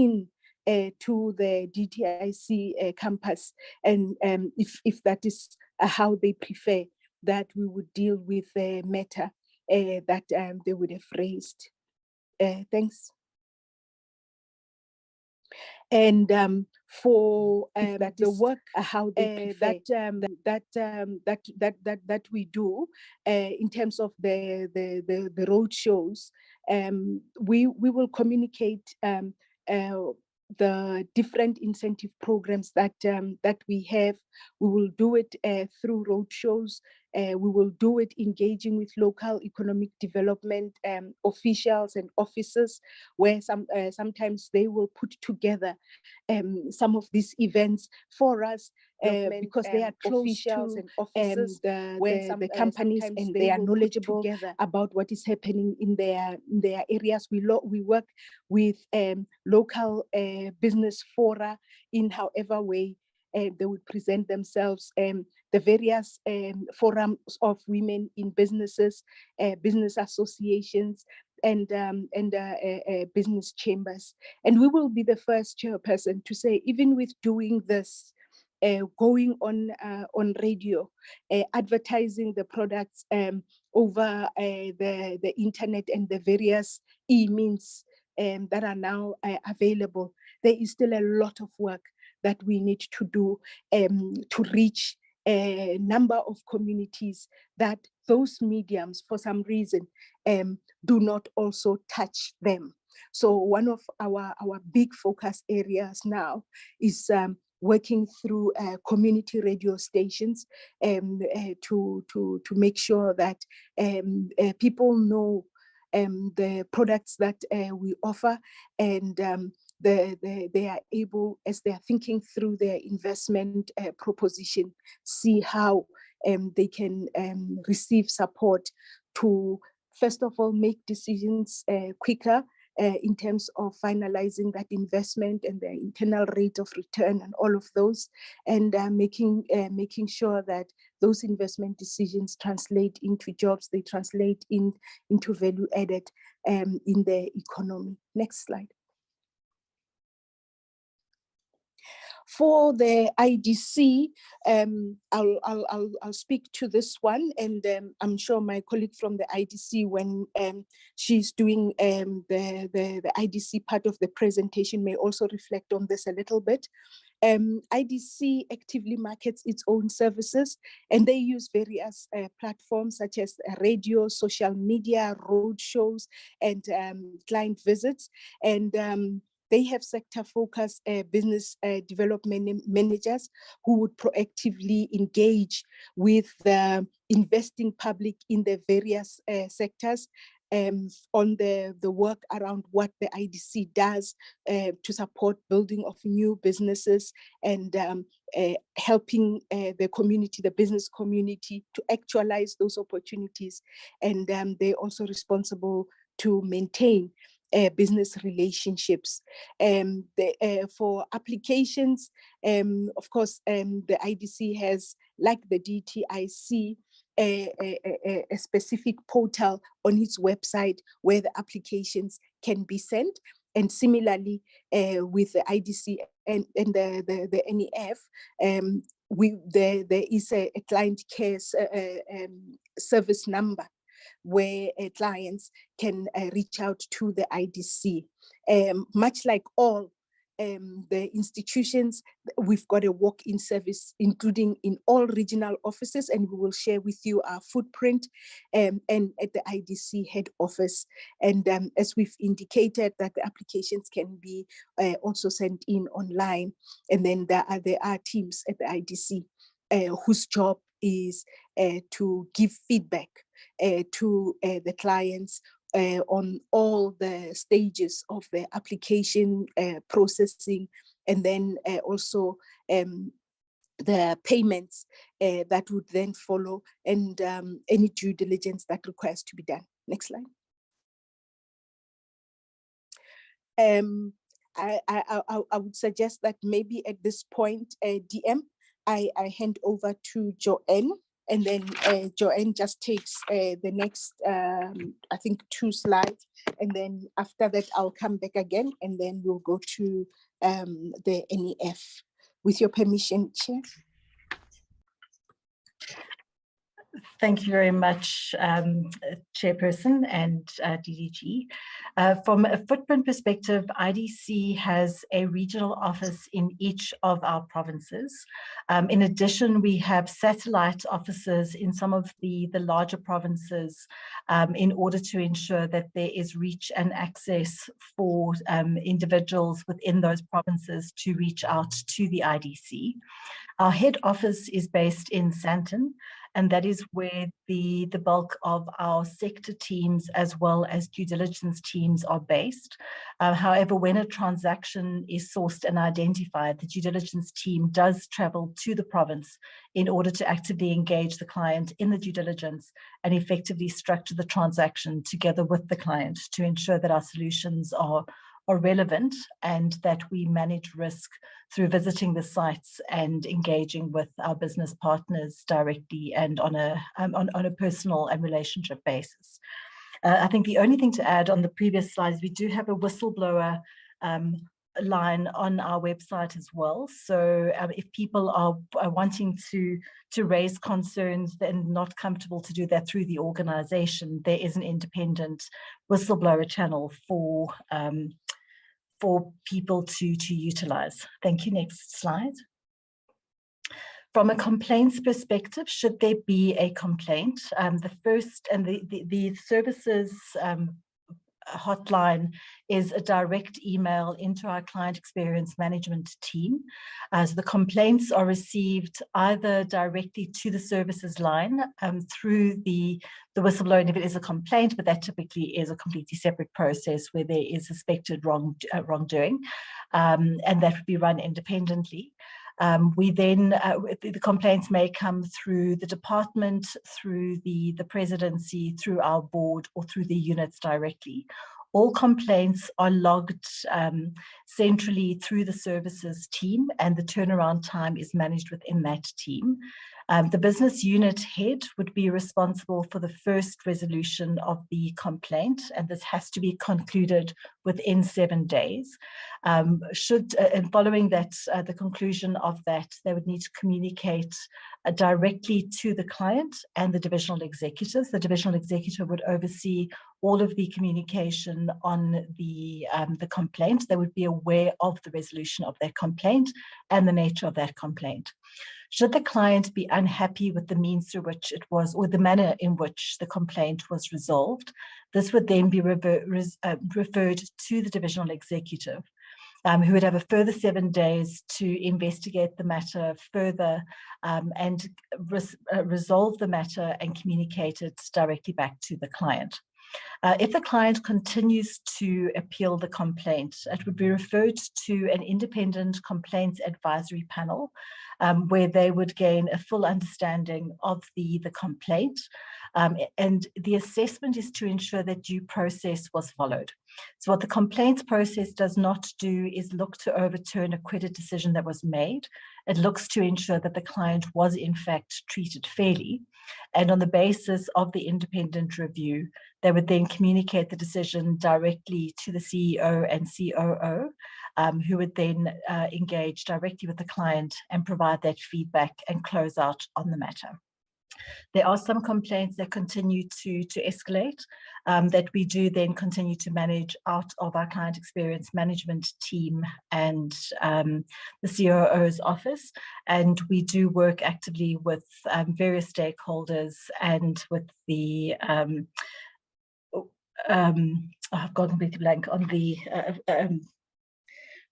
in to the DTIC campus, and if that is how they prefer, that we would deal with the matter that they would have raised. Thanks. And for that the work how they prefer, that we do in terms of the road shows, we will communicate the different incentive programs that we have. We will do it through road shows. We will do it engaging with local economic development officials and officers, where sometimes they will put together some of these events for us because they are close to the companies, and they are knowledgeable about what is happening in their areas. We work with local business fora in however way they would present themselves, the various forums of women in businesses, business associations, and business chambers. And we will be the first chairperson to say, even with doing this, going on radio, advertising the products over the internet and the various e-means that are now available, there is still a lot of work that we need to do to reach a number of communities that those mediums, for some reason, do not also touch them. So one of our big focus areas now is working through community radio stations to make sure that people know the products that we offer, and they are able, as they are thinking through their investment proposition, see how they can receive support to, first of all, make decisions quicker in terms of finalizing that investment and the internal rate of return and all of those, and making sure that those investment decisions translate into jobs, they translate into value added in the economy. Next slide. For the IDC, I'll speak to this one, and I'm sure my colleague from the IDC, when she's doing the IDC part of the presentation, may also reflect on this a little bit. IDC actively markets its own services, and they use various platforms such as radio, social media, road shows, and client visits. And they have sector-focused business development managers who would proactively engage with the investing public in the various sectors on the work around what the IDC does to support building of new businesses, and helping the community, the business community, to actualize those opportunities. And they're also responsible to maintain business relationships. For applications, of course, the IDC has, like the DTIC, a specific portal on its website where the applications can be sent. And similarly, with the IDC and the NEF, there is a client care service number where clients can reach out to the IDC. Much like all the institutions, we've got a walk-in service, including in all regional offices, and we will share with you our footprint and at the IDC head office. And as we've indicated, that the applications can be also sent in online. And then there are teams at the IDC whose job is to give feedback to the clients on all the stages of the application processing, and then also the payments that would then follow, and any due diligence that requires to be done. Next slide. I would suggest that maybe at this point, DM, I hand over to Joanne And then Joanne just takes the next, I think, 2 slides. And then after that, I'll come back again, and then we'll go to the NEF. With your permission, Chair. Thank you very much, Chairperson and DDG. From a footprint perspective, IDC has a regional office in each of our provinces. In addition, we have satellite offices in some of the larger provinces in order to ensure that there is reach and access for individuals within those provinces to reach out to the IDC. Our head office is based in Sandton, and that is where the bulk of our sector teams as well as due diligence teams are based. However, when a transaction is sourced and identified, the due diligence team does travel to the province in order to actively engage the client in the due diligence and effectively structure the transaction together with the client to ensure that our solutions are relevant and that we manage risk through visiting the sites and engaging with our business partners directly and on a personal and relationship basis. I think the only thing to add on the previous slides, we do have a whistleblower line on our website as well. So if people are wanting to raise concerns and not comfortable to do that through the organization, there is an independent whistleblower channel for people to utilize. Thank you. Next slide. From a complaints perspective, should there be a complaint, the first and the services hotline is a direct email into our client experience management team. So the complaints are received either directly to the services line through the whistleblower if it is a complaint, but that typically is a completely separate process where there is suspected wrongdoing, and that would be run independently. We then, the complaints may come through the department, through the presidency, through our board, or through the units directly. All complaints are logged centrally through the services team, and the turnaround time is managed within that team. The business unit head would be responsible for the first resolution of the complaint, and this has to be concluded within 7 days. And following that, the conclusion of that, they would need to communicate directly to the client and the divisional executives. The divisional executive would oversee all of the communication on the complaint. They would be aware of the resolution of their complaint and the nature of that complaint. Should the client be unhappy with the means through which it was, or the manner in which the complaint was resolved, this would then be referred to the divisional executive, who would have a further 7 days to investigate the matter further and resolve the matter and communicate it directly back to the client. If the client continues to appeal the complaint, it would be referred to an independent complaints advisory panel where they would gain a full understanding of the complaint. And the assessment is to ensure that due process was followed. So what the complaints process does not do is look to overturn a credit decision that was made. It looks to ensure that the client was in fact treated fairly. And on the basis of the independent review, they would then communicate the decision directly to the CEO and COO, who would then engage directly with the client and provide that feedback and close out on the matter. There are some complaints that continue to escalate that we do then continue to manage out of our client experience management team and the COO's office. And we do work actively with various stakeholders and with the, I've gone completely blank on the,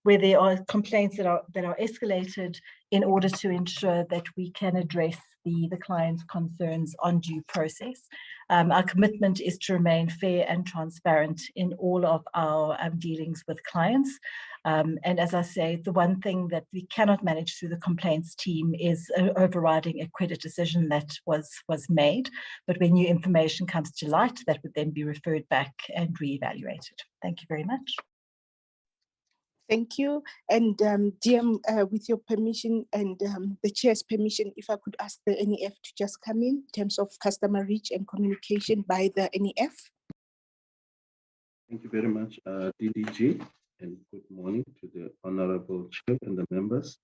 where there are complaints that are escalated in order to ensure that we can address the client's concerns on due process. Our commitment is to remain fair and transparent in all of our dealings with clients. And as I say, the one thing that we cannot manage through the complaints team is overriding a credit decision that was made. But when new information comes to light, that would then be referred back and reevaluated. Thank you very much. Thank you. And DM, with your permission and the chair's permission, if I could ask the NEF to just come in terms of customer reach and communication by the NEF. Thank you very much, DDG, and good morning to the Honorable Chair and the members.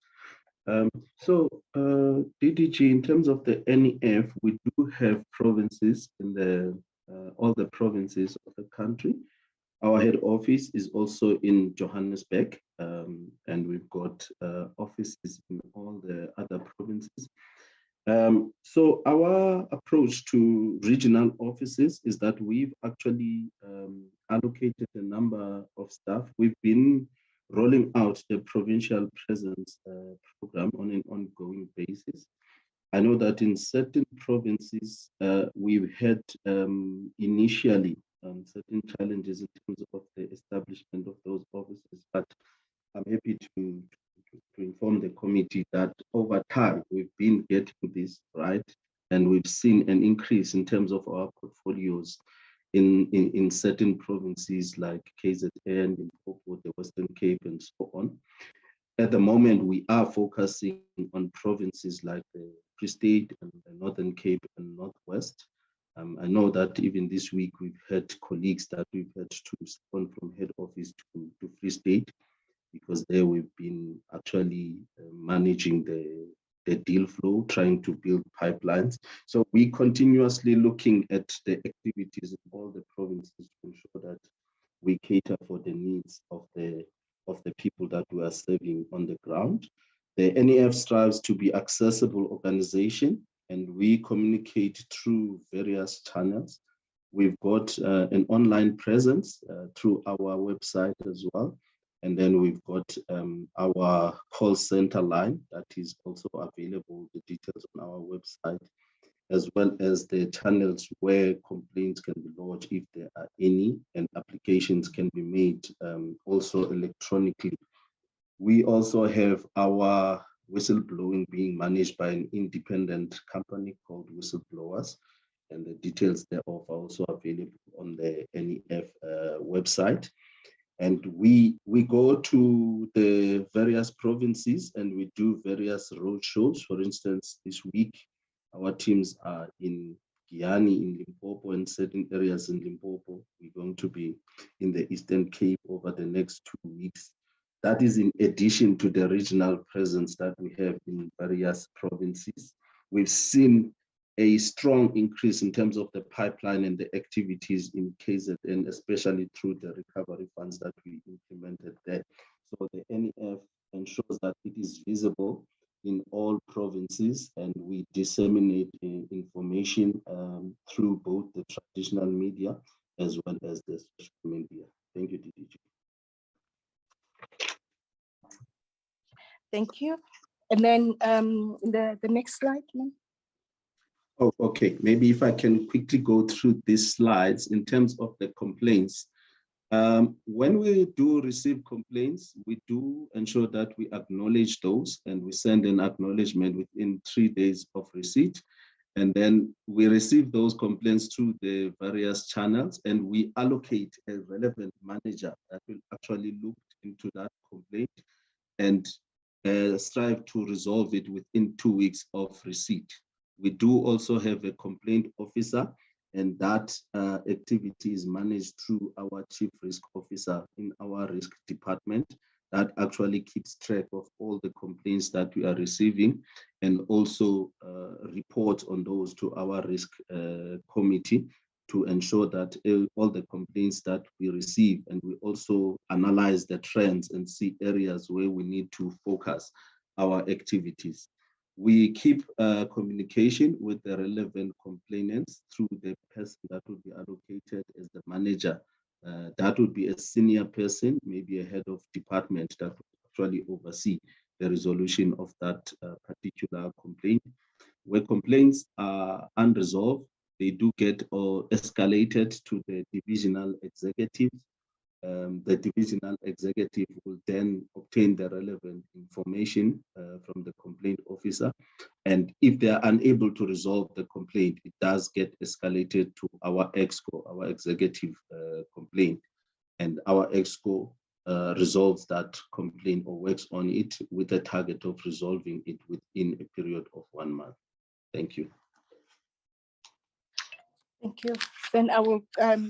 DDG, in terms of the NEF, we do have provinces in the all the provinces of the country. Our head office is also in Johannesburg, and we've got offices in all the other provinces. So our approach to regional offices is that we've actually allocated a number of staff. We've been rolling out the provincial presence program on an ongoing basis. I know that in certain provinces, we've had initially certain challenges in terms of the establishment of those offices, but I'm happy to inform the committee that over time we've been getting this right, and we've seen an increase in terms of our portfolios in certain provinces like KZN, Limpopo, the Western Cape, and so on. At the moment, we are focusing on provinces like the Free State and the Northern Cape and Northwest. I know that even this week we've had colleagues that we've had to respond from head office to Free State, because there we've been actually managing the deal flow, trying to build pipelines. So we continuously looking at the activities in all the provinces to ensure that we cater for the needs of the people that we are serving on the ground. The NEF strives to be accessible organization, and we communicate through various channels. We've got an online presence through our website as well. And then we've got our call center line that is also available, the details on our website, as well as the channels where complaints can be lodged if there are any, and applications can be made also electronically. We also have our whistleblowing being managed by an independent company called Whistleblowers, and the details thereof are also available on the NEF website. And we go to the various provinces and we do various road shows. For instance, this week, our teams are in Giani, in Limpopo, and certain areas in Limpopo. We're going to be in the Eastern Cape over the next 2 weeks. That is in addition to the regional presence that we have in various provinces. We've seen a strong increase in terms of the pipeline and the activities in KZN, especially through the recovery funds that we implemented there. So the NEF ensures that it is visible in all provinces, and we disseminate information through both the traditional media as well as the social media. Thank you, DDG. Thank you. And then the next slide, ma'am. Oh, okay. Maybe if I can quickly go through these slides in terms of the complaints. When we do receive complaints, we do ensure that we acknowledge those, and we send an acknowledgement within 3 days of receipt. And then we receive those complaints through the various channels, and we allocate a relevant manager that will actually look into that complaint and strive to resolve it within 2 weeks of receipt. We do also have a complaint officer, and that activity is managed through our chief risk officer in our risk department that actually keeps track of all the complaints that we are receiving, and also reports on those to our risk committee to ensure that all the complaints that we receive, and we also analyze the trends and see areas where we need to focus our activities. We keep communication with the relevant complainants through the person that will be allocated as the manager. That would be a senior person, maybe a head of department that will actually oversee the resolution of that particular complaint. Where complaints are unresolved, they do get escalated to the divisional executive. The divisional executive will then obtain the relevant information from the complaint officer. And if they are unable to resolve the complaint, it does get escalated to our EXCO, our executive complaint. And our EXCO resolves that complaint or works on it with a target of resolving it within a period of 1 month. Thank you. Thank you. Then I will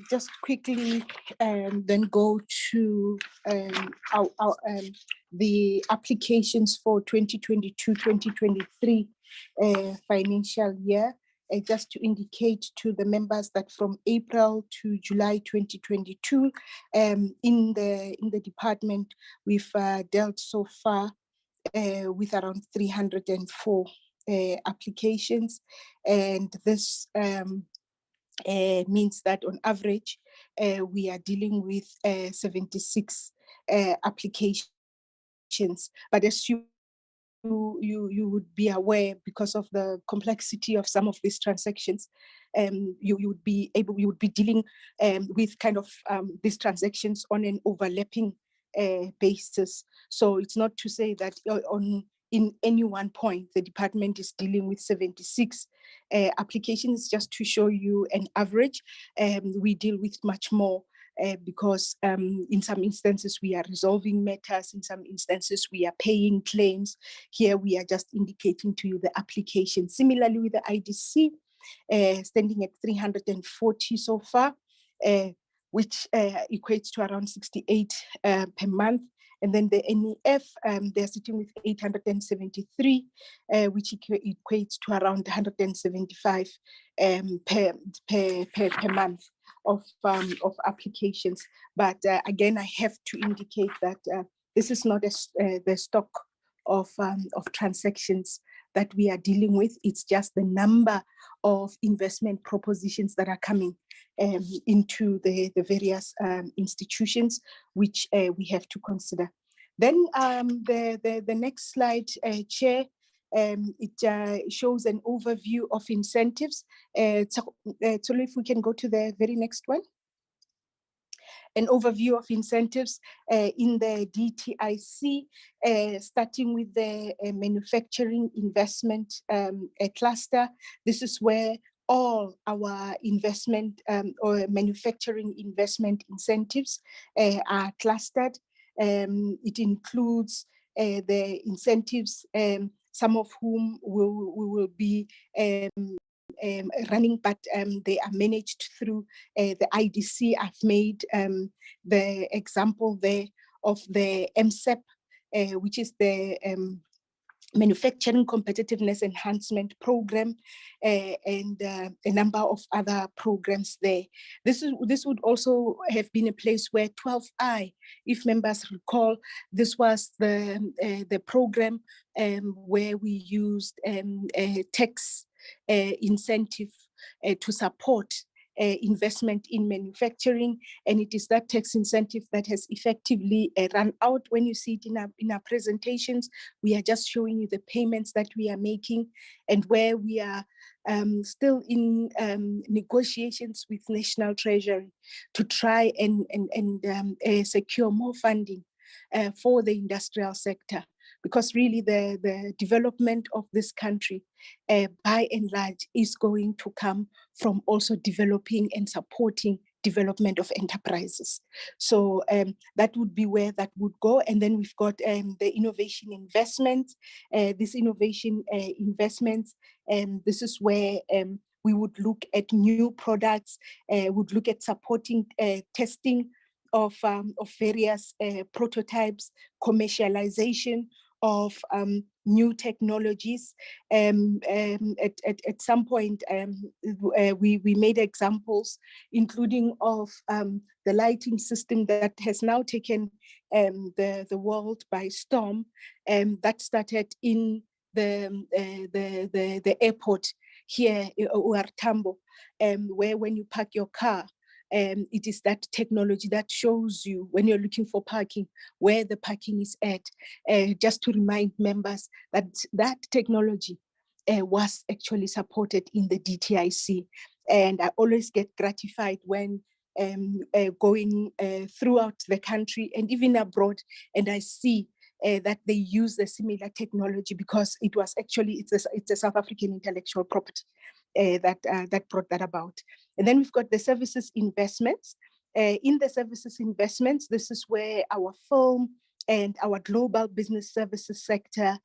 just quickly then go to the applications for 2022-2023 financial year. Just to indicate to the members that from April to July 2022, in the department, we've dealt so far with around 304 applications, and this means that on average, we are dealing with 76 applications. But as you would be aware, because of the complexity of some of these transactions, you would be dealing with kind of these transactions on an overlapping basis. So it's not to say that in any one point, the department is dealing with 76 applications. Just to show you an average. We deal with much more because in some instances we are resolving matters, in some instances we are paying claims. Here we are just indicating to you the application. Similarly with the IDC, standing at 340 so far, which equates to around 68 per month. And then the NEF, they're sitting with 873, which equates to around 175 per month of applications. But again, I have to indicate that this is not the stock of transactions that we are dealing with. It's just the number of investment propositions that are coming into the various institutions, which we have to consider. Then the next slide, Chair, it shows an overview of incentives. So if we can go to the very next one. An overview of incentives in the DTIC, starting with the manufacturing investment cluster. This is where all our investment or manufacturing investment incentives are clustered. It includes the incentives, some of whom we will be running, but they are managed through the IDC. I've made the example there of the MSEP, which is the Manufacturing Competitiveness Enhancement Program, and a number of other programs there. This would also have been a place where 12I, if members recall, this was the program where we used a tax incentive to support investment in manufacturing, and it is that tax incentive that has effectively run out. When you see it in our presentations, we are just showing you the payments that we are making, and where we are still in negotiations with National Treasury to try and secure more funding for the industrial sector, because really the development of this country by and large is going to come from also developing and supporting development of enterprises. So that would be where that would go. And then we've got the innovation investments. This innovation investments, this is where we would look at new products, would look at supporting testing of various prototypes, commercialization of new technologies. At some point, we made examples, including of the lighting system that has now taken the world by storm, that started in the airport here, OR Tambo, where when you park your car, it is that technology that shows you when you're looking for parking, where the parking is at. Just to remind members that that technology was actually supported in the DTIC. And I always get gratified when going throughout the country and even abroad, and I see that they use the similar technology, because it was actually, it's a South African intellectual property that brought that about. And then we've got the services investments. In the services investments, this is where our film and our global business services sector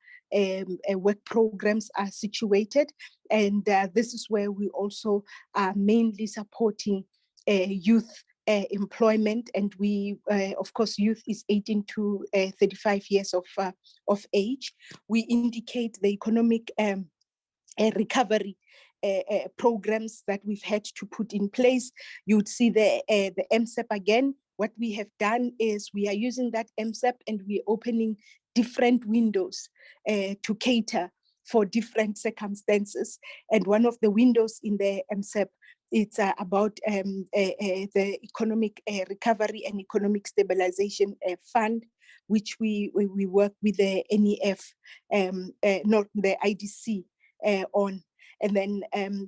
work programs are situated. And this is where we also are mainly supporting youth employment. And we, of course, youth is 18 to 35 years of age. We indicate the economic recovery programs that we've had to put in place. You'd see the MSEP again. What we have done is we are using that MSEP and we're opening different windows to cater for different circumstances. And one of the windows in the MSEP, it's about the economic recovery and economic stabilization fund, which we work with the NEF, not the IDC on. And then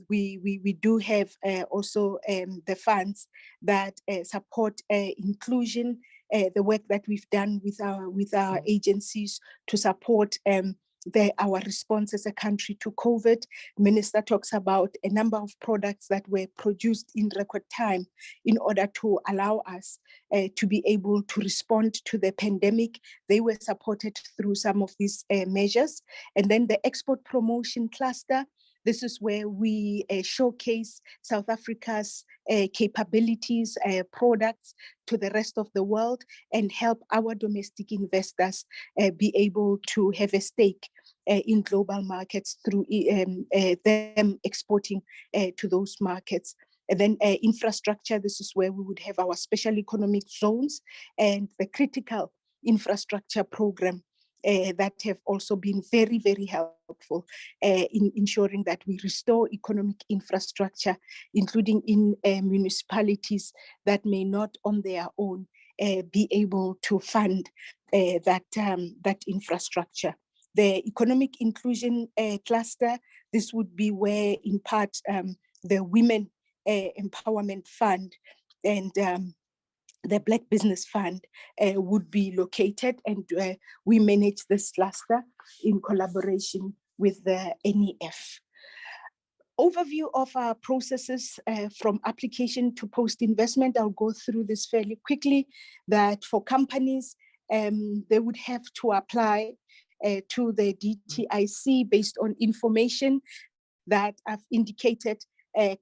we do have also the funds that support inclusion, the work that we've done with our agencies to support our response as a country to COVID. Minister talks about a number of products that were produced in record time in order to allow us to be able to respond to the pandemic. They were supported through some of these measures. And then the export promotion cluster, this is where we showcase South Africa's capabilities, products to the rest of the world and help our domestic investors be able to have a stake in global markets through them exporting to those markets. And then infrastructure, this is where we would have our special economic zones and the critical infrastructure program that have also been very, very helpful in ensuring that we restore economic infrastructure, including in municipalities that may not on their own be able to fund that infrastructure. The economic inclusion cluster, this would be where in part the Women Empowerment Fund and the Black Business Fund would be located, and we manage this cluster in collaboration with the NEF. Overview of our processes from application to post-investment. I'll go through this fairly quickly, that for companies, they would have to apply to the DTIC based on information that I've indicated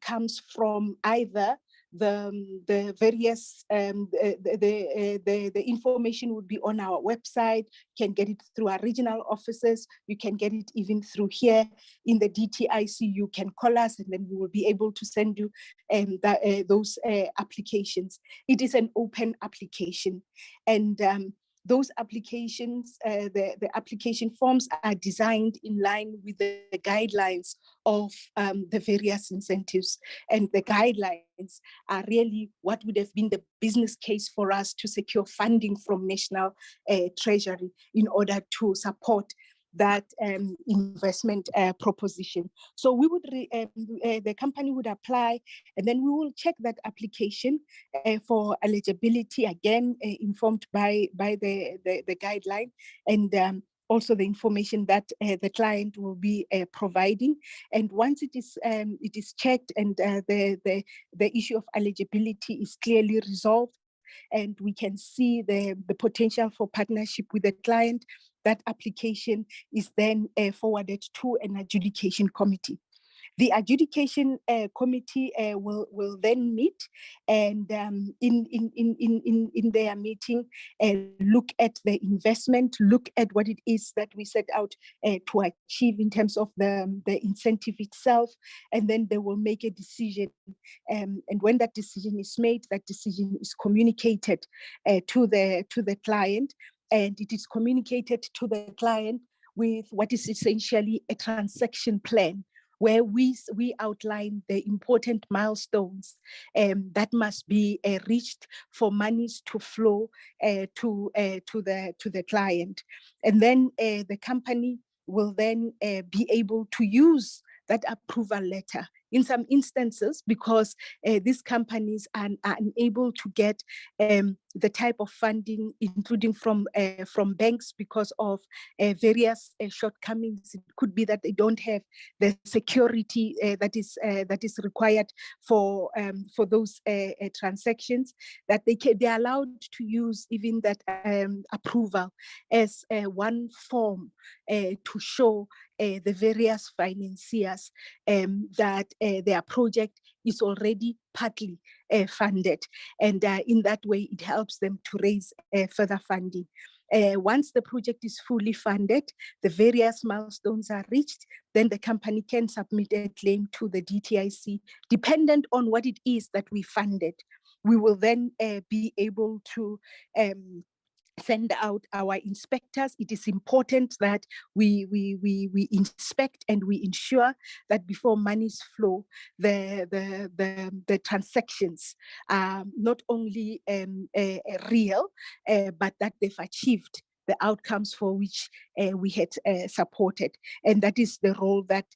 comes from either the various the information would be on our website. You can get it through our regional offices. You can get it even through here in the DTIC. You can call us and then we will be able to send you those applications. It is an open application, and those applications, the application forms are designed in line with the guidelines of the various incentives. And the guidelines are really what would have been the business case for us to secure funding from National Treasury in order to support that investment proposition. So we would, the company would apply, and then we will check that application for eligibility, again, informed by the guideline, and also the information that the client will be providing. And once it is checked and the issue of eligibility is clearly resolved, and we can see the potential for partnership with the client, that application is then forwarded to an adjudication committee. The adjudication committee will then meet, and in their meeting, look at the investment, look at what it is that we set out to achieve in terms of the incentive itself, and then they will make a decision. And when that decision is made, that decision is communicated to the client, and it is communicated to the client with what is essentially a transaction plan, where we outline the important milestones that must be reached for monies to flow to the client. And then the company will then be able to use that approval letter in some instances, because these companies are unable to get the type of funding, including from banks, because of various shortcomings. It could be that they don't have the security that is required for those transactions, that they're allowed to use even that approval as one form to show the various financiers that their project is already partly funded, and in that way it helps them to raise further funding. Once the project is fully funded, the various milestones are reached, then the company can submit a claim to the DTIC, dependent on what it is that we funded. We will then be able to send out our inspectors. It is important that we inspect and we ensure that before monies flow, the transactions are not only real, but that they've achieved the outcomes for which we had supported. And that is the role that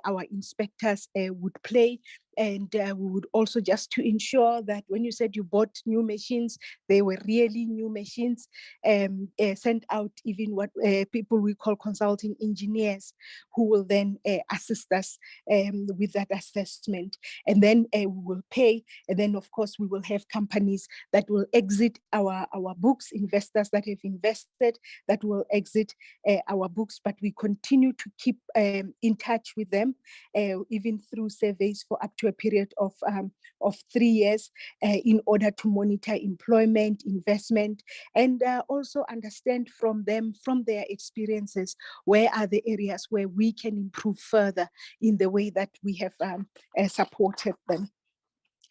our inspectors would play. And we would also, just to ensure that when you said you bought new machines, they were really new machines, send out even what people we call consulting engineers, who will then assist us with that assessment. And then we will pay. And then, of course, we will have companies that will exit our books, investors that have invested that will exit our books, but we continue to keep in touch with them, even through surveys for up to a period of 3 years, in order to monitor employment, investment, and also understand from them, from their experiences, where are the areas where we can improve further in the way that we have supported them.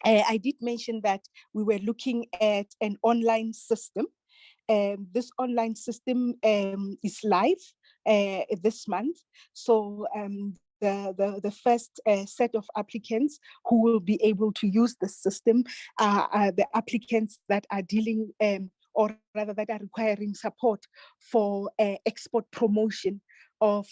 I did mention that we were looking at an online system. This online system is live this month. So the first set of applicants who will be able to use the system are the applicants that are dealing, or rather that are requiring support for export promotion of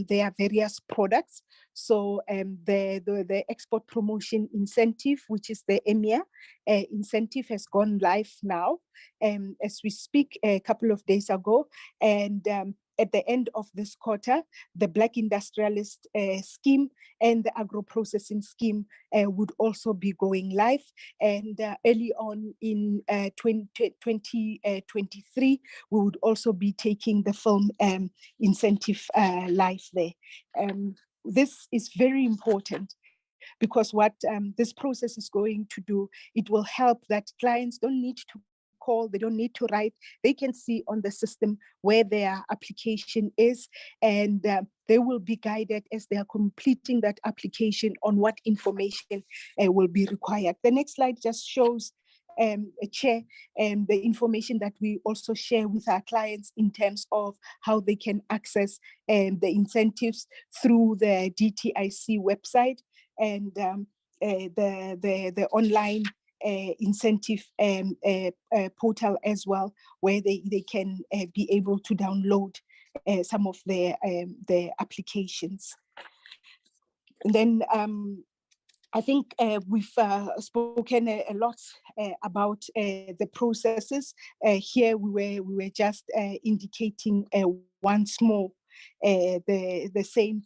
their various products. So the export promotion incentive, which is the EMEA incentive, has gone live now as we speak, a couple of days ago. And at the end of this quarter, the Black Industrialist scheme and the agro-processing scheme would also be going live. And early on in 2023, we would also be taking the film incentive live there. This is very important, because what this process is going to do, it will help that clients don't need to call, they don't need to write, they can see on the system where their application is, and they will be guided as they are completing that application on what information will be required. The next slide just shows Chair, the information that we also share with our clients in terms of how they can access the incentives through the DTIC website and the online incentive portal as well, where they can be able to download some of their applications. And then I think we've spoken a lot about the processes. Here we were just indicating once more the same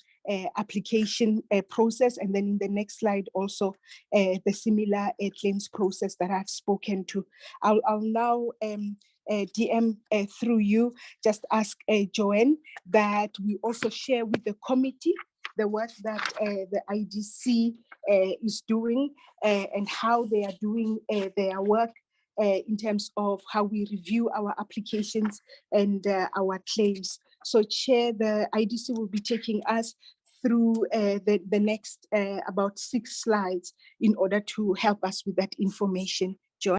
application process, and then in the next slide also the similar claims process that I've spoken to. I'll now DM through you, just ask Joanne that we also share with the committee the work that the IDC is doing and how they are doing their work in terms of how we review our applications and our claims. So Chair, the IDC will be taking us through the next about 6 slides in order to help us with that information. Joanne.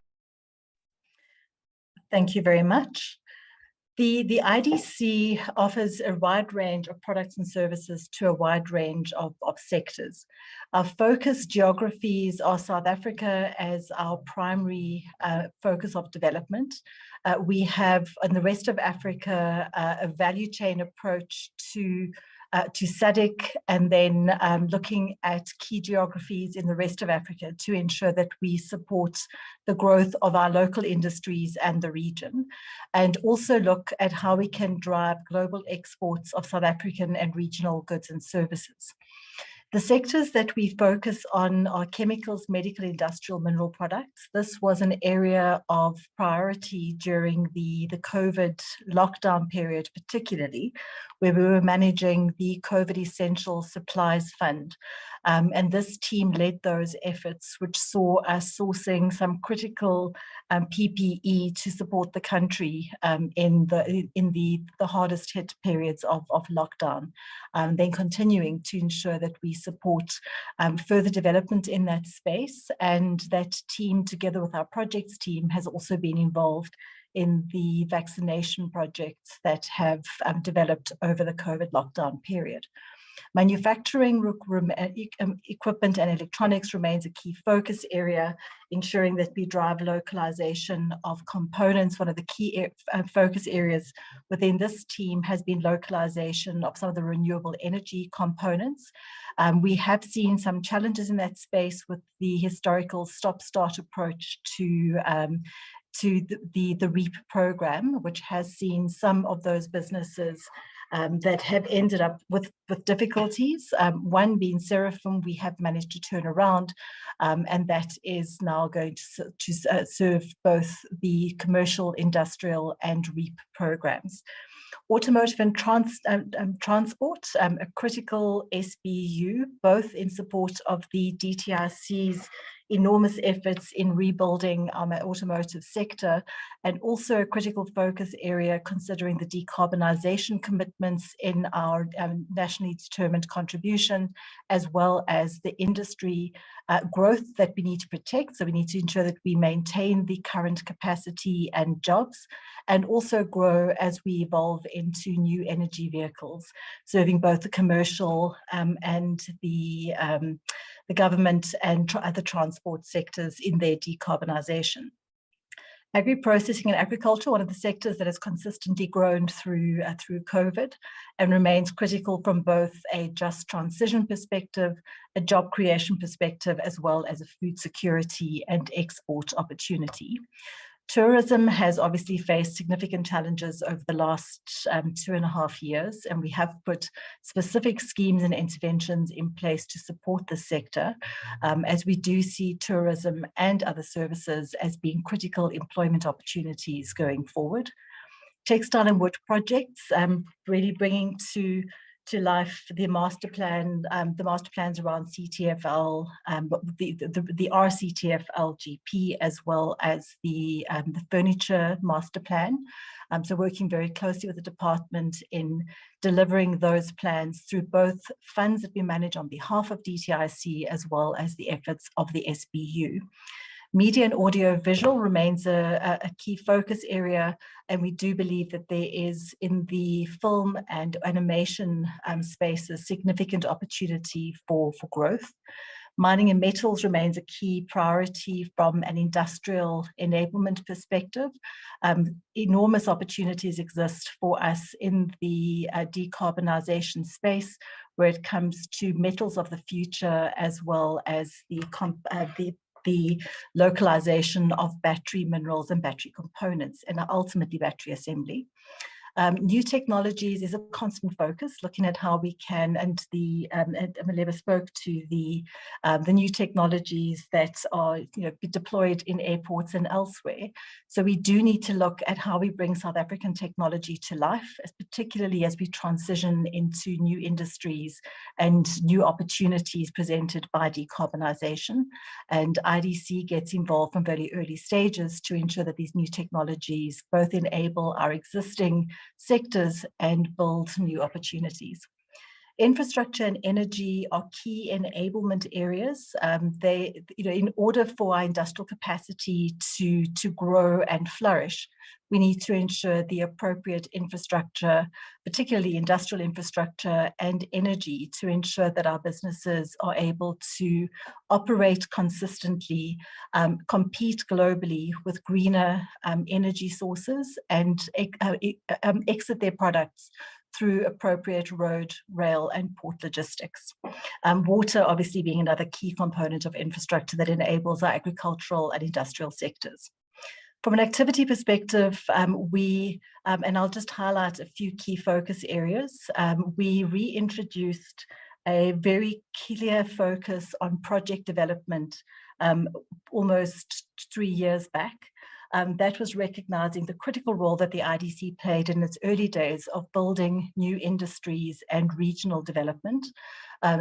Thank you very much. The IDC offers a wide range of products and services to a wide range of sectors. Our focus geographies are South Africa as our primary focus of development. We have in the rest of Africa a value chain approach to to SADC, and then looking at key geographies in the rest of Africa to ensure that we support the growth of our local industries and the region, and also look at how we can drive global exports of South African and regional goods and services. The sectors that we focus on are chemicals, medical, industrial, mineral products. This was an area of priority during the COVID lockdown period, particularly, where we were managing the COVID Essential Supplies Fund. And this team led those efforts, which saw us sourcing some critical PPE to support the country in the hardest hit periods of lockdown, then continuing to ensure that we support further development in that space. And that team, together with our projects team, has also been involved in the vaccination projects that have developed over the COVID lockdown period. Manufacturing equipment and electronics remains a key focus area, ensuring that we drive localization of components. One of the key focus areas within this team has been localization of some of the renewable energy components. We have seen some challenges in that space with the historical stop-start approach to the REAP program, which has seen some of those businesses that have ended up with difficulties. One being Seraphim, we have managed to turn around, and that is now going to serve both the commercial, industrial, and REAP programs. Automotive and transport, a critical SBU, both in support of the DTIC's enormous efforts in rebuilding our automotive sector, and also a critical focus area considering the decarbonisation commitments in our nationally determined contribution, as well as the industry growth that we need to protect. So we need to ensure that we maintain the current capacity and jobs, and also grow as we evolve into new energy vehicles, serving both the commercial and the government and the transport sectors in their decarbonisation. Agri-processing and agriculture, one of the sectors that has consistently grown through COVID and remains critical from both a just transition perspective, a job creation perspective, as well as a food security and export opportunity. Tourism has obviously faced significant challenges over the last 2.5 years, and we have put specific schemes and interventions in place to support the sector, as we do see tourism and other services as being critical employment opportunities going forward. Textile and wood projects, really bringing to life the master plan, the master plans around CTFL, the RCTFL GP, as well as the furniture master plan. So working very closely with the department in delivering those plans through both funds that we manage on behalf of DTIC, as well as the efforts of the SBU. Media and audio visual remains a key focus area, and we do believe that there is, in the film and animation space, a significant opportunity for growth. Mining and metals remains a key priority from an industrial enablement perspective. Enormous opportunities exist for us in the decarbonisation space, where it comes to metals of the future, as well as the localization of battery minerals and battery components, and ultimately battery assembly. New technologies is a constant focus, looking at how we can, and Maleba spoke to the new technologies that are deployed in airports and elsewhere. So we do need to look at how we bring South African technology to life, particularly as we transition into new industries and new opportunities presented by decarbonisation. And IDC gets involved from very early stages to ensure that these new technologies both enable our existing sectors and build new opportunities. Infrastructure and energy are key enablement areas. In order for our industrial capacity to grow and flourish, we need to ensure the appropriate infrastructure, particularly industrial infrastructure and energy, to ensure that our businesses are able to operate consistently, compete globally with greener energy sources, and exit their products through appropriate road, rail, and port logistics. Water obviously being another key component of infrastructure that enables our agricultural and industrial sectors. From an activity perspective, and I'll just highlight a few key focus areas, we reintroduced a very clear focus on project development almost 3 years back. That was recognizing the critical role that the IDC played in its early days of building new industries and regional development.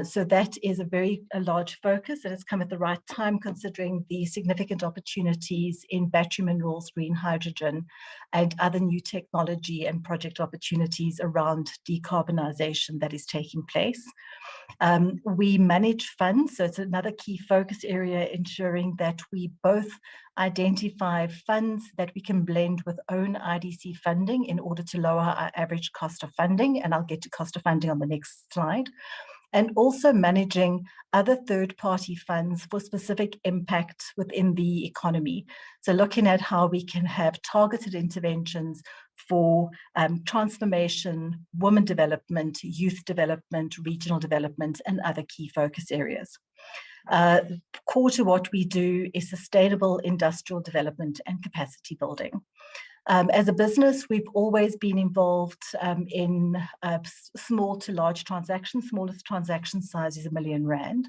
So that is a large focus, and it's come at the right time considering the significant opportunities in battery minerals, green hydrogen, and other new technology and project opportunities around decarbonisation that is taking place. We manage funds, so it's another key focus area, ensuring that we both identify funds that we can blend with own IDC funding in order to lower our average cost of funding, and I'll get to cost of funding on the next slide, and also managing other third-party funds for specific impact within the economy. So looking at how we can have targeted interventions for transformation, women development, youth development, regional development, and other key focus areas. Core to what we do is sustainable industrial development and capacity building. As a business, we've always been involved in small to large transactions. Smallest transaction size is R1 million.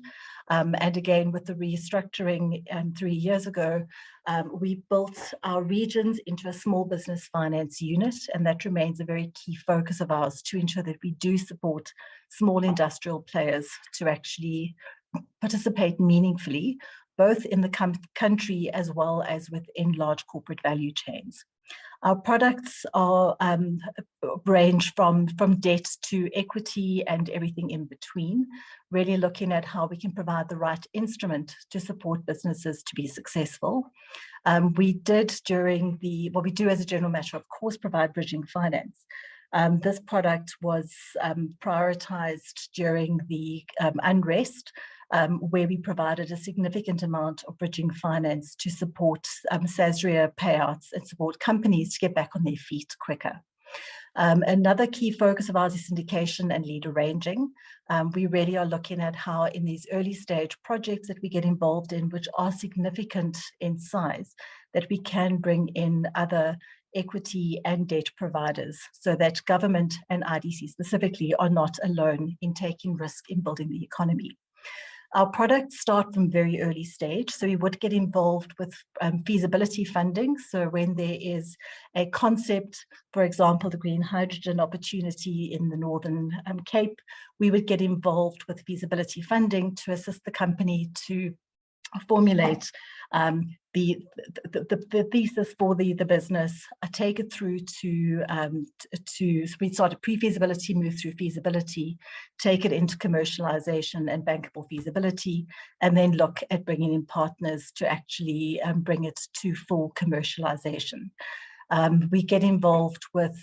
And again, with the restructuring 3 years ago, we built our regions into a small business finance unit, and that remains a very key focus of ours to ensure that we do support small industrial players to actually participate meaningfully, both in the country as well as within large corporate value chains. Our products are range from debt to equity and everything in between, really looking at how we can provide the right instrument to support businesses to be successful. We do as a general matter, of course, provide bridging finance. This product was prioritized during the unrest, where we provided a significant amount of bridging finance to support SASRIA payouts and support companies to get back on their feet quicker. Another key focus of ours is syndication and lead arranging. We really are looking at how in these early stage projects that we get involved in, which are significant in size, that we can bring in other equity and debt providers so that government and IDC specifically are not alone in taking risk in building the economy. Our products start from very early stage, so we would get involved with feasibility funding. So when there is a concept, for example, the green hydrogen opportunity in the Northern Cape, we would get involved with feasibility funding to assist the company to formulate the thesis for the business, take it through to we start a pre-feasibility, move through feasibility, take it into commercialization and bankable feasibility, and then look at bringing in partners to actually bring it to full commercialization. We get involved with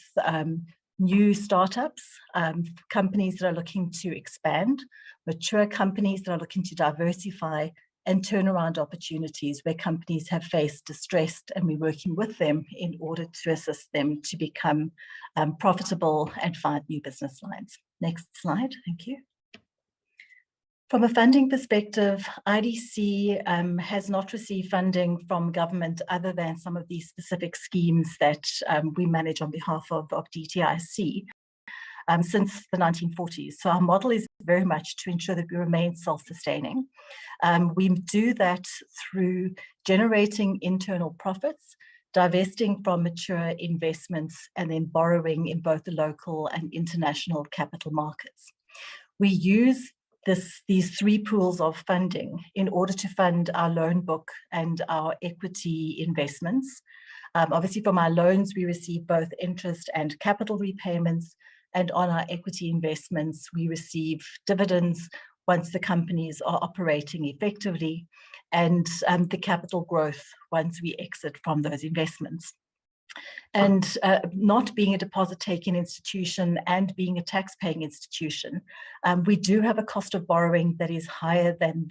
new startups, companies that are looking to expand, mature companies that are looking to diversify, and turnaround opportunities where companies have faced distress, and we're working with them in order to assist them to become profitable and find new business lines. Next slide, thank you. From a funding perspective, IDC has not received funding from government other than some of these specific schemes that we manage on behalf of DTIC. Since the 1940s. So our model is very much to ensure that we remain self-sustaining. We do that through generating internal profits, divesting from mature investments, and then borrowing in both the local and international capital markets. We use these three pools of funding in order to fund our loan book and our equity investments. Obviously, from our loans, we receive both interest and capital repayments, and on our equity investments, we receive dividends once the companies are operating effectively, and the capital growth once we exit from those investments. And not being a deposit-taking institution and being a tax-paying institution, we do have a cost of borrowing that is higher than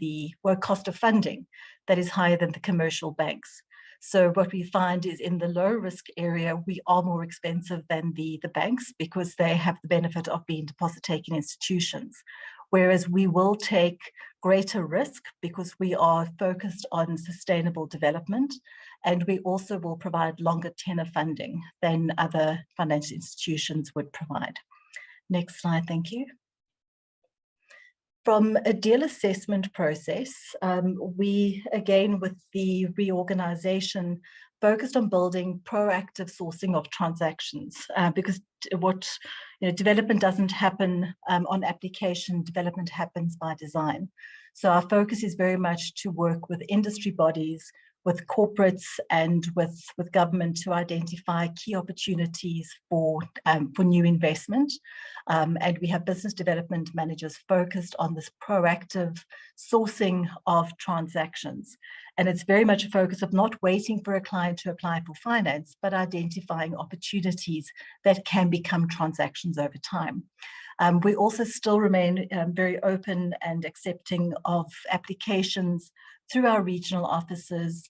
cost of funding that is higher than the commercial banks. So what we find is in the low risk area, we are more expensive than the banks because they have the benefit of being deposit-taking institutions. Whereas we will take greater risk because we are focused on sustainable development, and we also will provide longer tenor funding than other financial institutions would provide. Next slide, thank you. From a deal assessment process, we, again, with the reorganization, focused on building proactive sourcing of transactions because development doesn't happen on application, development happens by design. So our focus is very much to work with industry bodies, with corporates and with government to identify key opportunities for new investment. And we have business development managers focused on this proactive sourcing of transactions. And it's very much a focus of not waiting for a client to apply for finance, but identifying opportunities that can become transactions over time. We also still remain very open and accepting of applications through our regional offices,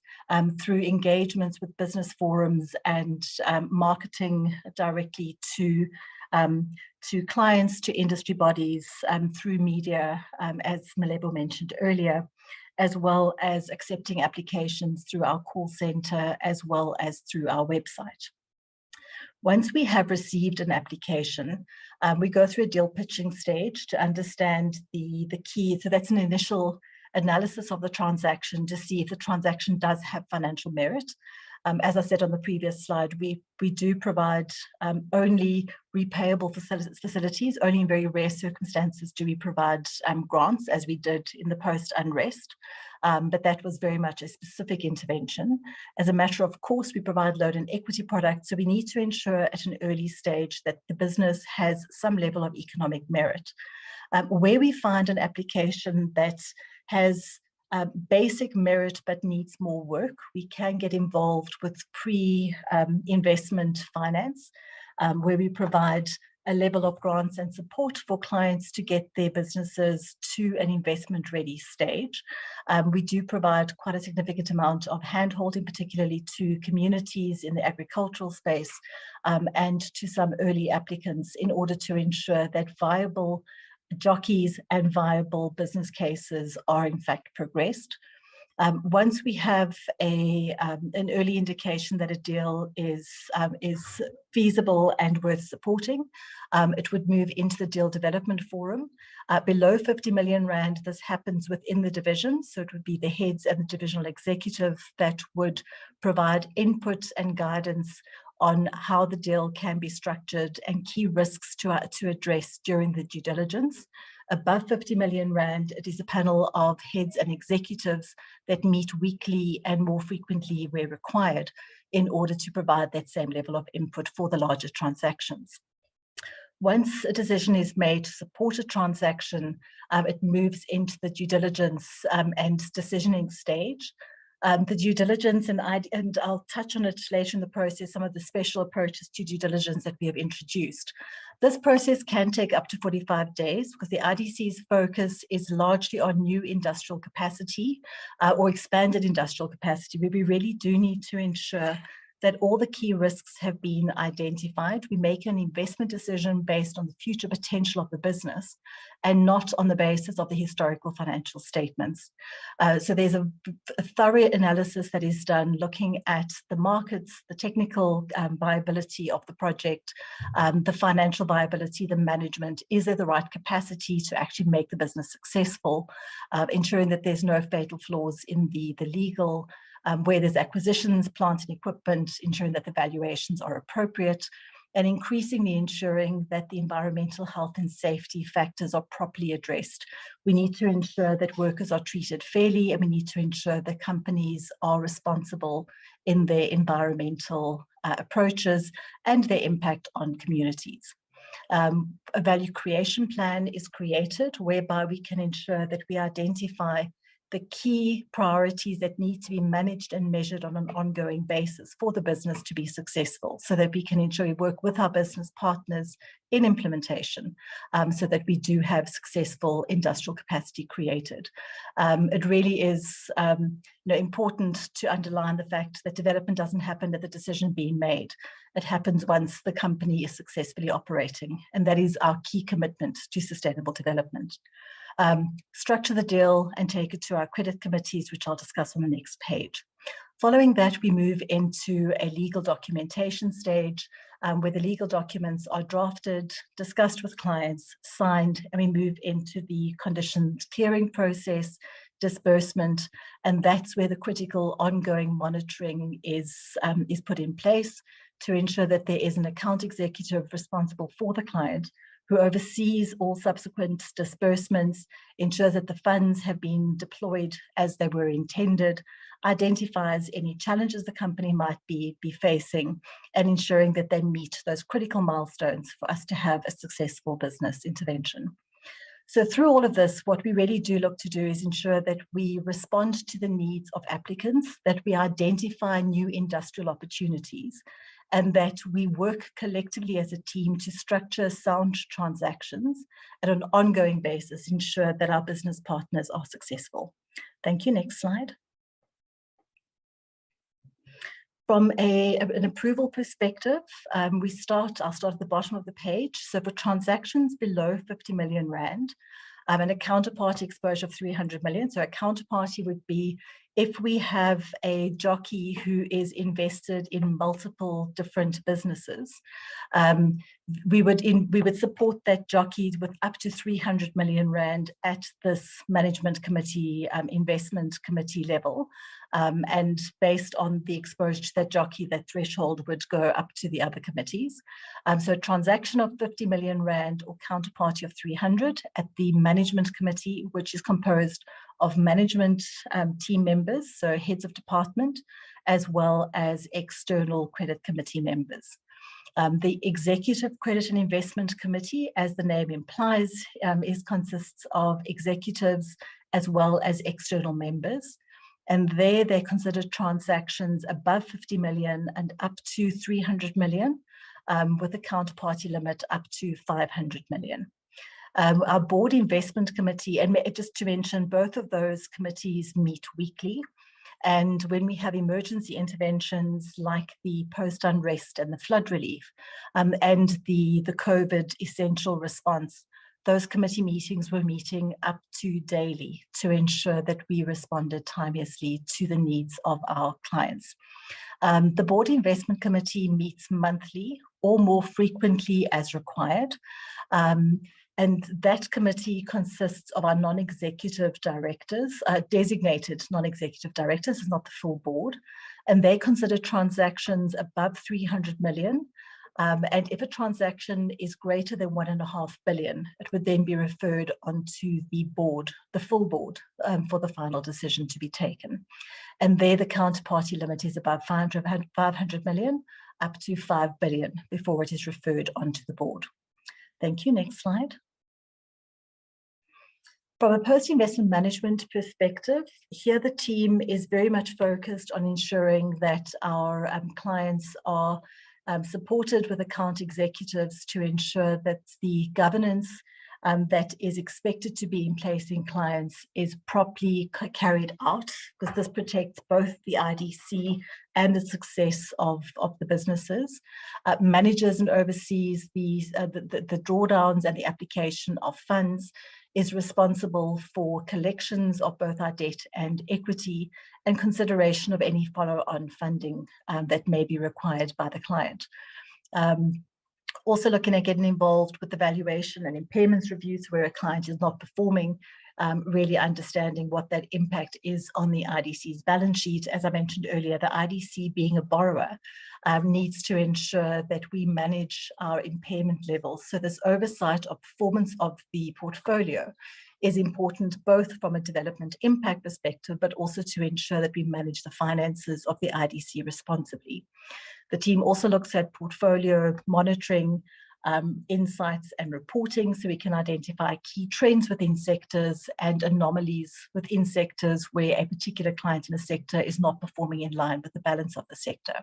through engagements with business forums and marketing directly to clients, to industry bodies, through media, as Malebo mentioned earlier, as well as accepting applications through our call center, as well as through our website. Once we have received an application, we go through a deal pitching stage to understand the key. So that's an initial analysis of the transaction to see if the transaction does have financial merit. As I said on the previous slide, we do provide only repayable facilities. Only in very rare circumstances do we provide grants, as we did in the post-unrest. But that was very much a specific intervention. As a matter of course, we provide loan and equity products, so we need to ensure at an early stage that the business has some level of economic merit. Where we find an application that has basic merit but needs more work, we can get involved with pre-investment finance, where we provide a level of grants and support for clients to get their businesses to an investment ready stage. We do provide quite a significant amount of hand-holding, particularly to communities in the agricultural space and to some early applicants in order to ensure that viable jockeys and viable business cases are in fact progressed. Once we have an early indication that a deal is feasible and worth supporting, it would move into the deal development forum. Below 50 million rand, this happens within the division, so it would be the heads and the divisional executive that would provide input and guidance on how the deal can be structured and key risks to address during the due diligence. Above 50 million rand, it is a panel of heads and executives that meet weekly and more frequently where required in order to provide that same level of input for the larger transactions. Once a decision is made to support a transaction, it moves into the due diligence and decisioning stage. The due diligence, and I'll touch on it later in the process, some of the special approaches to due diligence that we have introduced. This process can take up to 45 days because the IDC's focus is largely on new industrial capacity or expanded industrial capacity, where we really do need to ensure that all the key risks have been identified. We make an investment decision based on the future potential of the business and not on the basis of the historical financial statements. So there's a thorough analysis that is done looking at the markets, the technical viability of the project, the financial viability, the management. Is there the right capacity to actually make the business successful, ensuring that there's no fatal flaws in the legal, where there's acquisitions, plant and equipment, ensuring that the valuations are appropriate, and increasingly ensuring that the environmental health and safety factors are properly addressed. We need to ensure that workers are treated fairly, and we need to ensure that companies are responsible in their environmental approaches and their impact on communities. A value creation plan is created whereby we can ensure that we identify the key priorities that need to be managed and measured on an ongoing basis for the business to be successful, so that we can ensure we work with our business partners in implementation, so that we do have successful industrial capacity created. It really is important to underline the fact that development doesn't happen at the decision being made. It happens once the company is successfully operating, and that is our key commitment to sustainable development. Structure the deal and take it to our credit committees, which I'll discuss on the next page. Following that, we move into a legal documentation stage, where the legal documents are drafted, discussed with clients, signed, and we move into the conditions clearing process, disbursement, and that's where the critical ongoing monitoring is put in place to ensure that there is an account executive responsible for the client who oversees all subsequent disbursements, ensures that the funds have been deployed as they were intended, identifies any challenges the company might be facing, and ensuring that they meet those critical milestones for us to have a successful business intervention. So through all of this, what we really do look to do is ensure that we respond to the needs of applicants, that we identify new industrial opportunities, and that we work collectively as a team to structure sound transactions at an ongoing basis, ensure that our business partners are successful. Thank you. Next slide. From an approval perspective, I'll start at the bottom of the page. So for transactions below 50 million Rand, and a counterparty exposure of 300 million. So a counterparty would be if we have a jockey who is invested in multiple different businesses, we would support that jockey with up to 300 million Rand at this management committee, investment committee level. And based on the exposure to that jockey, that threshold would go up to the other committees. So a transaction of 50 million Rand or counterparty of 300 at the management committee, which is composed of management team members, so heads of department, as well as external credit committee members. The Executive Credit and Investment Committee, as the name implies, consists of executives as well as external members. And there they consider transactions above 50 million and up to 300 million, with a counterparty limit up to 500 million. Our Board Investment Committee, and just to mention, both of those committees meet weekly. And when we have emergency interventions like the post-unrest and the flood relief, and the COVID essential response, those committee meetings were meeting up to daily to ensure that we responded timeously to the needs of our clients. The Board Investment Committee meets monthly or more frequently as required. And that committee consists of our non-executive directors, designated non-executive directors, is not the full board, and they consider transactions above 300 million. And if a transaction is greater than 1.5 billion, it would then be referred onto the board, the full board, for the final decision to be taken. And there the counterparty limit is above 500 million, up to 5 billion before it is referred onto the board. Thank you. Next slide. From a post-investment management perspective, here the team is very much focused on ensuring that our clients are supported with account executives to ensure that the governance that is expected to be in place in clients is properly carried out, because this protects both the IDC and the success of the businesses. Manages and oversees the drawdowns and the application of funds, is responsible for collections of both our debt and equity, and consideration of any follow-on funding that may be required by the client. Also looking at getting involved with the valuation and impairments reviews where a client is not performing, really understanding what that impact is on the IDC's balance sheet. As I mentioned earlier, the IDC being a borrower needs to ensure that we manage our impairment levels. So this oversight of performance of the portfolio is important both from a development impact perspective, but also to ensure that we manage the finances of the IDC responsibly. The team also looks at portfolio monitoring, insights and reporting, so we can identify key trends within sectors and anomalies within sectors where a particular client in a sector is not performing in line with the balance of the sector.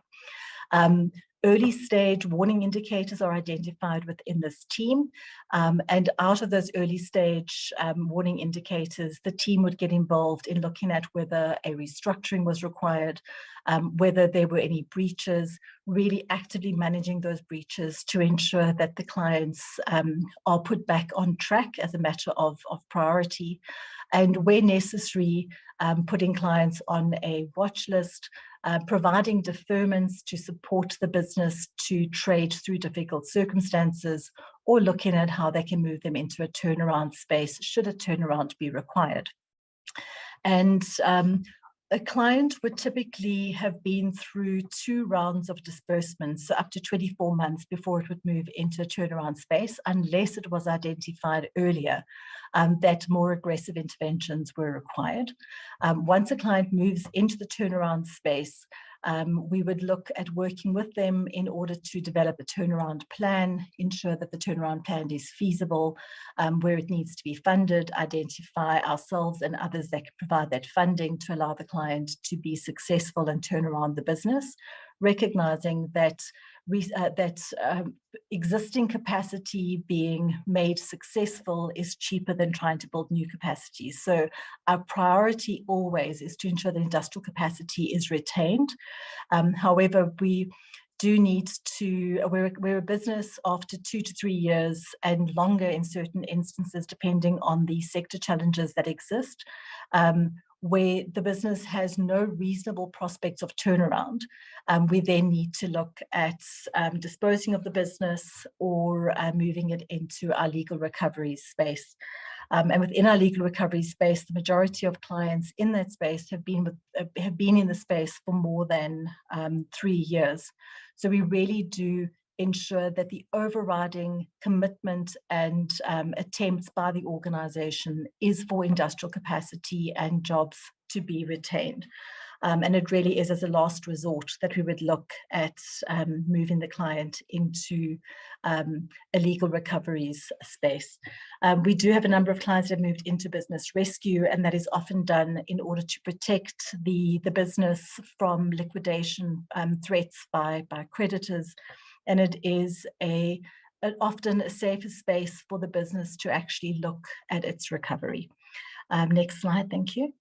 Early stage warning indicators are identified within this team, and out of those early stage warning indicators, the team would get involved in looking at whether a restructuring was required, whether there were any breaches, really actively managing those breaches to ensure that the clients are put back on track as a matter of priority, and where necessary, putting clients on a watch list, providing deferments to support the business to trade through difficult circumstances, or looking at how they can move them into a turnaround space should a turnaround be required. And a client would typically have been through 2 rounds of disbursements, so up to 24 months before it would move into a turnaround space, unless it was identified earlier that more aggressive interventions were required. Once a client moves into the turnaround space, we would look at working with them in order to develop a turnaround plan, ensure that the turnaround plan is feasible, where it needs to be funded, identify ourselves and others that can provide that funding to allow the client to be successful and turn around the business, recognizing that existing capacity being made successful is cheaper than trying to build new capacity. So our priority always is to ensure that industrial capacity is retained. However, we do need to, we're a business after 2 to 3 years and longer in certain instances, depending on the sector challenges that exist, where the business has no reasonable prospects of turnaround. We then need to look at disposing of the business or moving it into our legal recovery space. And within our legal recovery space, the majority of clients in that space have been in the space for more than 3 years. So we really do ensure that the overriding commitment and attempts by the organization is for industrial capacity and jobs to be retained. And it really is as a last resort that we would look at moving the client into a legal recoveries space. We do have a number of clients that have moved into business rescue, and that is often done in order to protect the business from liquidation threats by creditors. And it is often a safer space for the business to actually look at its recovery. Next slide, thank you.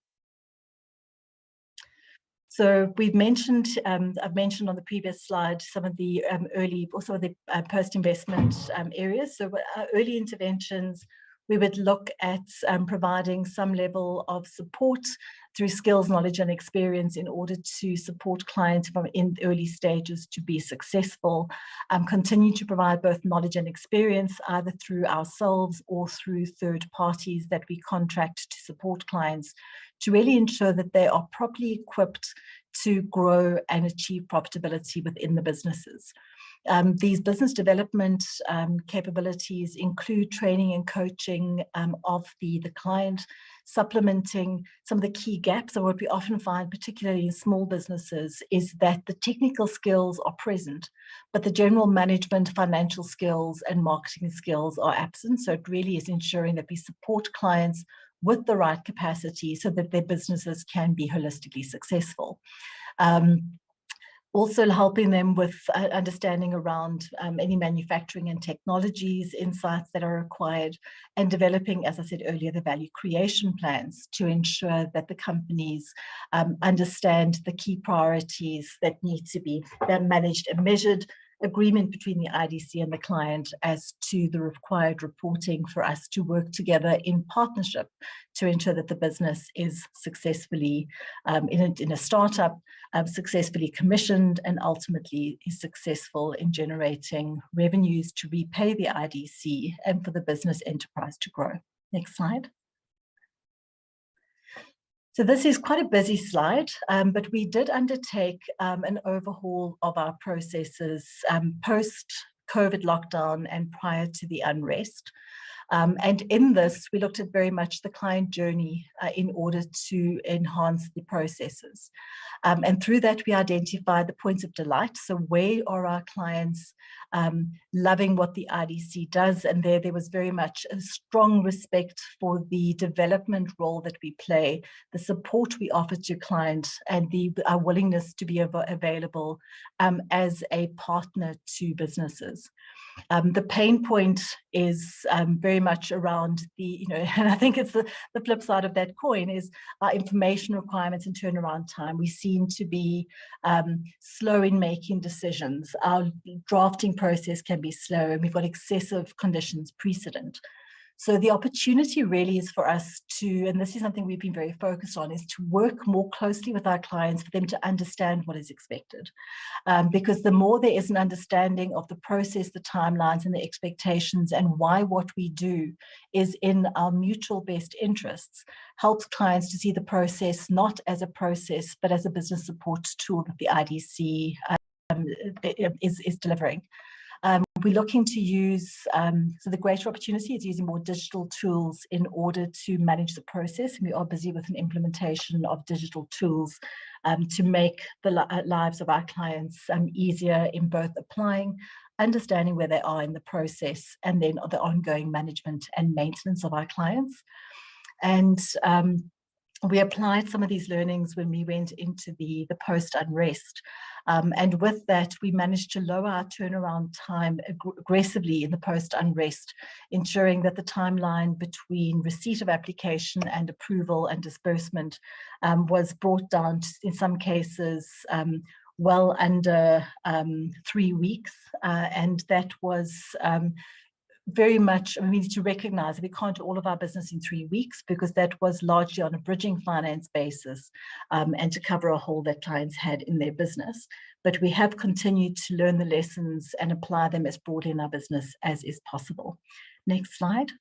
So we've mentioned, I've mentioned on the previous slide, some of the early, also the post-investment areas. So early interventions, we would look at providing some level of support through skills, knowledge, and experience in order to support clients from in early stages to be successful. Continue to provide both knowledge and experience either through ourselves or through third parties that we contract to support clients, to really ensure that they are properly equipped to grow and achieve profitability within the businesses. These business development capabilities include training and coaching of the client, supplementing some of the key gaps. And what we often find, particularly in small businesses, is that the technical skills are present, but the general management, financial skills, and marketing skills are absent. So it really is ensuring that we support clients with the right capacity so that their businesses can be holistically successful. Also helping them with understanding around any manufacturing and technologies, insights that are required, and developing, as I said earlier, the value creation plans to ensure that the companies understand the key priorities that need to be managed and measured, agreement between the IDC and the client as to the required reporting for us to work together in partnership to ensure that the business is successfully in a startup, successfully commissioned, and ultimately is successful in generating revenues to repay the IDC and for the business enterprise to grow. Next slide. So this is quite a busy slide, but we did undertake an overhaul of our processes COVID lockdown and prior to the unrest. And in this, we looked at very much the client journey in order to enhance the processes. And through that, we identified the points of delight. So where are our clients loving what the IDC does? And there was very much a strong respect for the development role that we play, the support we offer to clients, and our willingness to be available as a partner to businesses. The pain point is very much around and I think it's the flip side of that coin is our information requirements and turnaround time. We seem to be slow in making decisions. Our drafting process can be slow, and we've got excessive conditions precedent. So the opportunity really is for us to, and this is something we've been very focused on, is to work more closely with our clients for them to understand what is expected. Because the more there is an understanding of the process, the timelines and the expectations, and why what we do is in our mutual best interests, helps clients to see the process not as a process, but as a business support tool that the IDC is delivering. We're looking to use, so the greater opportunity is using more digital tools in order to manage the process. And we are busy with an implementation of digital tools to make the lives of our clients easier in both applying, understanding where they are in the process, and then the ongoing management and maintenance of our clients. And we applied some of these learnings when we went into the post-unrest. And with that, we managed to lower our turnaround time aggressively in the post-unrest, ensuring that the timeline between receipt of application and approval and disbursement was brought down to, in some cases, well under 3 weeks. And that was very much, we need to recognize that we can't do all of our business in 3 weeks, because that was largely on a bridging finance basis and to cover a hole that clients had in their business. But we have continued to learn the lessons and apply them as broadly in our business as is possible. Next slide.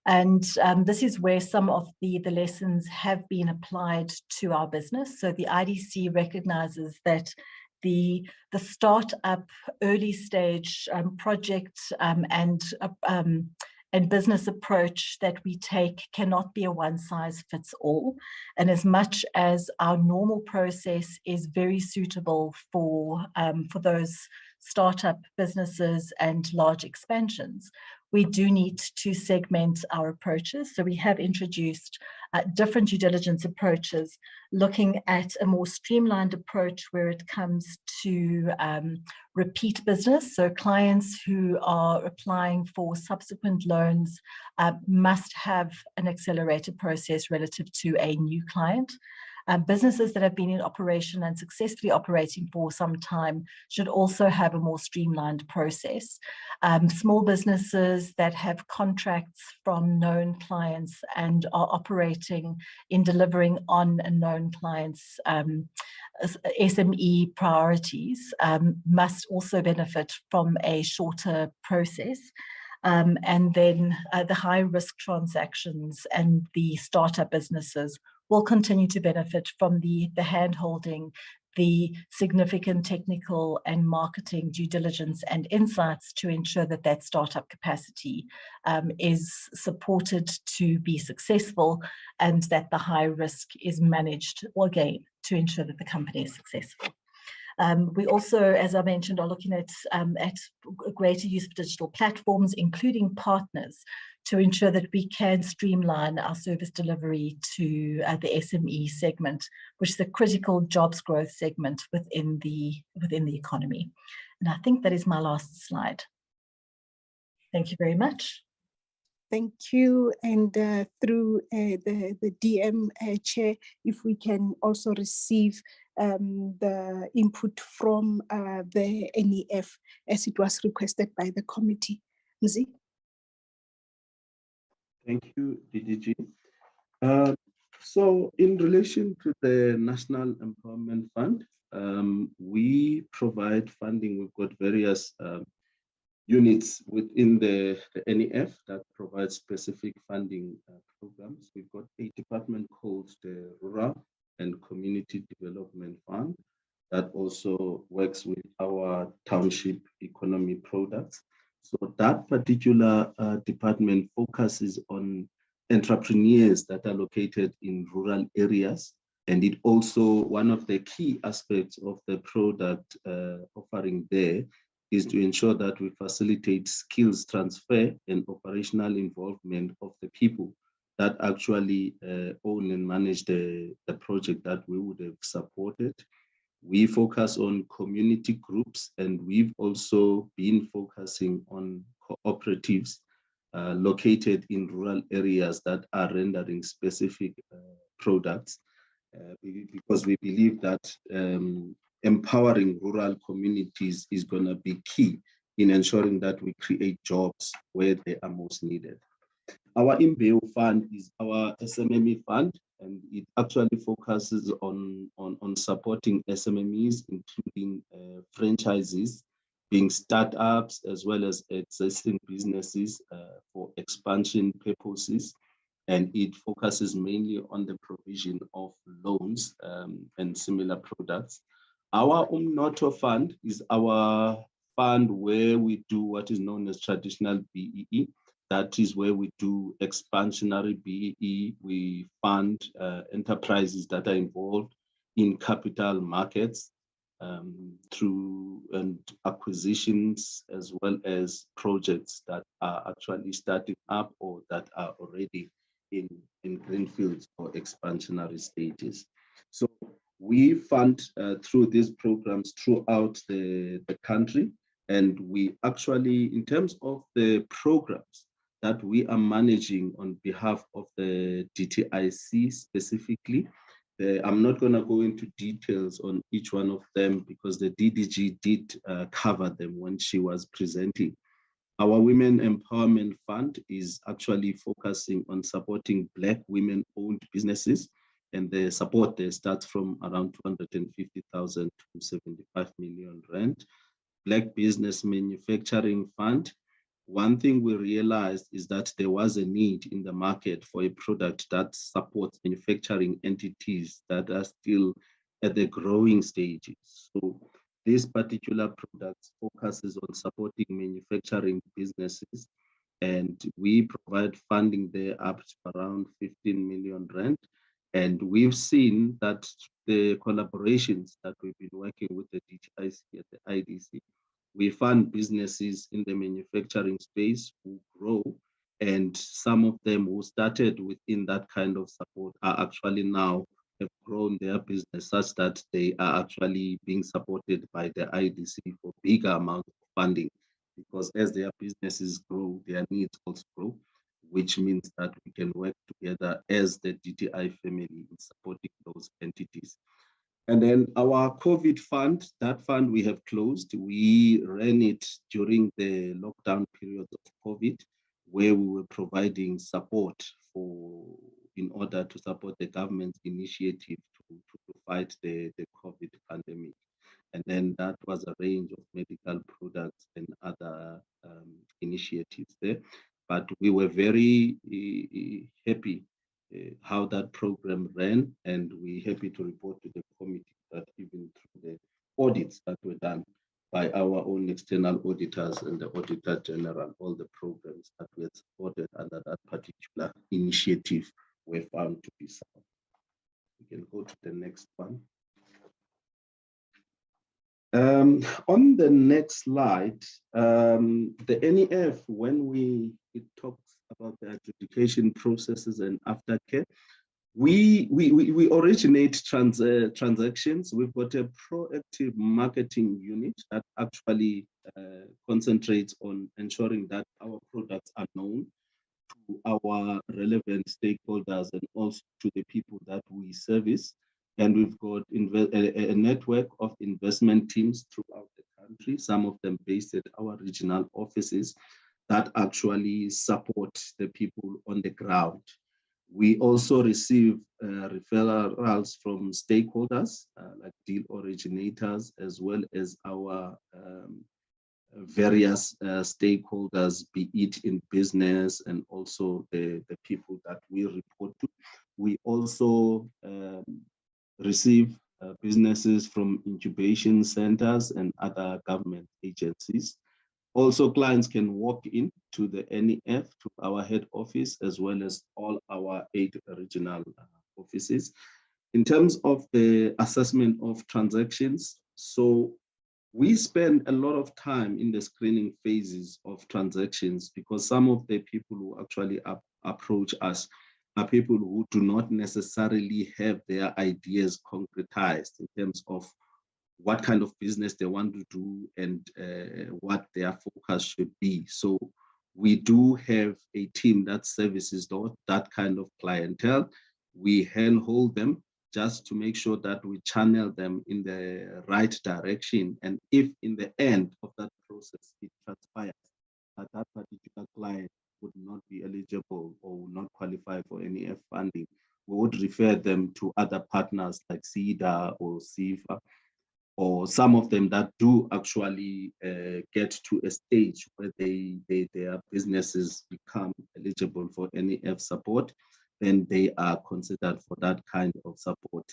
And this is where some of the lessons have been applied to our business. So the IDC recognizes that the start-up early stage project and business approach that we take cannot be a one-size-fits-all. And as much as our normal process is very suitable for those startup businesses and large expansions, we do need to segment our approaches. So we have introduced different due diligence approaches, looking at a more streamlined approach where it comes to repeat business. So clients who are applying for subsequent loans must have an accelerated process relative to a new client. Businesses that have been in operation and successfully operating for some time should also have a more streamlined process. Small businesses that have contracts from known clients and are operating in delivering on a known client's SME priorities must also benefit from a shorter process. And then the high-risk transactions and the startup businesses will continue to benefit from the hand-holding, the significant technical and marketing due diligence and insights to ensure that that startup capacity is supported to be successful, and that the high risk is managed, well, again, to ensure that the company is successful. We also, as I mentioned, are looking at greater use of digital platforms, including partners, to ensure that we can streamline our service delivery to the SME segment, which is a critical jobs growth segment within the economy. And I think that is my last slide. Thank you very much. Thank you. And through the DM chair, if we can also receive the input from the NEF as it was requested by the committee. Mzi? Thank you, DDG. So in relation to the National Empowerment Fund, we provide funding. We've got various units within the NEF that provide specific funding programs. We've got a department called the Rural and Community Development Fund. that also works with our township economy products. So that particular department focuses on entrepreneurs that are located in rural areas. And it also, one of the key aspects of the product offering there is to ensure that we facilitate skills transfer and operational involvement of the people that actually own and manage the project that we would have supported. We focus on community groups, and we've also been focusing on cooperatives located in rural areas that are rendering specific products because we believe that empowering rural communities is going to be key in ensuring that we create jobs where they are most needed. Our Imbeo fund is our SMME fund, and it actually focuses on supporting SMMEs, including franchises, being startups, as well as existing businesses for expansion purposes. And it focuses mainly on the provision of loans and similar products. Our Umnoto fund is our fund where we do what is known as traditional BEE. That is where we do expansionary BEE. We fund enterprises that are involved in capital markets through acquisitions, as well as projects that are actually starting up or that are already in greenfields or expansionary stages. So we fund through these programs throughout the country. And we actually, in terms of the programs that we are managing on behalf of the DTIC specifically, I'm not going to go into details on each one of them because the DDG did cover them when she was presenting. Our Women Empowerment Fund is actually focusing on supporting Black women-owned businesses, and the support there starts from around 250,000 to 75 million rand. Black Business Manufacturing Fund. One thing we realized is that there was a need in the market for a product that supports manufacturing entities that are still at the growing stages. So this particular product focuses on supporting manufacturing businesses, and we provide funding there up to around 15 million rand. And we've seen that the collaborations that we've been working with the DTIC at the IDC, we fund businesses in the manufacturing space who grow, and some of them who started within that kind of support are actually now have grown their business such that they are actually being supported by the IDC for bigger amounts of funding, because as their businesses grow, their needs also grow, which means that we can work together as the DTI family in supporting those entities. And then our COVID fund, that fund we have closed. We ran it during the lockdown period of COVID, where we were providing support in order to support the government's initiative to fight the COVID pandemic. And then that was a range of medical products and other initiatives there. But we were very happy how that program ran, and we're happy to report to the committee that even through the audits that were done by our own external auditors and the Auditor General, all the programs that were supported under that particular initiative were found to be sound. We can go to the next one. On the next slide, the NEF, when it talks about the adjudication processes and aftercare, we originate transactions. We've got a proactive marketing unit that actually concentrates on ensuring that our products are known to our relevant stakeholders and also to the people that we service. And we've got a network of investment teams throughout the country, some of them based at our regional offices that actually support the people on the ground. We also receive referrals from stakeholders like deal originators, as well as our various stakeholders, be it in business and also the people that we report to. We also receive businesses from incubation centers and other government agencies. Also, clients can walk in to the NEF, to our head office, as well as all our 8 regional offices. In terms of the assessment of transactions, so we spend a lot of time in the screening phases of transactions because some of the people who actually approach us are people who do not necessarily have their ideas concretized in terms of what kind of business they want to do and what their focus should be. So we do have a team that services that kind of clientele. We handhold them just to make sure that we channel them in the right direction. And if in the end of that process, it transpires that that particular client would not be eligible or would not qualify for NEF funding, we would refer them to other partners like CEDA or CIFA, or some of them that do actually get to a stage where their businesses become eligible for NEF support, then they are considered for that kind of support.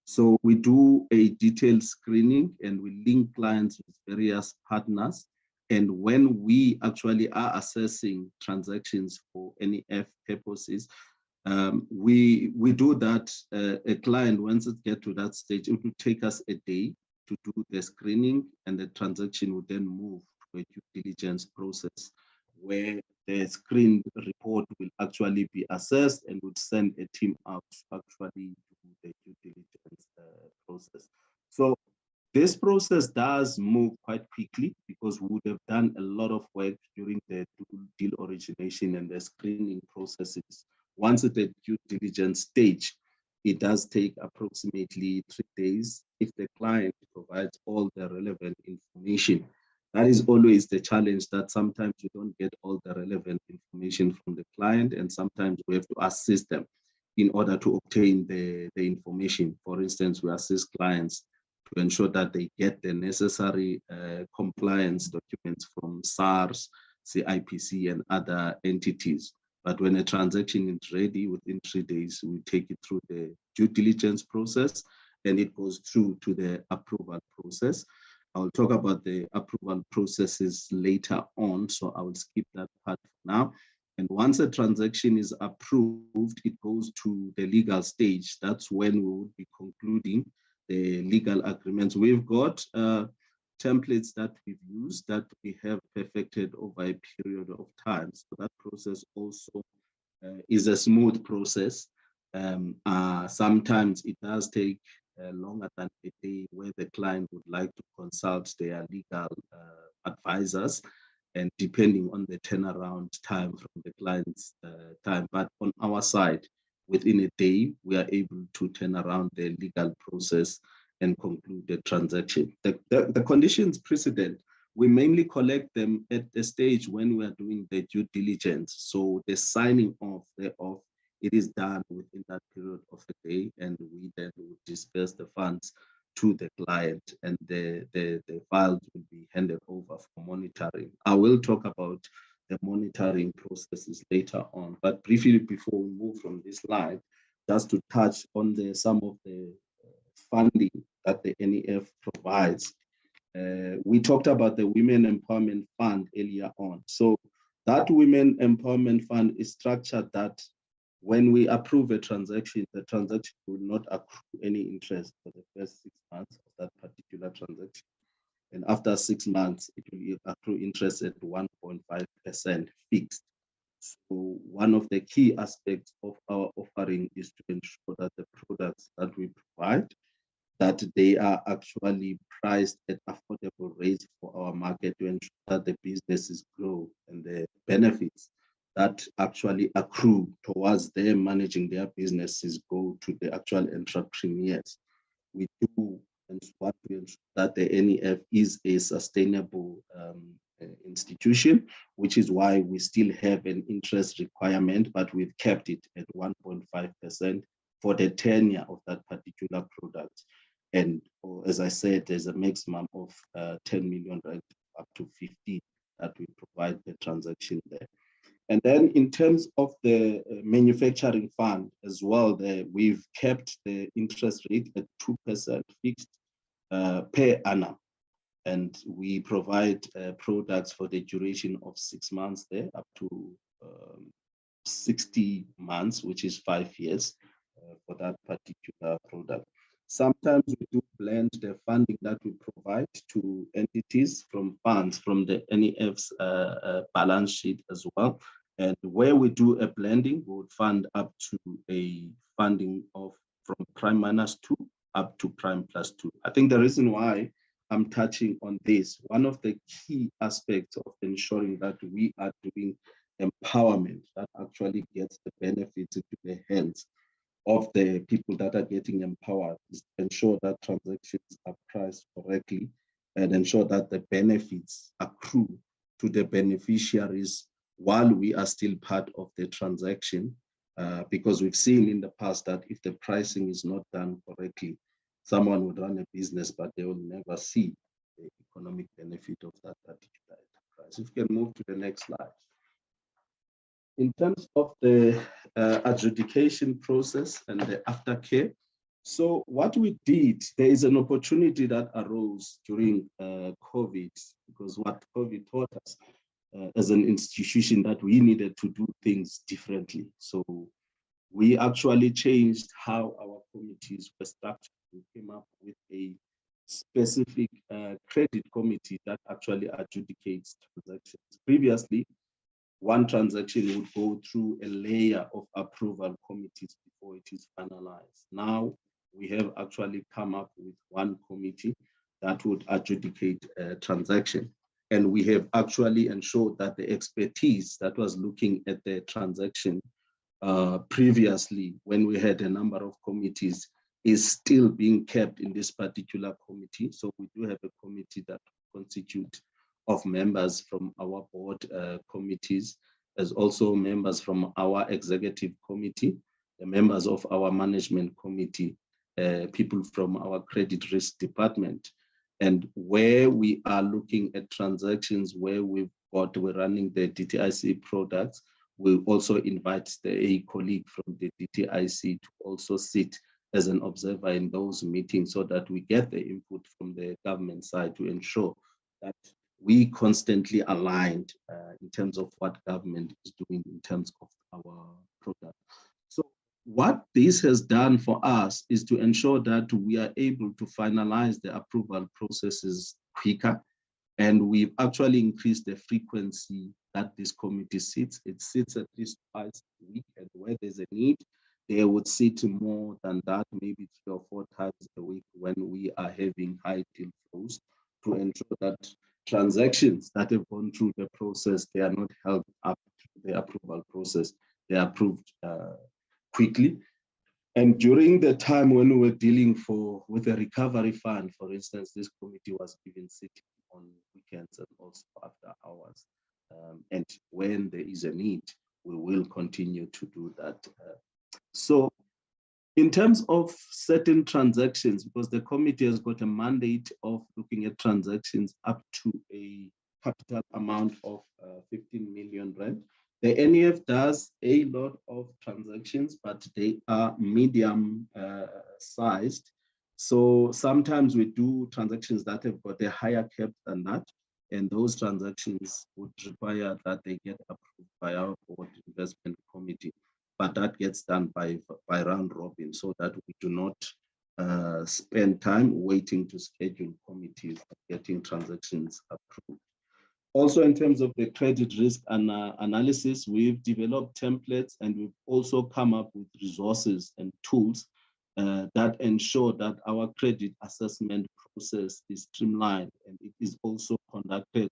So we do a detailed screening and we link clients with various partners. And when we actually are assessing transactions for NEF purposes, we do that. A client, once it gets to that stage, it will take us a day to do the screening, and the transaction will then move to a due diligence process where the screened report will actually be assessed and would send a team out to actually do the due diligence process. So this process does move quite quickly because we would have done a lot of work during the deal origination and the screening processes. Once at the due diligence stage, it does take approximately 3 days if the client provides all the relevant information. That is always the challenge, that sometimes you don't get all the relevant information from the client, and sometimes we have to assist them in order to obtain the information. For instance, we assist clients to ensure that they get the necessary compliance documents from SARS, CIPC, and other entities. But when a transaction is ready, within 3 days, we take it through the due diligence process and it goes through to the approval process. I'll talk about the approval processes later on, so I will skip that part for now. And once a transaction is approved, it goes to the legal stage. That's when we will be concluding the legal agreements. We've got templates that we've used that we have perfected over a period of time. So that process also is a smooth process. Sometimes it does take longer than a day where the client would like to consult their legal advisors, and depending on the turnaround time from the client's time. But on our side, within a day, we are able to turn around the legal process and conclude the transaction. The conditions precedent, we mainly collect them at the stage when we are doing the due diligence. So the signing off thereof, it is done within that period of the day, and we then will disperse the funds to the client, and the files will be handed over for monitoring. I will talk about the monitoring processes later on, but briefly before we move from this slide, just to touch on some of the funding that the NEF provides. We talked about the Women Empowerment Fund earlier on. So that Women Empowerment Fund is structured that when we approve a transaction, the transaction will not accrue any interest for the first 6 months of that particular transaction. And after 6 months, it will accrue interest at 1.5% fixed. So one of the key aspects of our offering is to ensure that the products that we provide, that they are actually priced at affordable rates for our market to ensure that the businesses grow and the benefits that actually accrue towards them managing their businesses go to the actual entrepreneurs. We do want to ensure that the NEF is a sustainable institution, which is why we still have an interest requirement, but we've kept it at 1.5% for the tenure of that particular product. And as I said, there's a maximum of 10 million, right, up to 15 that we provide the transaction there. And then in terms of the manufacturing fund as well, we've kept the interest rate at 2% fixed per annum. And we provide products for the duration of 6 months there, up to 60 months, which is 5 years for that particular product. Sometimes we do blend the funding that we provide to entities from funds from the NEF's balance sheet as well. And where we do a blending, we would fund up to a funding of from prime -2 up to prime +2. I think the reason why I'm touching on this, one of the key aspects of ensuring that we are doing empowerment that actually gets the benefits into the hands of the people that are getting empowered is to ensure that transactions are priced correctly and ensure that the benefits accrue to the beneficiaries while we are still part of the transaction, because we've seen in the past that if the pricing is not done correctly, someone would run a business, but they will never see the economic benefit of that particular enterprise. If you can move to the next slide. In terms of the adjudication process and the aftercare, so what we did, there is an opportunity that arose during COVID, because what COVID taught us as an institution that we needed to do things differently. So we actually changed how our committees were structured. We came up with a specific credit committee that actually adjudicates transactions. Previously, one transaction would go through a layer of approval committees before it is finalized. Now, we have actually come up with one committee that would adjudicate a transaction. And we have actually ensured that the expertise that was looking at the transaction previously, when we had a number of committees, is still being kept in this particular committee. So we do have a committee that constitutes of members from our board committees, as also members from our executive committee, the members of our management committee, people from our credit risk department. And where we are looking at transactions where we're running the DTIC products, we'll also invite a colleague from the DTIC to also sit as an observer in those meetings so that we get the input from the government side to ensure that we constantly aligned in terms of what government is doing in terms of our product. So what this has done for us is to ensure that we are able to finalize the approval processes quicker. And we've actually increased the frequency that this committee sits. It sits at least twice a week, and where there's a need, they would sit more than that, maybe 3 or 4 times a week when we are having high deal flows, to ensure that transactions that have gone through the process, they are not held up to the approval process. They are approved quickly. And during the time when we were dealing with the recovery fund, for instance, this committee was even sitting on weekends and also after hours. And when there is a need, we will continue to do that. So in terms of certain transactions, because the committee has got a mandate of looking at transactions up to a capital amount of 15 million rand. The NEF does a lot of transactions, but they are medium sized. So sometimes we do transactions that have got a higher cap than that. And those transactions would require that they get approved by our board investment committee. But that gets done by round robin so that we do not spend time waiting to schedule committees getting transactions approved. Also, in terms of the credit risk analysis, we've developed templates and we've also come up with resources and tools that ensure that our credit assessment process is streamlined, and it is also conducted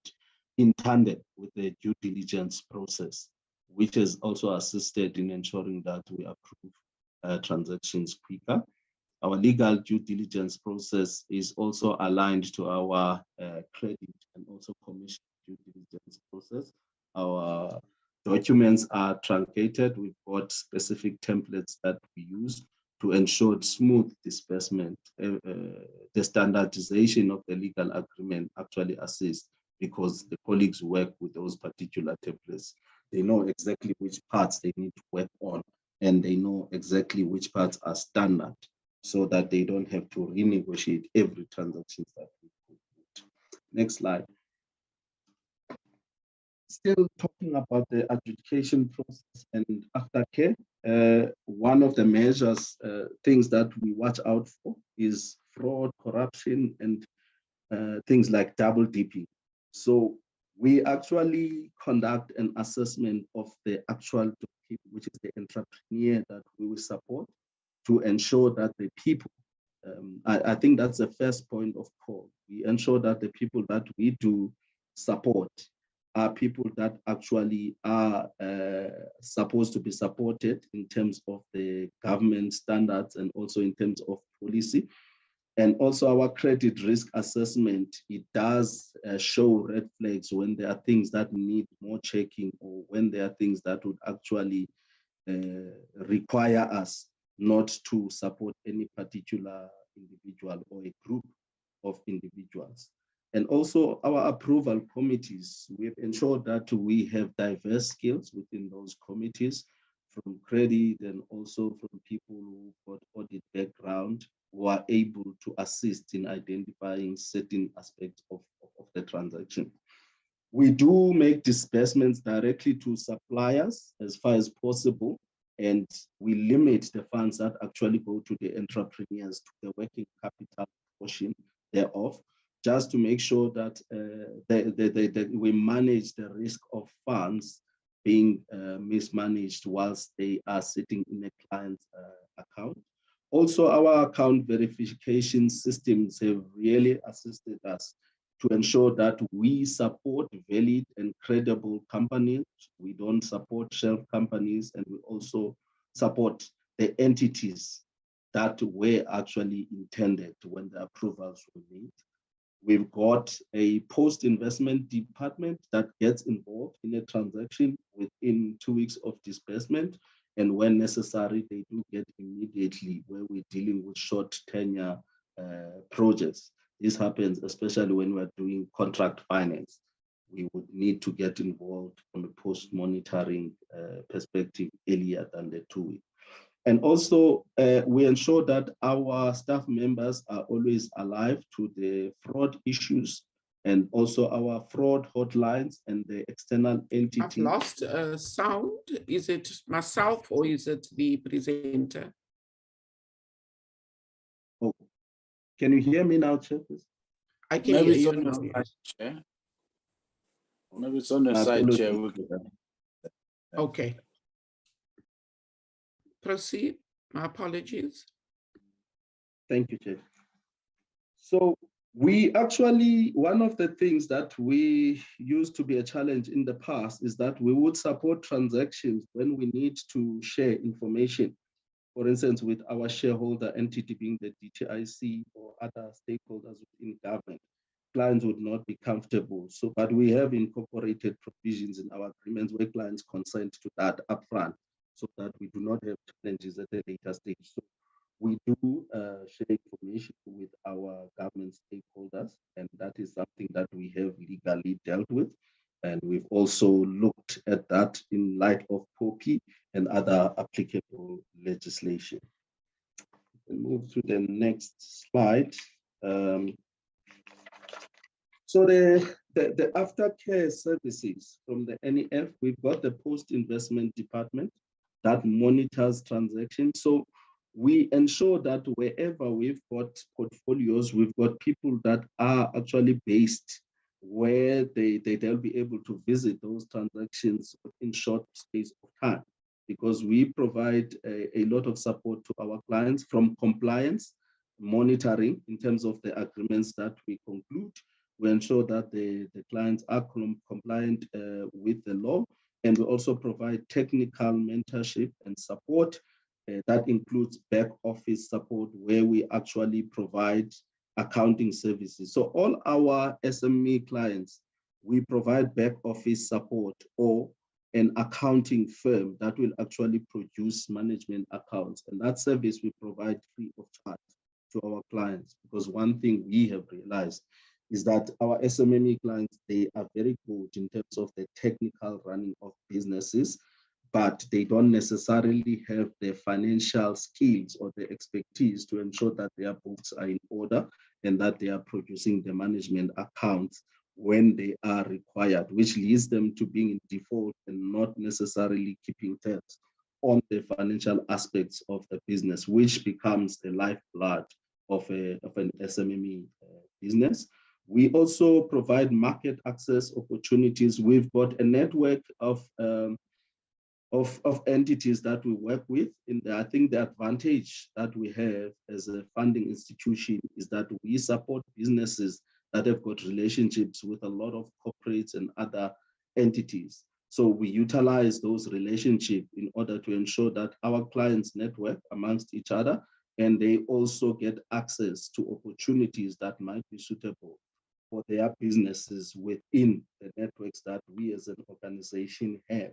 in tandem with the due diligence process, which has also assisted in ensuring that we approve transactions quicker. Our legal due diligence process is also aligned to our credit and also commercial due diligence process. Our documents are truncated. We've got specific templates that we use to ensure smooth disbursement. The standardization of the legal agreement actually assists because the colleagues work with those particular templates. they know exactly which parts they need to work on, and they know exactly which parts are standard, so that they don't have to renegotiate every transaction that we put. Next slide. Still talking about the adjudication process and aftercare, one of the measures, things that we watch out for is fraud, corruption, and things like double dipping. So we actually conduct an assessment of the actual, which is the entrepreneur that we will support, to ensure that the people, I think that's the first point of call. We ensure that the people that we do support are people that actually are supposed to be supported in terms of the government standards and also in terms of policy. And also our credit risk assessment, it does show red flags when there are things that need more checking, or when there are things that would actually require us not to support any particular individual or a group of individuals. And also our approval committees, we've ensured that we have diverse skills within those committees, from credit and also from people who've got audit background, who are able to assist in identifying certain aspects of the transaction. We do make disbursements directly to suppliers as far as possible, and we limit the funds that actually go to the entrepreneurs to the working capital portion thereof, just to make sure that we manage the risk of funds being mismanaged whilst they are sitting in a client's account. Also, our account verification systems have really assisted us to ensure that we support valid and credible companies. We don't support shelf companies, and we also support the entities that were actually intended when the approvals were made. We've got a post-investment department that gets involved in a transaction within 2 weeks of disbursement. And when necessary, they do get immediately, where we're dealing with short tenure projects. This happens especially when we're doing contract finance. We would need to get involved from a post-monitoring perspective earlier than the 2 weeks. And also, we ensure that our staff members are always alive to the fraud issues, and also our fraud hotlines and the external entity. I've lost sound. Is it myself or is it the presenter? Oh, can you hear me now, Chair? I can Maybe hear it's you on now. the side, Chair. Maybe it's on the side, Chair. Okay. Proceed. My apologies. Thank you, Chair. So we actually, one of the things that we used to be a challenge in the past is that we would support transactions when we need to share information. For instance, with our shareholder entity being the DTIC or other stakeholders within government, clients would not be comfortable. So, but we have incorporated provisions in our agreements where clients consent to that upfront, so that we do not have challenges at a later stage. So we do share information with our government stakeholders, and that is something that we have legally dealt with. And we've also looked at that in light of POPI and other applicable legislation. We'll move to the next slide. So the aftercare services from the NEF, we've got the post-investment department that monitors transactions. So we ensure that wherever we've got portfolios, we've got people that are actually based where they'll be able to visit those transactions in short space of time, because we provide a lot of support to our clients, from compliance, monitoring in terms of the agreements that we conclude. We ensure that the clients are compliant with the law, and we also provide technical mentorship and support. That includes back office support, where we actually provide accounting services. So all our SME clients, we provide back office support or an accounting firm that will actually produce management accounts. And that service we provide free of charge to our clients, because one thing we have realized is that our SMME clients, they are very good in terms of the technical running of businesses, but they don't necessarily have the financial skills or the expertise to ensure that their books are in order and that they are producing the management accounts when they are required, which leads them to being in default and not necessarily keeping tabs on the financial aspects of the business, which becomes the lifeblood of an SMME business. We also provide market access opportunities. We've got a network of entities that we work with. I think the advantage that we have as a funding institution is that we support businesses that have got relationships with a lot of corporates and other entities. So we utilize those relationships in order to ensure that our clients network amongst each other, and they also get access to opportunities that might be suitable for their businesses within the networks that we as an organization have.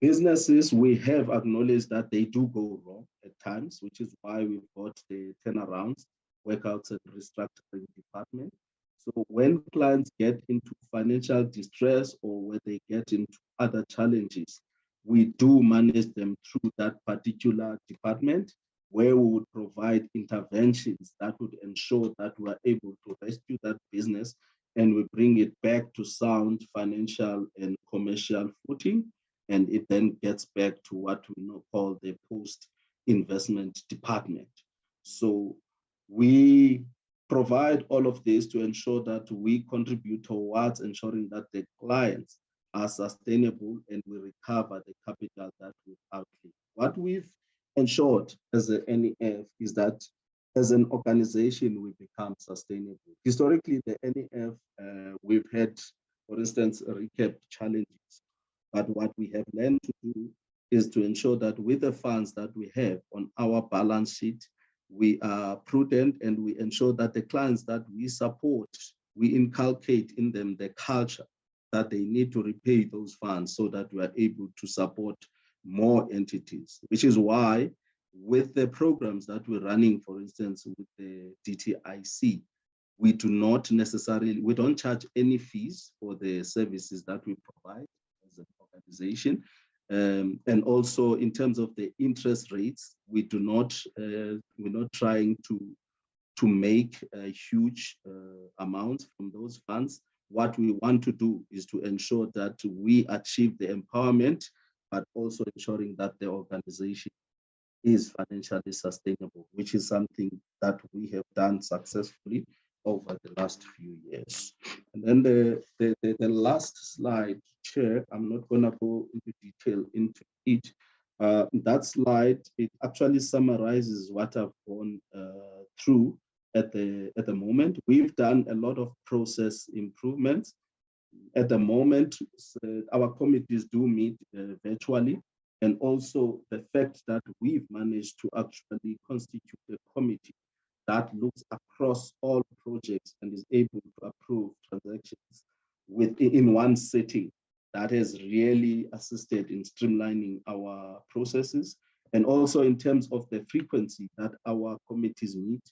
Businesses, we have acknowledged that they do go wrong at times, which is why we've got the turnarounds, workouts and restructuring department. So when clients get into financial distress or when they get into other challenges, we do manage them through that particular department, where we would provide interventions that would ensure that we are able to rescue that business and we bring it back to sound financial and commercial footing. And it then gets back to what we now call the post-investment department. So we provide all of this to ensure that we contribute towards ensuring that the clients are sustainable and we recover the capital that we've outlay. What we've ensured as a NEF is that as an organization, we become sustainable. Historically, the NEF, we've had, for instance, recap challenges. But what we have learned to do is to ensure that with the funds that we have on our balance sheet, we are prudent and we ensure that the clients that we support, we inculcate in them the culture that they need to repay those funds so that we are able to support more entities, which is why with the programs that we're running, for instance, with the DTIC, we don't charge any fees for the services that we provide as an organization. And also in terms of the interest rates, we're not trying to make a huge amounts from those funds. What we want to do is to ensure that we achieve the empowerment, but also ensuring that the organization is financially sustainable, which is something that we have done successfully over the last few years. And then the last slide, Chair, I'm not going to go into detail into it. That slide, it actually summarizes what I've gone through at the moment. We've done a lot of process improvements. At the moment, our committees do meet virtually, and also the fact that we've managed to actually constitute a committee that looks across all projects and is able to approve transactions in one setting, that has really assisted in streamlining our processes. And also in terms of the frequency that our committees meet,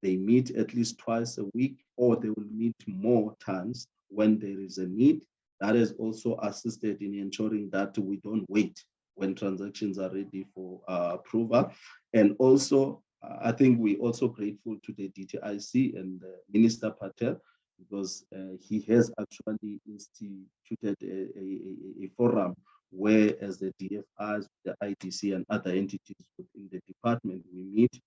they meet at least twice a week, or they will meet more times when there is a need. That has also assisted in ensuring that we don't wait when transactions are ready for approval. And also, I think we're also grateful to the DTIC and Minister Patel, because he has actually instituted a forum where, as the DFIs, the ITC and other entities within the department, we meet.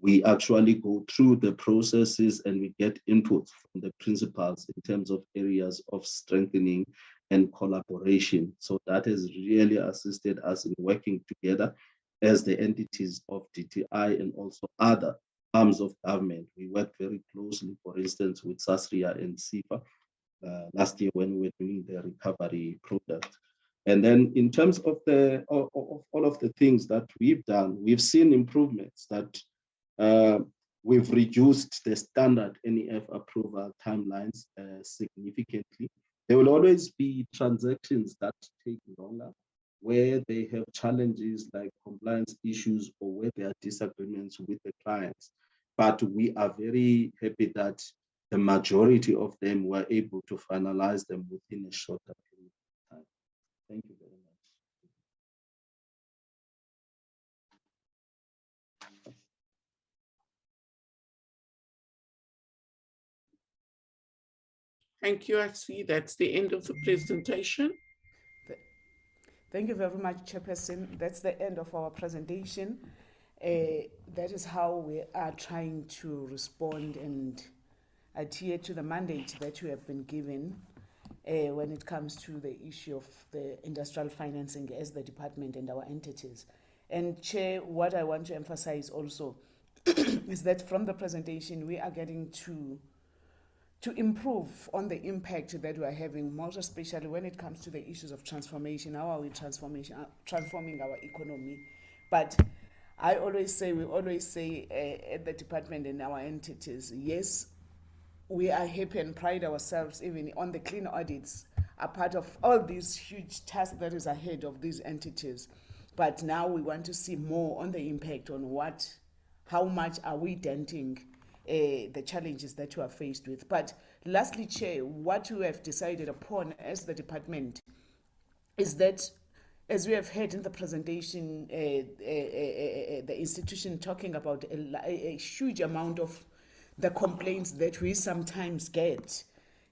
We actually go through the processes and we get input from the principals in terms of areas of strengthening and collaboration. So that has really assisted us in working together as the entities of DTI and also other arms of government. We work very closely, for instance, with SASRIA and SIFA last year when we were doing the recovery product. And then in terms of all of the things that we've done, we've seen improvements that we've reduced the standard NEF approval timelines significantly. There will always be transactions that take longer, where they have challenges like compliance issues or where there are disagreements with the clients. But we are very happy that the majority of them were able to finalize them within a shorter period of time. Thank you very much. Thank you. I see that's the end of the presentation. Thank you very much, Chairperson. That's the end of our presentation. That is how we are trying to respond and adhere to the mandate that we have been given when it comes to the issue of the industrial financing as the department and our entities. And Chair, what I want to emphasize also is that from the presentation, we are getting to improve on the impact that we are having, most especially when it comes to the issues of transformation. How are we transforming our economy? But we always say at the department and our entities, yes, we are happy and pride ourselves even on the clean audits, a part of all these huge tasks that is ahead of these entities. But now we want to see more on the impact on how much are we denting the challenges that you are faced with. But lastly, Chair, what we have decided upon as the department is that, as we have heard in the presentation, the institution talking about a huge amount of the complaints that we sometimes get.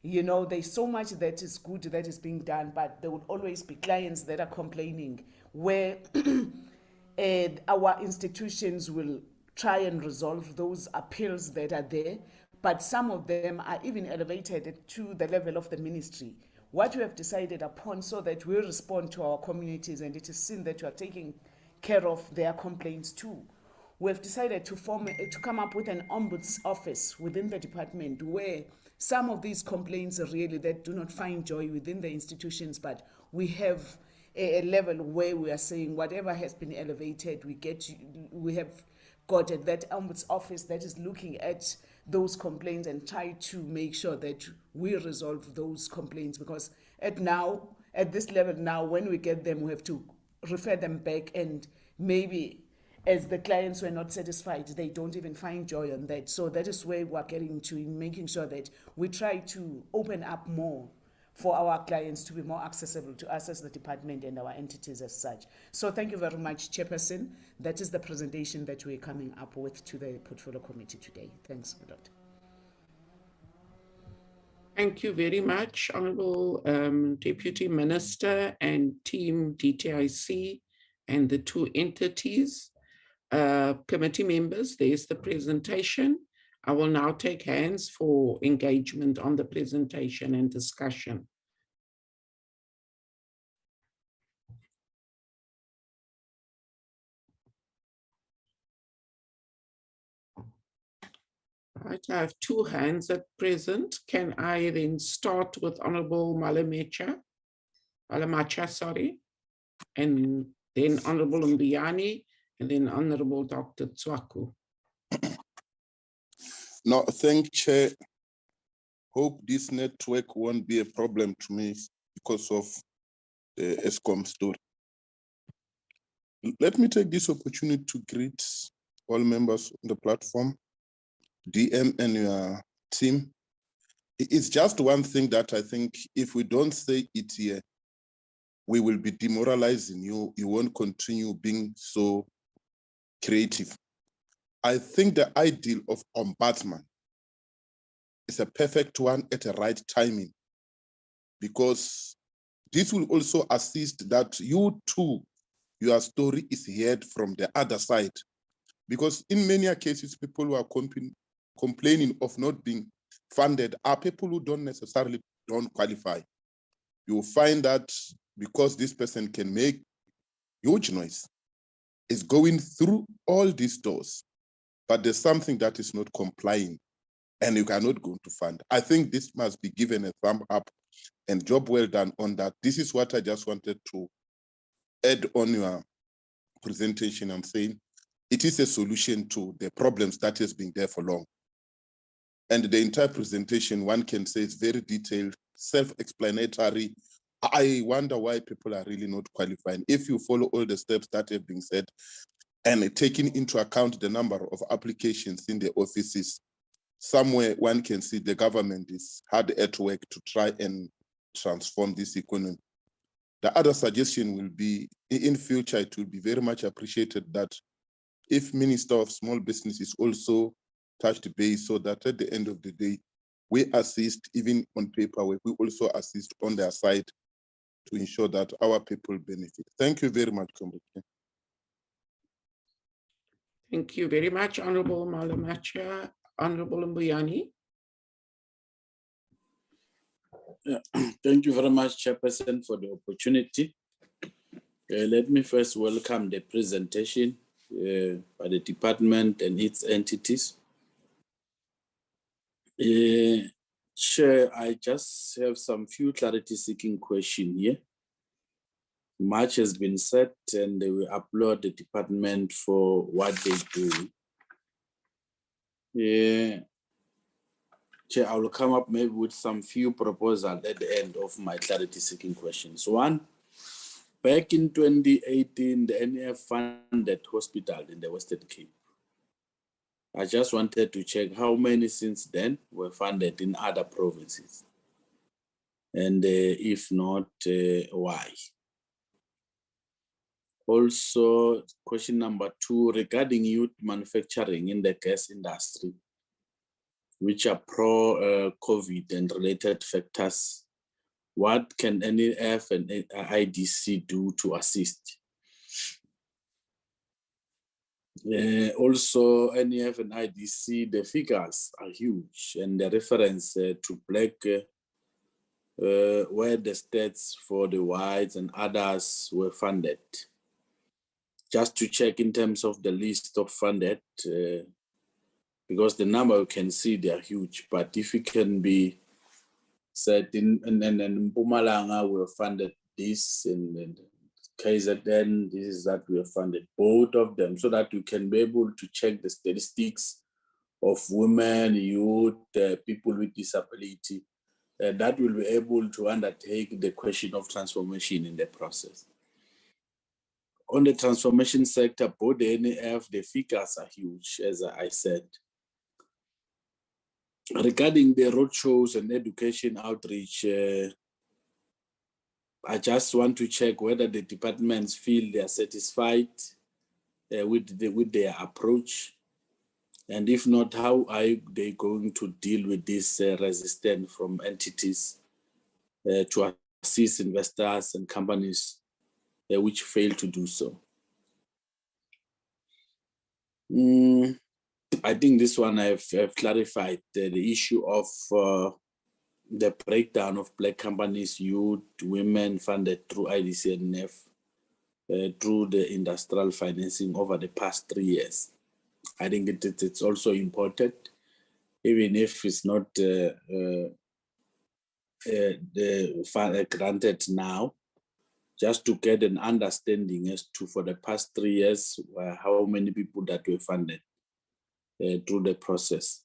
You know, there's so much that is good that is being done, but there will always be clients that are complaining where our institutions will try and resolve those appeals that are there, but some of them are even elevated to the level of the ministry. What we have decided upon so that we respond to our communities and it is seen that we are taking care of their complaints too. We have decided to come up with an ombuds office within the department where some of these complaints are really that do not find joy within the institutions, but we have a level where we are saying whatever has been elevated, we have got at that ombuds office that is looking at those complaints and try to make sure that we resolve those complaints, because at this level now, when we get them, we have to refer them back, and maybe as the clients were not satisfied, they don't even find joy on that. So that is where we're getting to, in making sure that we try to open up more for our clients to be more accessible to us as the department and our entities as such. So thank you very much, Chairperson. That is the presentation that we're coming up with to the Portfolio Committee today. Thanks a lot. Thank you very much, Honourable Deputy Minister and Team DTIC and the two entities. Committee members, there's the presentation. I will now take hands for engagement on the presentation and discussion. Right, I have two hands at present. Can I then start with Honourable Malamacha, and then Honourable Mbiani, and then Honourable Dr. Tswaku. No, thank Chair. Hope this network won't be a problem to me because of the ESCOM story. Let me take this opportunity to greet all members on the platform, DM and your team. It's just one thing that I think if we don't say it here, we will be demoralizing you. You won't continue being so creative. I think the ideal of ombudsman is a perfect one at the right timing, because this will also assist that you too, your story is heard from the other side. Because in many cases, people who are complaining of not being funded are people who don't necessarily qualify. You will find that because this person can make huge noise, is going through all these doors, but there's something that is not complying and you cannot go to fund. I think this must be given a thumb up and job well done on that. This is what I just wanted to add on your presentation. I'm saying it is a solution to the problems that has been there for long. And the entire presentation, one can say, is very detailed, self-explanatory. I wonder why people are really not qualifying. If you follow all the steps that have been said and taking into account the number of applications in the offices, somewhere one can see the government is hard at work to try and transform this economy. The other suggestion will be, in future, it will be very much appreciated that if Minister of Small Business is also touched base, so that at the end of the day, we assist even on paperwork, we also assist on their side to ensure that our people benefit. Thank you very much, Comrade. Thank you very much, Honorable Malamacha. Honorable Mbuyani. Thank you very much, Chairperson, for the opportunity. Let me first welcome the presentation by the department and its entities. Chair, I just have some few clarity-seeking questions here. Much has been said, and they will applaud the department for what they do. Chair, I will come up maybe with some few proposals at the end of my clarity-seeking questions. One, back in 2018, the NEF funded hospital in the Western Cape. I just wanted to check how many since then were funded in other provinces. And if not, why? Also, question number 2, regarding youth manufacturing in the gas industry, which are pro-COVID and related factors, what can NEF and IDC do to assist? Also, NEF and IDC, the figures are huge, and the reference to black, where the stats for the whites and others were funded. Just to check in terms of the list of funded, because the number you can see, they are huge, but if it can be said in Mpumalanga, we have funded this, and KZN, this is that we have funded both of them, so that you can be able to check the statistics of women, youth, people with disability, that will be able to undertake the question of transformation in the process. On the transformation sector, both the NEF, the figures are huge, as I said. Regarding the roadshows and education outreach, I just want to check whether the departments feel they are satisfied with their approach. And if not, how are they going to deal with this resistance from entities to assist investors and companies which fail to do so? I think this one I've clarified the issue of the breakdown of black companies, youth, women funded through IDC and NEF through the industrial financing over the past 3 years. I think it's also important, even if it's not granted now, just to get an understanding as to, for the past 3 years, how many people that were funded through the process.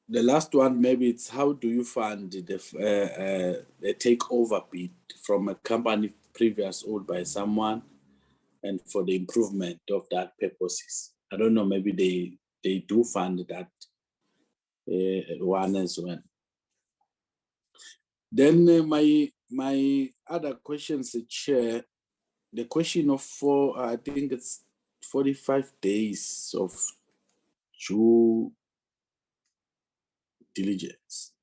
The last one, maybe it's how do you fund the takeover bid from a company previously owned by someone, and for the improvement of that purposes? I don't know, maybe they do fund that one as well. Then my other questions, Chair, the question of I think it's 45 days of due diligence.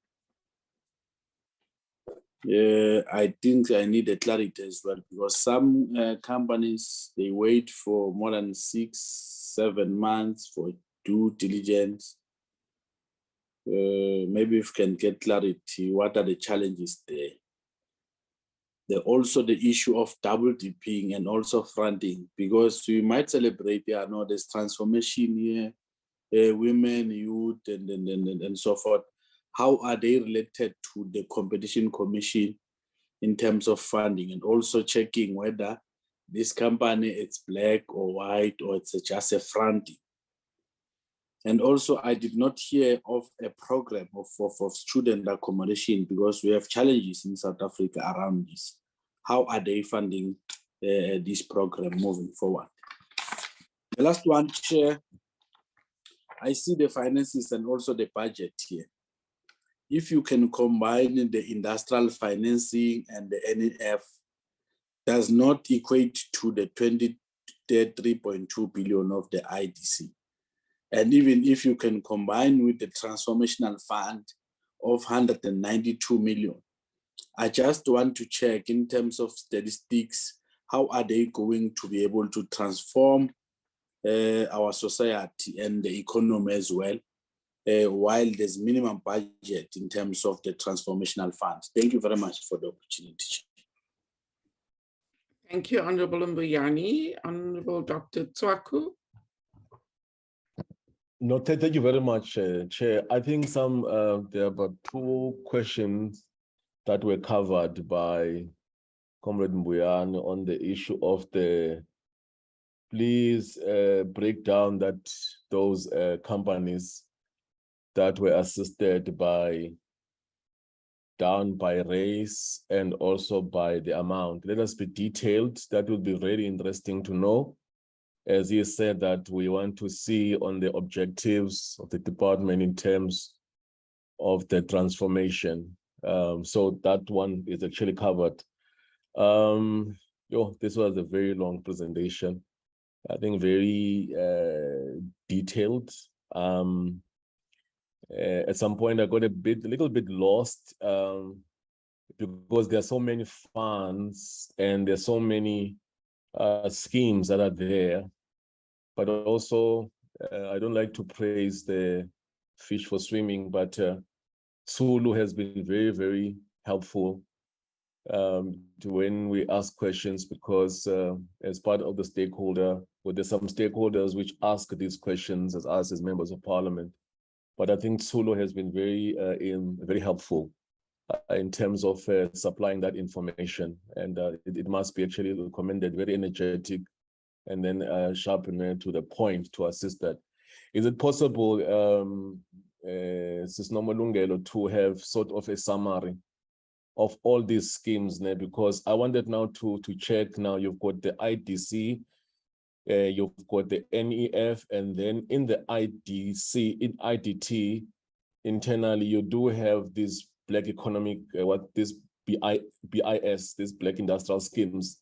I think I need a clarity as well, because some companies, they wait for more than 6-7 months for due diligence. Maybe if you can get clarity, what are the challenges there? Also the issue of double dipping and also fronting, because we might celebrate, there's transformation here, women, youth, and so forth. How are they related to the Competition Commission in terms of funding, and also checking whether this company, it's black or white, or it's just a fronting? And also, I did not hear of a program of student accommodation, because we have challenges in South Africa around this. How are they funding this program moving forward? The last one, Chair, I see the finances and also the budget here. If you can combine the industrial financing and the NEF, does not equate to the 23.2 billion of the IDC. And even if you can combine with the transformational fund of 192 million, I just want to check in terms of statistics, how are they going to be able to transform our society and the economy as well, while there's minimum budget in terms of the transformational fund. Thank you very much for the opportunity. Thank you, Honorable Mbuyani. Honorable Dr. Tswaku. No, thank you very much, Chair. I think there are about 2 questions that were covered by Comrade Mbuyani on the issue of the, please break down those companies that were assisted down by race and also by the amount. Let us be detailed. That will be very interesting to know. As he said, that we want to see on the objectives of the department in terms of the transformation. So that one is actually covered. This was a very long presentation. I think very detailed. At some point, I got a little bit lost because there are so many funds and there's so many schemes that are there. But also, I don't like to praise the fish for swimming, but Sulu has been very, very helpful when we ask questions, because as part of the stakeholder, there's some stakeholders which ask these questions as us as members of parliament. But I think Sulu has been very helpful in terms of supplying that information, and it must be actually commended, very energetic, and then sharp and to the point to assist that. Is it possible, Sis Nomalungelo, to have sort of a summary of all these schemes now? Because I wanted now to check. Now you've got the IDC, you've got the NEF, and then in the IDC, in IDT, internally, you do have this Black Economic, this BIS, these Black Industrial Schemes,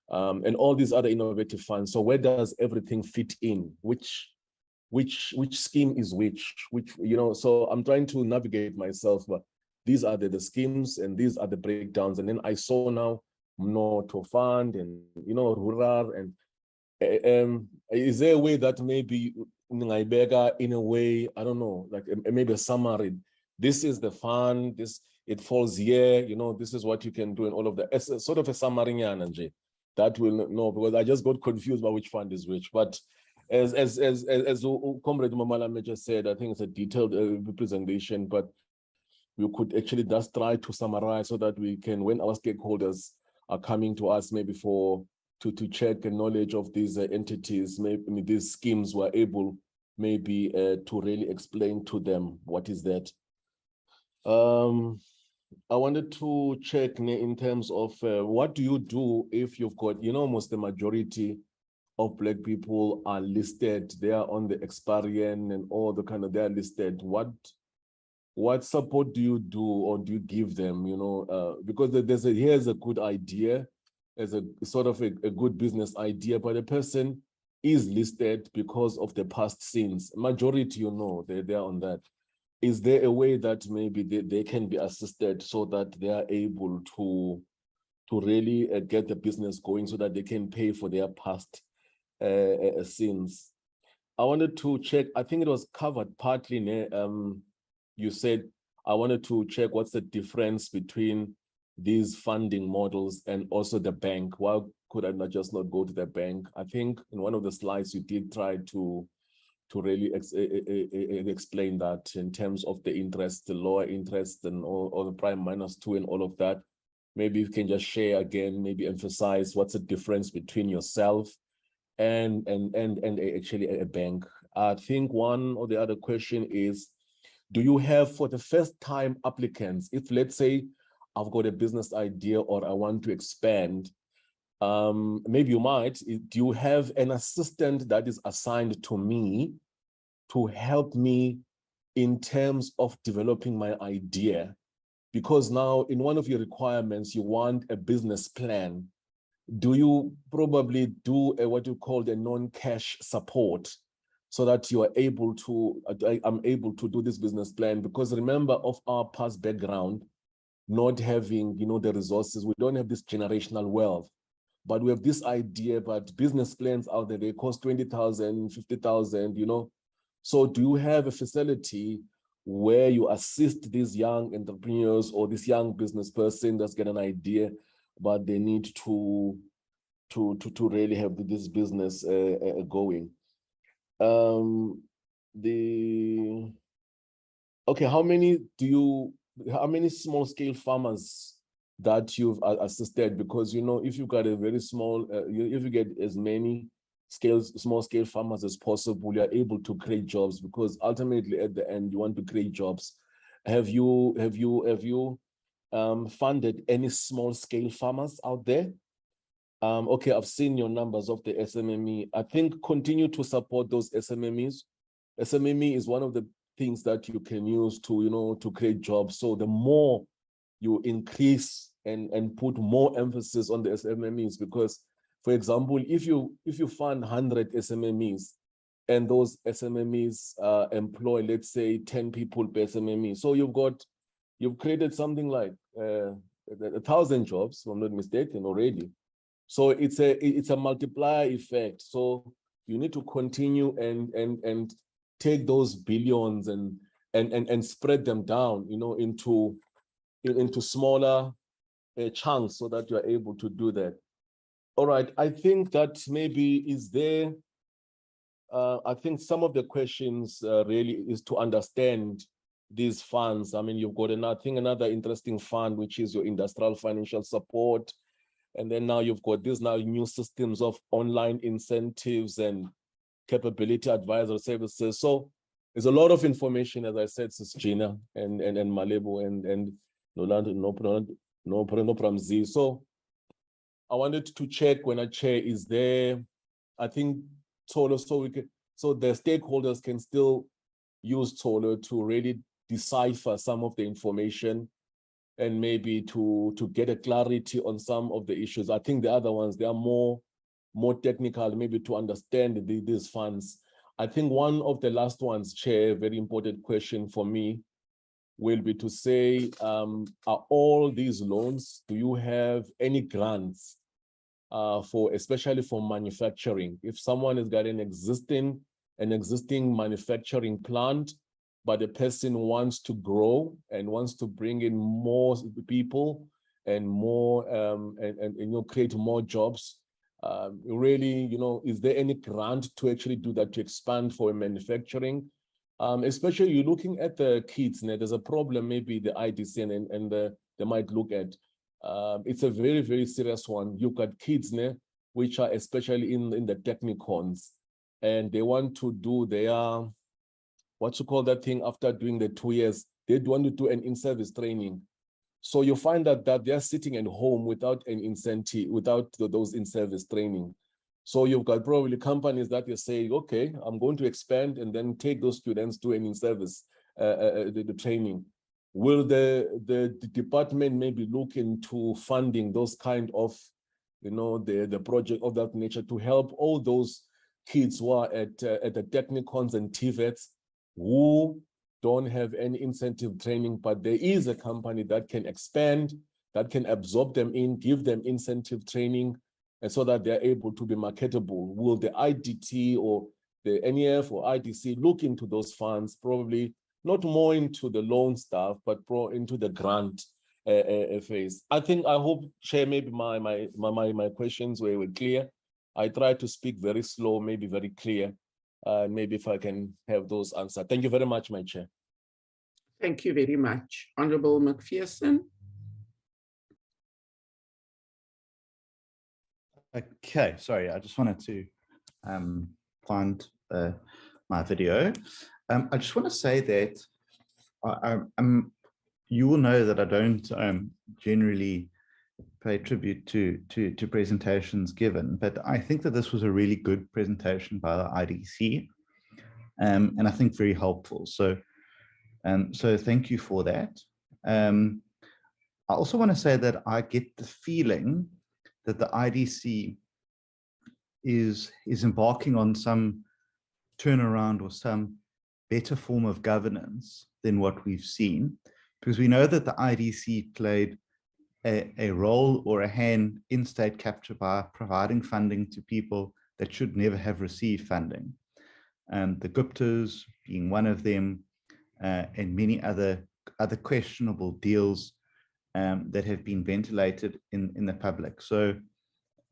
and all these other innovative funds. So where does everything fit in? Which scheme is which, so I'm trying to navigate myself, but these are the schemes and these are the breakdowns. And then I saw now Mnoto Fund and, Rural, and is there a way that maybe in a way, I don't know, like maybe a summary? This is the fund, it falls here, this is what you can do and all of that. As sort of a summary, that will know, because I just got confused by which fund is which. But as Comrade Mamala just said, I think it's a detailed presentation, but we could actually just try to summarize so that we can, when our stakeholders are coming to us, maybe to check the knowledge of these entities, maybe these schemes, were able maybe to really explain to them what is that. I wanted to check in terms of what do you do if you've got, almost the majority of Black people are listed, they are on the Experian and all the kind of, they are listed. What support do you do or do you give them, because here's a good idea, as a sort of a good business idea, but the person is listed because of the past sins. Majority, they're on that. Is there a way that maybe they can be assisted so that they are able to really get the business going so that they can pay for their past sins? I wanted to check, I think it was covered partly, you said, I wanted to check what's the difference between these funding models and also the bank. Why could I not go to the bank? I think in one of the slides you did try to really explain that in terms of the interest, the lower interest, and all the prime -2 and all of that. Maybe you can just share again, maybe emphasize what's the difference between yourself and actually a bank. I think one or the other question is, do you have, for the first time applicants, if let's say I've got a business idea or I want to expand, maybe you might, do you have an assistant that is assigned to me to help me in terms of developing my idea? Because now in one of your requirements, you want a business plan. Do you probably do what you call the non-cash support so that you are able to, I'm able to do this business plan? Because remember, of our past background, not having, the resources, we don't have this generational wealth, but we have this idea, but business plans out there, they cost 20,000, 50,000, So do you have a facility where you assist these young entrepreneurs or this young business person that's got an idea, but they need to really have this business going? Okay, how many small scale farmers that you've assisted? Because if you've got a very small, if you get as many small scale farmers as possible, you're able to create jobs, because ultimately at the end you want to create jobs. Have you funded any small scale farmers out there? Okay, I've seen your numbers of the SMME. I think continue to support those SMMEs. SMME is one of the things that you can use to to create jobs. So the more you increase and put more emphasis on the SMMEs, because for example, if you fund 100 SMMEs and those SMMEs employ, let's say 10 people per SMME, so you've created something like 1,000 jobs, if I'm not mistaken, already. So it's a multiplier effect. So you need to continue and take those billions and spread them down, into smaller chunks, so that you are able to do that. All right, I think that maybe is there. I think some of the questions really is to understand these funds. I mean, you've got another interesting fund, which is your industrial financial support. And then now you've got these new systems of online incentives and capability advisor services. So there's a lot of information, as I said, Sis Gina and Malebo and no Pramzi. So I wanted to check when I chair, is there, I think Tolo, so the stakeholders can still use Tolo to really decipher some of the information and maybe to get a clarity on some of the issues. I think the other ones, they are more technical, maybe to understand these funds. I think one of the last ones, Chair, very important question for me will be to say, are all these loans, do you have any grants especially for manufacturing? If someone has got an existing manufacturing plant, but the person wants to grow and wants to bring in more people and more and create more jobs, really, is there any grant to actually do that, to expand for manufacturing? Especially you're looking at the kids, there's a problem, maybe the IDC and they might look at. It's a very, very serious one. You've got kids which are especially in the technicons, and they want to do their, what you call that thing, after doing the 2 years, they want to do an in-service training. So you find that they're sitting at home without an incentive, without those in-service training. So you've got probably companies that you say, okay, I'm going to expand and then take those students to an in-service the training. Will the department maybe look into funding those kind of, the project of that nature to help all those kids who are at the technicons and TVETs who don't have any incentive training, but there is a company that can expand, that can absorb them in, give them incentive training, and so that they're able to be marketable? Will the IDT or the NEF or IDC look into those funds, probably not more into the loan stuff, but into the grant phase? I hope, Chair, maybe my questions were clear. I tried to speak very slow, maybe very clear. Maybe if I can have those answered. Thank you very much, my Chair. Thank you very much. Honourable McPherson. Okay, sorry, I just wanted to find my video. I just want to say that you will know that I don't generally pay tribute to presentations given, but I think that this was a really good presentation by the IDC. and I think very helpful. So thank you for that. I also want to say that I get the feeling that the IDC is embarking on some turnaround or some better form of governance than what we've seen, because we know that the IDC played a role or a hand in state capture by providing funding to people that should never have received funding. The Guptas being one of them, and many other questionable deals that have been ventilated in the public. So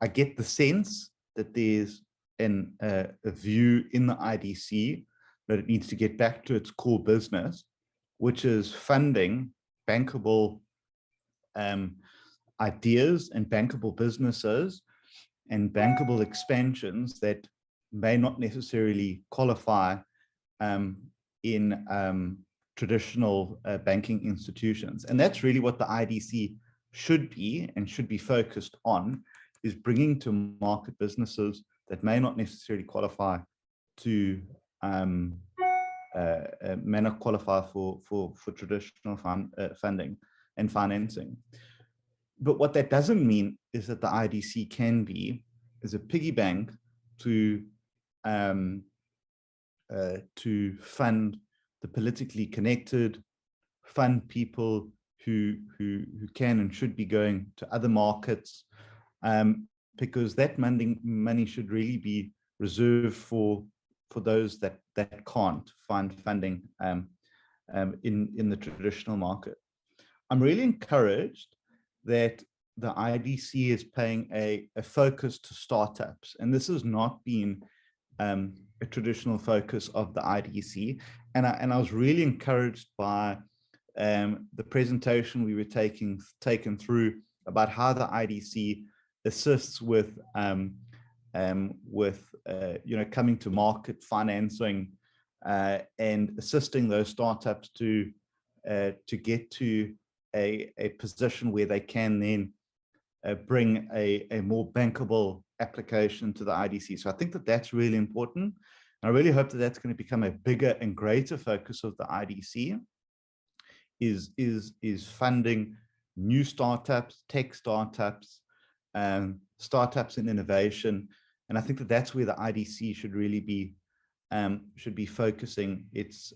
I get the sense that there's a view in the IDC that it needs to get back to its core business, which is funding bankable ideas and bankable businesses and bankable expansions that may not necessarily qualify in traditional banking institutions. And that's really what the IDC should be and should be focused on, is bringing to market businesses that may not necessarily qualify to may not qualify for traditional funding and financing. But what that doesn't mean is that the IDC can be as a piggy bank to fund the politically connected, fund people who can and should be going to other markets, because that money should really be reserved for those that can't find funding in the traditional market. I'm really encouraged that the IDC is paying a focus to startups, and this has not been a traditional focus of the IDC. And I was really encouraged by the presentation we were taken through about how the IDC assists with coming to market financing and assisting those startups to get to a position where they can then bring a more bankable application to the IDC. So I think that that's really important. And I really hope that that's going to become a bigger and greater focus of the IDC, is funding new startups, tech startups, startups in innovation. And I think that that's where the IDC should really be focusing its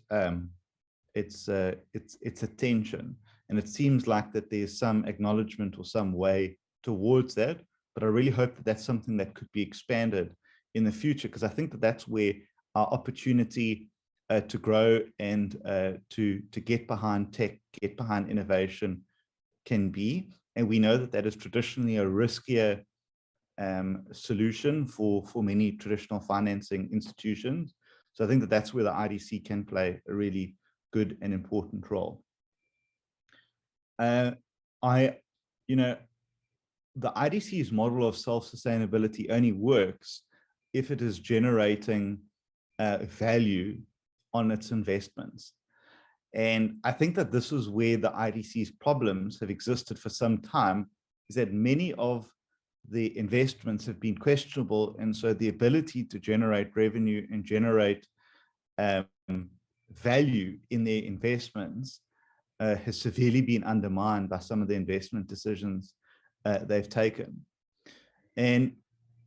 attention. And it seems like that there's some acknowledgement or some way towards that, but I really hope that that's something that could be expanded in the future, because I think that that's where our opportunity to grow and to get behind tech, get behind innovation can be. And we know that that is traditionally a riskier solution for many traditional financing institutions. So I think that that's where the IDC can play a really good and important role. The IDC's model of self-sustainability only works if it is generating value on its investments. And I think that this is where the IDC's problems have existed for some time, is that many of the investments have been questionable. And so the ability to generate revenue and generate value in their investments has severely been undermined by some of the investment decisions they've taken. And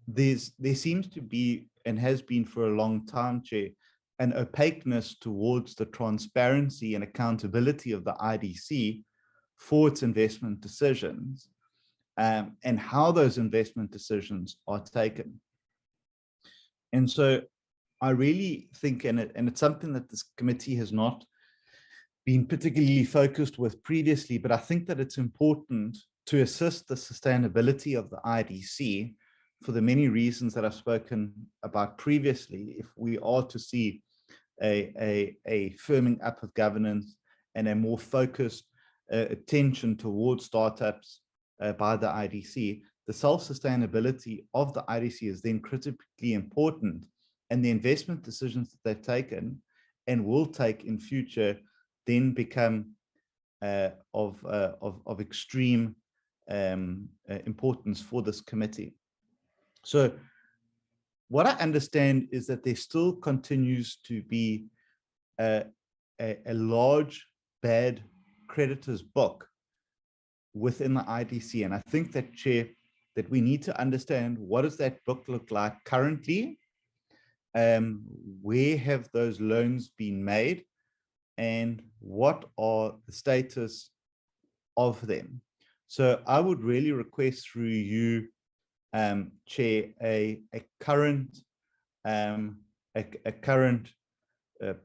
there seems to be, and has been for a long time, Chair, an opaqueness towards the transparency and accountability of the IDC for its investment decisions, and how those investment decisions are taken. And so I really think, and it's something that this committee has not been particularly focused with previously, but I think that it's important to assist the sustainability of the IDC for the many reasons that I've spoken about previously. If we are to see a firming up of governance and a more focused attention towards startups by the IDC, the self-sustainability of the IDC is then critically important, and the investment decisions that they've taken and will take in future then become of extreme importance for this committee. So what I understand is that there still continues to be a large bad creditors book within the IDC. And I think that, Chair, that we need to understand, what does that book look like currently? Where have those loans been made? And what are the status of them? So I would really request through you, Chair, a current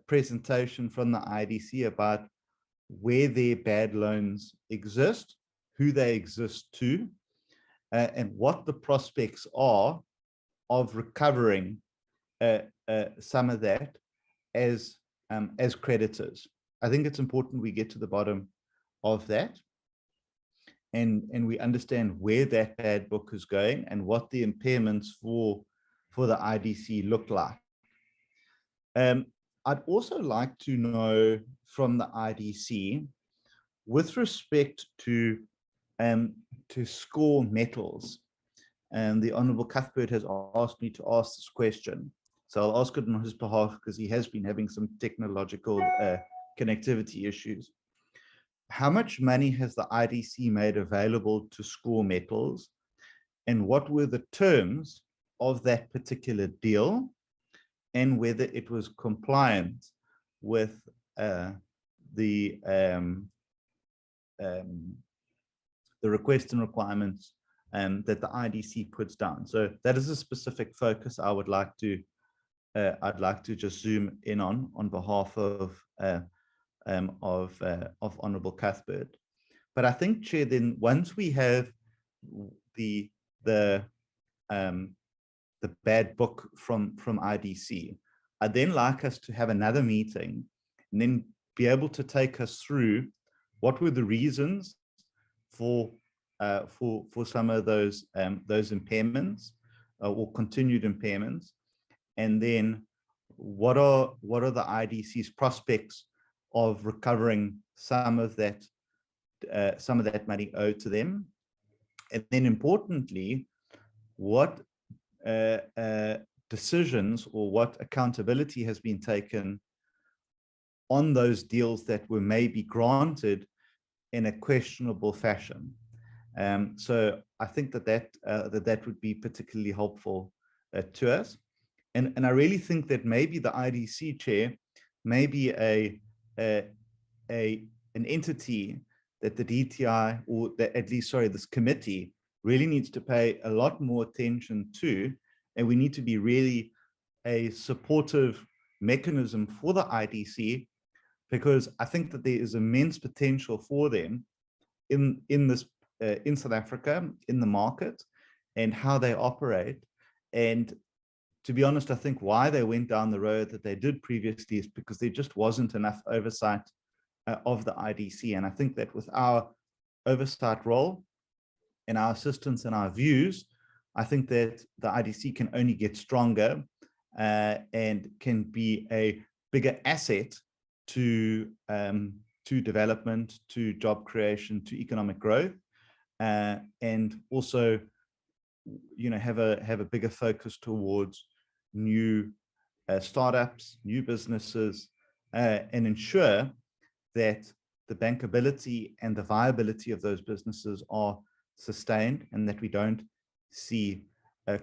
presentation from the IDC about where their bad loans exist, who they exist to, and what the prospects are of recovering some of that as creditors. I think it's important we get to the bottom of that, and we understand where that bad book is going and what the impairments for the IDC look like. I'd also like to know from the IDC, with respect to score metals, and the Honourable Cuthbert has asked me to ask this question. So I'll ask it on his behalf because he has been having some technological connectivity issues. How much money has the IDC made available to score metals, and what were the terms of that particular deal, and whether it was compliant with the requests and requirements that the IDC puts down. So that is a specific focus I would like to I'd like to just zoom in on behalf of Honourable Cuthbert. But I think, Chair, then once we have the bad book from IDC, I'd then like us to have another meeting and then be able to take us through what were the reasons for some of those impairments or continued impairments, and then what are the IDC's prospects of recovering some of that money owed to them, and then importantly, what decisions or what accountability has been taken on those deals that were maybe granted in a questionable fashion. So I think that would be particularly helpful to us. And I really think that maybe the IDC, Chair, may be an entity that the DTI, or that at least, sorry, this committee really needs to pay a lot more attention to, and we need to be really a supportive mechanism for the IDC, because I think that there is immense potential for them in South Africa, in the market, and how they operate. And to be honest, I think why they went down the road that they did previously is because there just wasn't enough oversight of the IDC. And I think that with our oversight role and our assistance and our views, I think that the IDC can only get stronger and can be a bigger asset to development, to job creation, to economic growth, and also, you know, have a bigger focus towards new startups, new businesses, and ensure that the bankability and the viability of those businesses are sustained, and that we don't see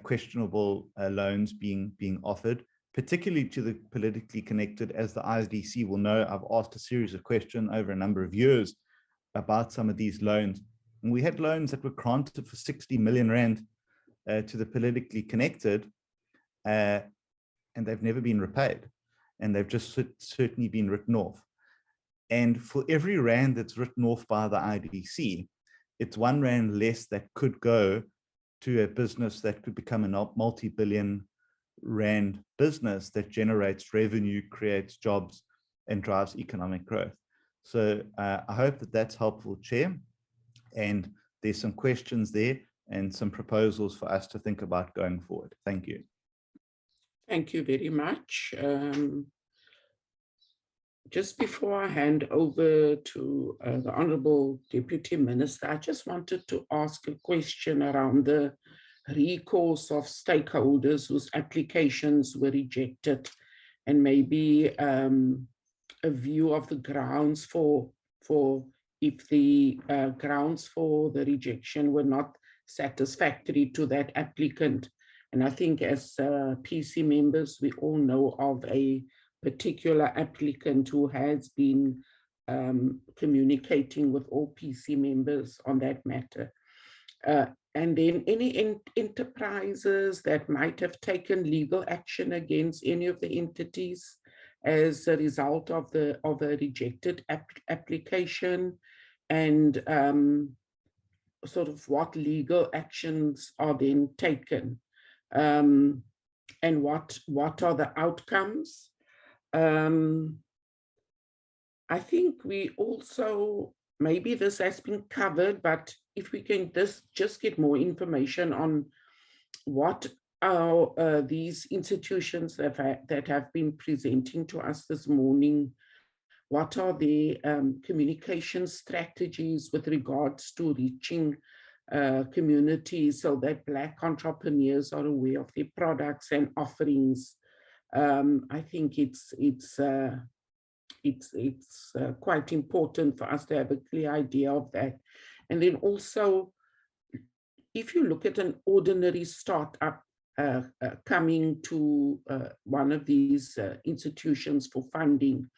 questionable loans being offered, particularly to the politically connected. As the IDC will know, I've asked a series of questions over a number of years about some of these loans. And we had loans that were granted for 60 million rand to the politically connected, and they've never been repaid, and they've just certainly been written off. And for every rand that's written off by the IDC, it's 1 rand less that could go to a business that could become a multi-billion rand business that generates revenue, creates jobs, and drives economic growth. So I hope that that's helpful, Chair. And there's some questions there and some proposals for us to think about going forward. Thank you. Thank you very much. Just before I hand over to the Honourable Deputy Minister, I just wanted to ask a question around the recourse of stakeholders whose applications were rejected, and maybe a view of the grounds for if the grounds for the rejection were not satisfactory to that applicant. And I think as PC members, we all know of a particular applicant who has been communicating with all PC members on that matter. And then any enterprises that might have taken legal action against any of the entities as a result of a rejected application, and sort of what legal actions are then taken, and what are the outcomes. I think we also, maybe this has been covered, but if we can just get more information on what are these institutions that have been presenting to us this morning, what are the communication strategies with regards to reaching communities so that Black entrepreneurs are aware of their products and offerings. I think it's quite important for us to have a clear idea of that. And then also, if you look at an ordinary startup coming to one of these institutions for funding,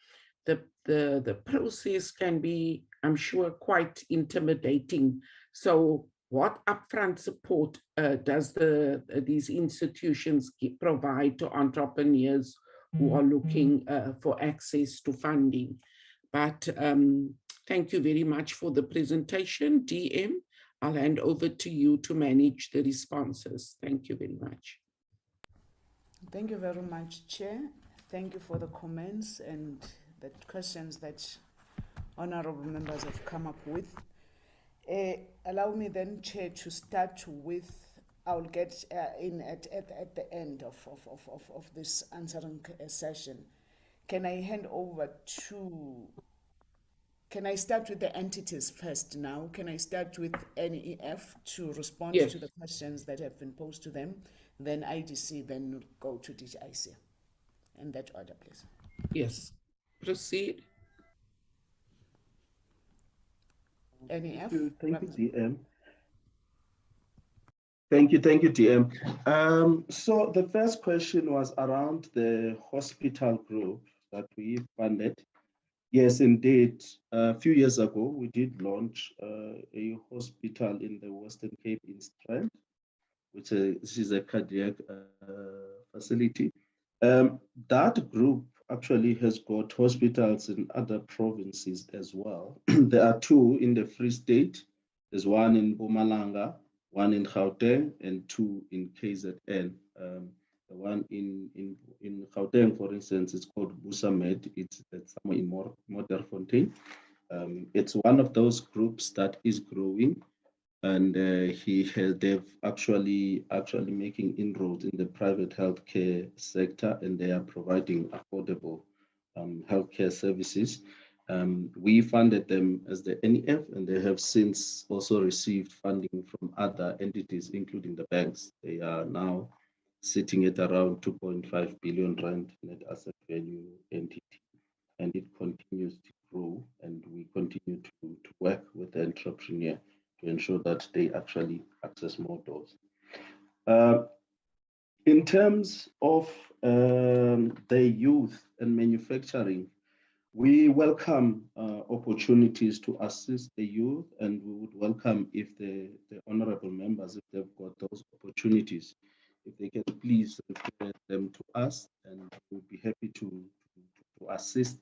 the process can be, I'm sure, quite intimidating. So what upfront support does these institutions provide to entrepreneurs who are looking for access to funding? But thank you very much for the presentation, DM. I'll hand over to you to manage the responses. Thank you very much. Thank you very much, Chair. Thank you for the comments and the questions that honorable members have come up with. Allow me then, Chair, to start with, I'll get in at the end of this answering session. Can I hand over to, can I start with the entities first now? Can I start with NEF to respond to the questions that have been posed to them? Then IDC, then go to DTIC. In that order, please. Yes, proceed. NEF. Thank you, DM. Thank you, DM. So the first question was around the hospital group that we funded. Yes, indeed. A few years ago, we did launch a hospital in the Western Cape in Strand, which is a cardiac facility. That group actually has got hospitals in other provinces as well. There are two in the Free State. There's one in Mpumalanga, one in Gauteng, and two in KZN. The one in Gauteng, for instance, is called Busamed. It's somewhere in Modderfontein. It's one of those groups that is growing, and they've actually making inroads in the private healthcare sector, and they are providing affordable healthcare services. We funded them as the NEF, and they have since also received funding from other entities, including the banks. They are now sitting at around 2.5 billion rand net asset value entity, and it continues to grow, and we continue to work with the entrepreneur to ensure that they actually access more doors. In terms of the youth and manufacturing, we welcome opportunities to assist the youth, and we would welcome if the honorable members, if they've got those opportunities, if they can please refer them to us, and we'll be happy to assist.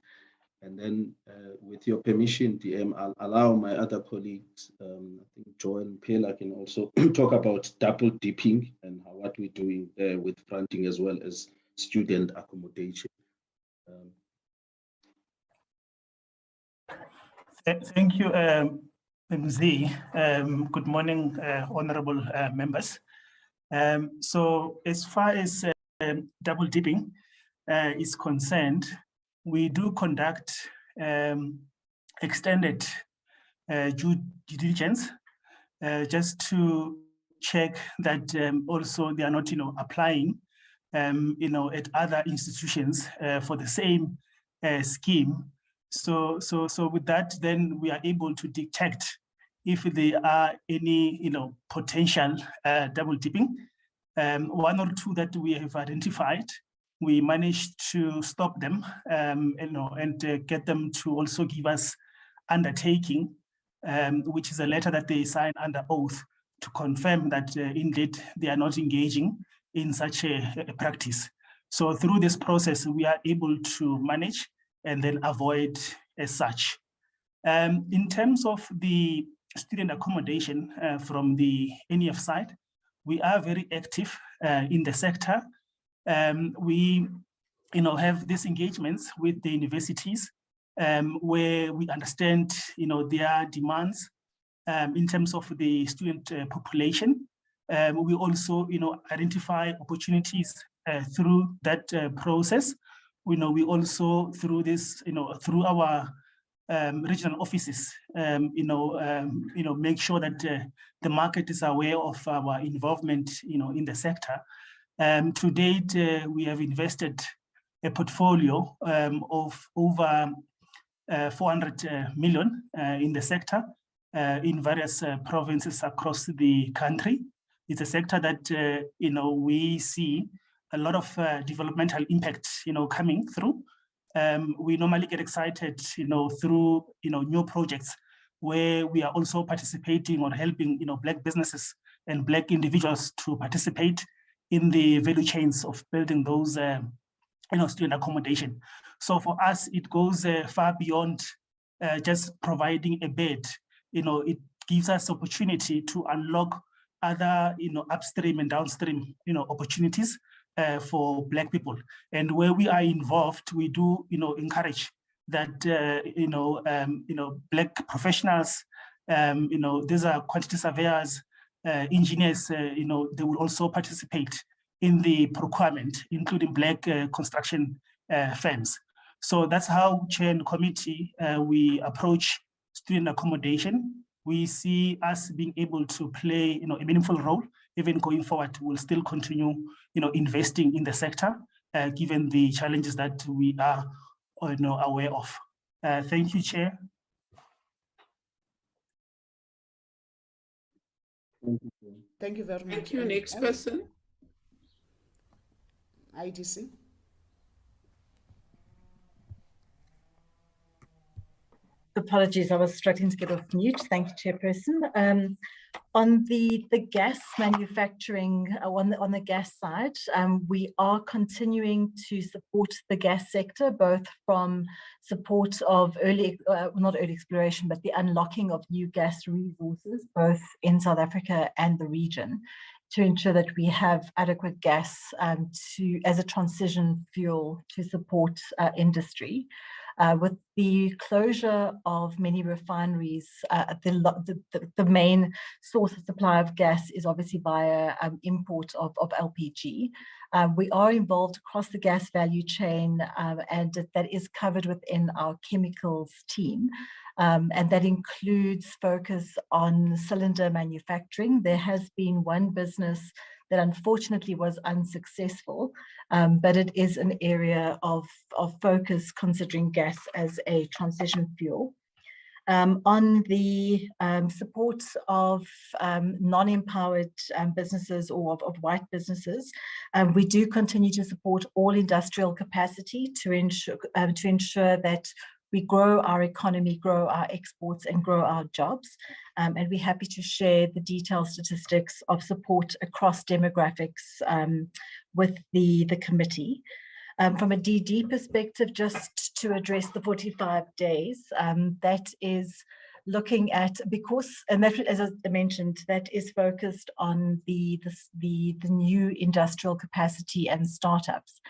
And then with your permission, DM, I'll allow my other colleagues, I think Joe and Pela can also talk about double dipping and what we're doing there with fronting as well as student accommodation. Thank you, MZ. Good morning, honorable members. So as far as double dipping is concerned, we do conduct extended due diligence just to check that also they are not, applying, at other institutions for the same scheme. So with that, then we are able to detect if there are any, potential double dipping. One or two that we have identified, we managed to stop them, and get them to also give us undertaking, which is a letter that they sign under oath to confirm that indeed they are not engaging in such a practice. So through this process, we are able to manage and then avoid as such. In terms of the student accommodation from the NEF side, we are very active in the sector. We have these engagements with the universities where we understand their demands in terms of the student population. We also identify opportunities through that process. We also through this through our regional offices make sure that the market is aware of our involvement in the sector. To date, we have invested a portfolio of over 400 million in the sector in various provinces across the country. It's a sector that we see a lot of developmental impact coming through. We normally get excited through new projects where we are also participating or helping Black businesses and Black individuals to participate in the value chains of building those student accommodation. So for us, it goes far beyond just providing a bed. It gives us opportunity to unlock other upstream and downstream opportunities for Black people. And where we are involved, we do encourage that Black professionals, these are quantity surveyors, engineers, they will also participate in the procurement, including Black construction firms. So that's how, Chair and Committee, we approach student accommodation. We see us being able to play a meaningful role. Even going forward, we'll still continue investing in the sector, given the challenges that we are aware of. Thank you, Chair. Thank you very much. Thank you. Next person. IDC. Apologies, I was struggling to get off mute. Thank you, Chairperson. On the gas manufacturing, on the gas side, we are continuing to support the gas sector, both from support of not early exploration, but the unlocking of new gas resources, both in South Africa and the region, to ensure that we have adequate gas as a transition fuel to support industry. With the closure of many refineries, the main source of supply of gas is obviously via import of LPG. We are involved across the gas value chain, and that is covered within our chemicals team. And that includes focus on cylinder manufacturing. There has been one business that unfortunately was unsuccessful, but it is an area of focus considering gas as a transition fuel. On the support of non-empowered businesses or of white businesses, we do continue to support all industrial capacity to ensure that we grow our economy, grow our exports, and grow our jobs. And we're happy to share the detailed statistics of support across demographics with the committee. From a DD perspective, just to address the 45 days, that is looking at, and that, as I mentioned, that is focused on the new industrial capacity and startups.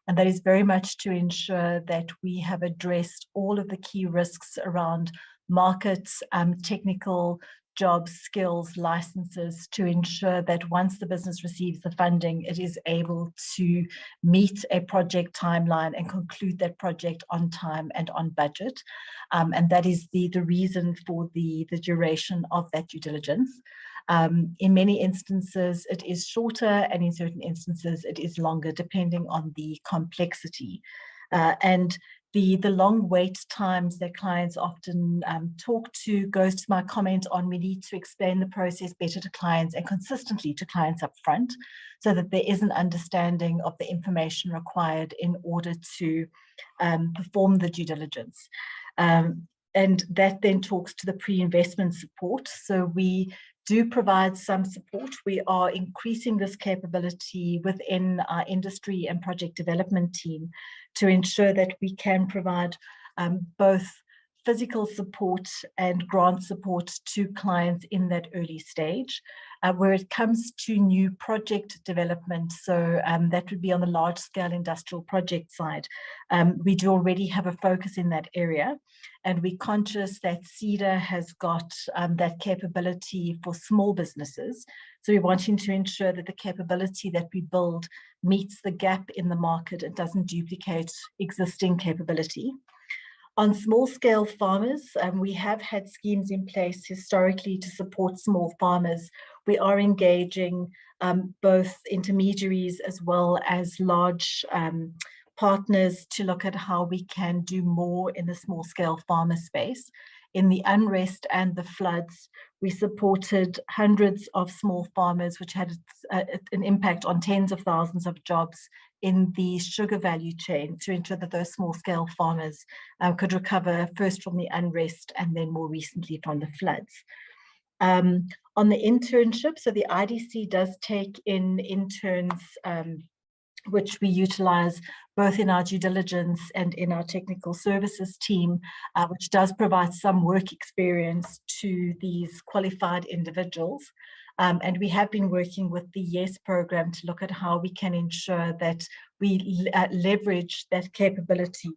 And that is very much to ensure that we have addressed all of the key risks around markets, technical jobs, skills, licenses to ensure that once the business receives the funding, it is able to meet a project timeline and conclude that project on time and on budget. And that is the reason for the duration of that due diligence. In many instances, it is shorter, and in certain instances, it is longer, depending on the complexity. And the long wait times that clients often talk to goes to my comment on we need to explain the process better to clients and consistently to clients up front, so that there is an understanding of the information required in order to perform the due diligence. And that then talks to the pre-investment support. So we do provide some support. We are increasing this capability within our industry and project development team to ensure that we can provide both physical support and grant support to clients in that early stage. Where it comes to new project development, so that would be on the large scale industrial project side, we do already have a focus in that area, and we're conscious that CEDA has got that capability for small businesses. So we're wanting to ensure that the capability that we build meets the gap in the market and doesn't duplicate existing capability. On small scale farmers, we have had schemes in place historically to support small farmers. We are engaging both intermediaries as well as large partners to look at how we can do more in the small scale farmer space. In the unrest and the floods, we supported hundreds of small farmers, which had an impact on tens of thousands of jobs in the sugar value chain, to ensure that those small scale farmers could recover first from the unrest and then more recently from the floods. On the internship, so the IDC does take in interns, which we utilize both in our due diligence and in our technical services team, which does provide some work experience to these qualified individuals. And we have been working with the YES program to look at how we can ensure that we leverage that capability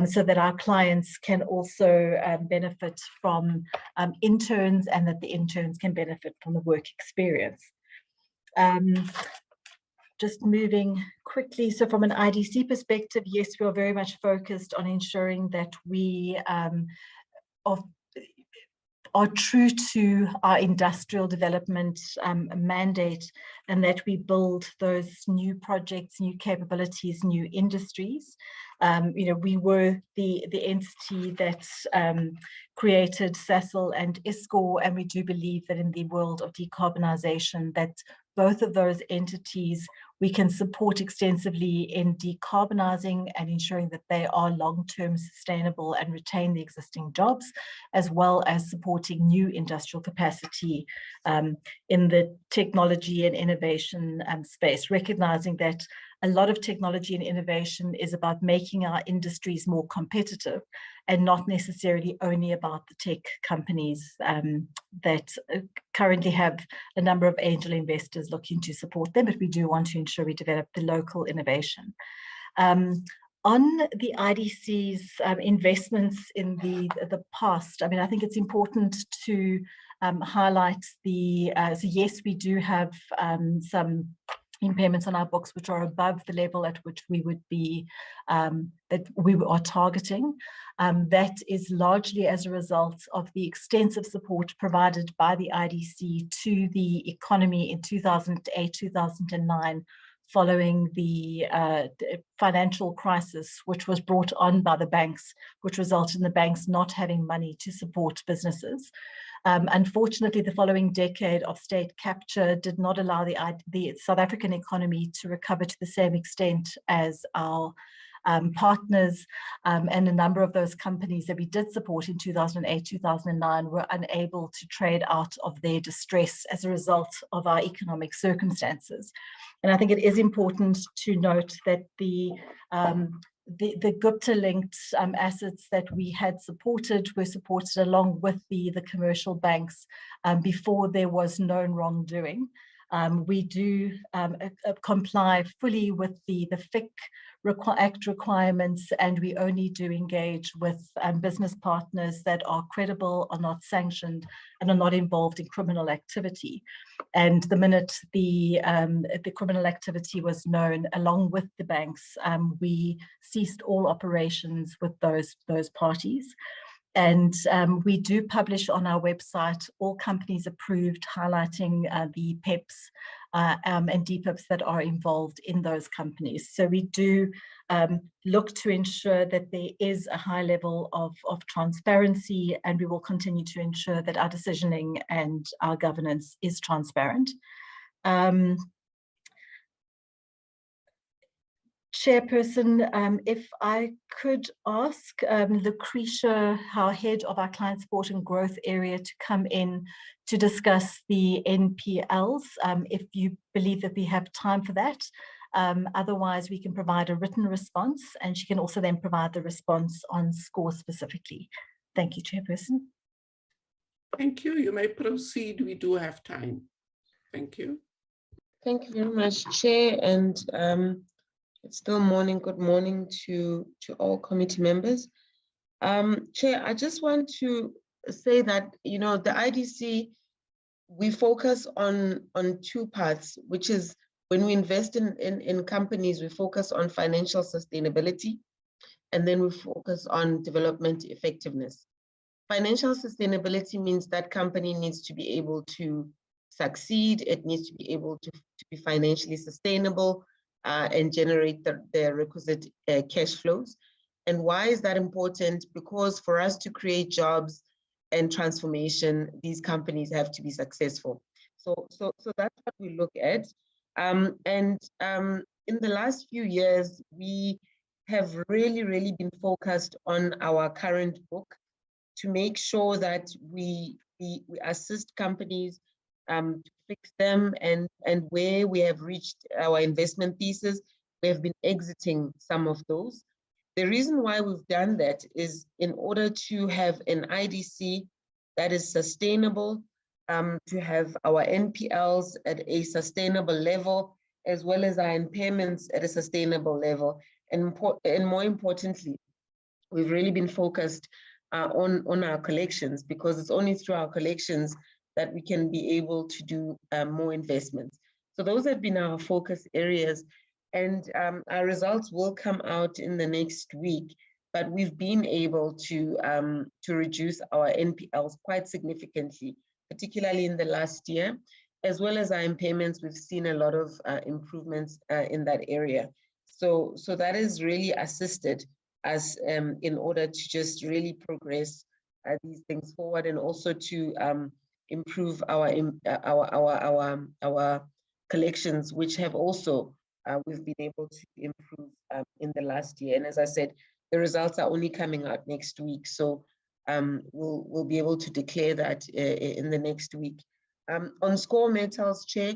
so that our clients can also benefit from interns, and that the interns can benefit from the work experience. Just moving quickly, so from an IDC perspective, yes, we are very much focused on ensuring that we are true to our industrial development mandate, and that we build those new projects, new capabilities, new industries. We were the entity that created SASL and ISCOR, and we do believe that in the world of decarbonisation, that both of those entities we can support extensively in decarbonising and ensuring that they are long-term sustainable and retain the existing jobs, as well as supporting new industrial capacity in the technology and innovation space, recognising that a lot of technology and innovation is about making our industries more competitive, and not necessarily only about the tech companies that currently have a number of angel investors looking to support them, but we do want to ensure we develop the local innovation. On the IDC's investments in the past, I mean, I think it's important to highlight so yes, we do have some impairments on our books which are above the level at which we would be, that we are targeting. That is largely as a result of the extensive support provided by the IDC to the economy in 2008, 2009, following the financial crisis, which was brought on by the banks, which resulted in the banks not having money to support businesses. Unfortunately, the following decade of state capture did not allow the South African economy to recover to the same extent as our partners, and a number of those companies that we did support in 2008, 2009 were unable to trade out of their distress as a result of our economic circumstances. And I think it is important to note that the Gupta-linked assets that we had supported were supported along with the commercial banks before there was known wrongdoing. We do comply fully with the FIC Act requirements, and we only do engage with business partners that are credible, are not sanctioned, and are not involved in criminal activity. And the minute the criminal activity was known, along with the banks, we ceased all operations with those parties. And we do publish on our website all companies approved, highlighting the PEPs and DPIPs that are involved in those companies. So we do look to ensure that there is a high level of transparency, and we will continue to ensure that our decisioning and our governance is transparent. Chairperson, if I could ask Lucretia, our head of our client support and growth area, to come in to discuss the NPLs, if you believe that we have time for that. Otherwise, we can provide a written response, and she can also then provide the response on SCORE specifically. Thank you, Chairperson. Thank you. You may proceed. We do have time. Thank you. Thank you very much, Chair, and it's still morning. Good morning to all committee members. Chair, I just want to say that, you know, the IDC, we focus on two parts, which is when we invest in companies, we focus on financial sustainability, and then we focus on development effectiveness. Financial sustainability means that company needs to be able to succeed. It needs to be able to be financially sustainable, and generate the requisite cash flows. And why is that important? Because for us to create jobs and transformation, these companies have to be successful. So that's what we look at. In the last few years, we have really been focused on our current book to make sure that we assist companies to fix them, and where we have reached our investment thesis, we have been exiting some of those. The reason why we've done that is in order to have an IDC that is sustainable, to have our NPLs at a sustainable level, as well as our impairments at a sustainable level. And more importantly, we've really been focused on our collections, because it's only through our collections that we can be able to do more investments. So those have been our focus areas, and our results will come out in the next week, but we've been able to reduce our NPLs quite significantly, particularly in the last year, as well as our impairments. We've seen a lot of improvements in that area. So that has really assisted us in order to just really progress these things forward, and also to improve our collections, which have also we've been able to improve in the last year. And as I said, the results are only coming out next week, so we'll be able to declare that in the next week. On SCORE Metals, Chair,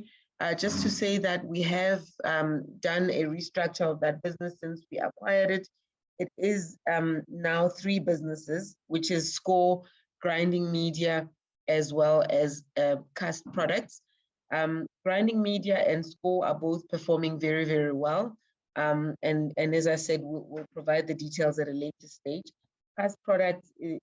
just to say that we have done a restructure of that business since we acquired it. It is now 3 businesses, which is SCORE, Grinding Media, as well as cast products. Grinding Media and SCORE are both performing very well. And as I said, we'll provide the details at a later stage. Cast products is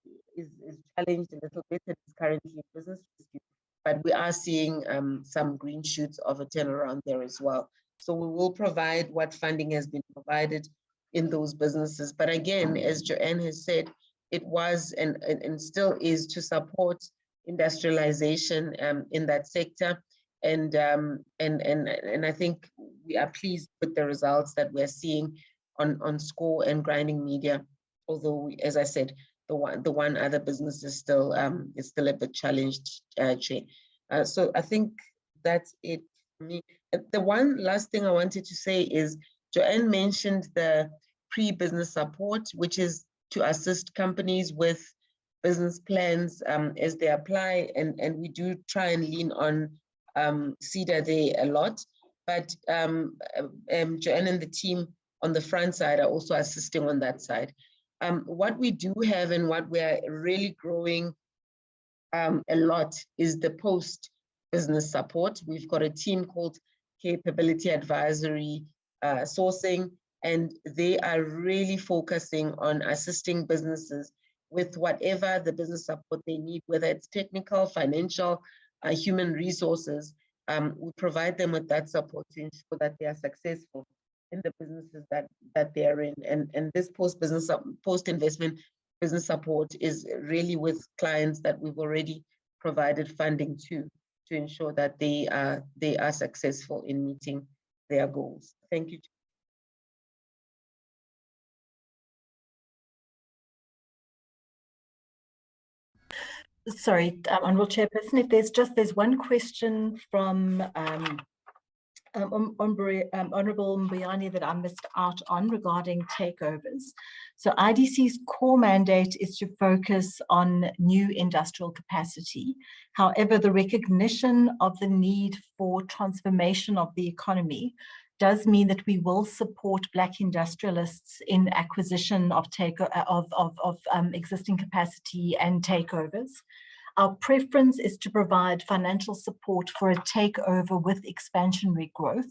challenged a little bit, and it's currently in business rescue, but we are seeing some green shoots of a turnaround there as well. So we will provide what funding has been provided in those businesses. But again, as Joanne has said, it was and still is to support industrialization in that sector. And I think we are pleased with the results that we're seeing on SCORE and Grinding Media, although as I said, the one other business is still a bit challenged, Chair. So I think that's it for me. The one last thing I wanted to say is Joanne mentioned the pre-business support, which is to assist companies with business plans as they apply, and we do try and lean on CEDA there a lot, but Joanne and the team on the front side are also assisting on that side. What we do have and what we are really growing a lot is the post-business support. We've got a team called Capability Advisory Sourcing, and they are really focusing on assisting businesses with whatever the business support they need, whether it's technical, financial, human resources. We provide them with that support to ensure that they are successful in the businesses that they are in. And this post-investment business support is really with clients that we've already provided funding to ensure that they are successful in meeting their goals. Thank you. Sorry, Honourable Chairperson, if there's one question from Honourable Mbuyane that I missed out on regarding takeovers. So IDC's core mandate is to focus on new industrial capacity. However, the recognition of the need for transformation of the economy does mean that we will support Black industrialists in acquisition of existing capacity and takeovers. Our preference is to provide financial support for a takeover with expansionary growth,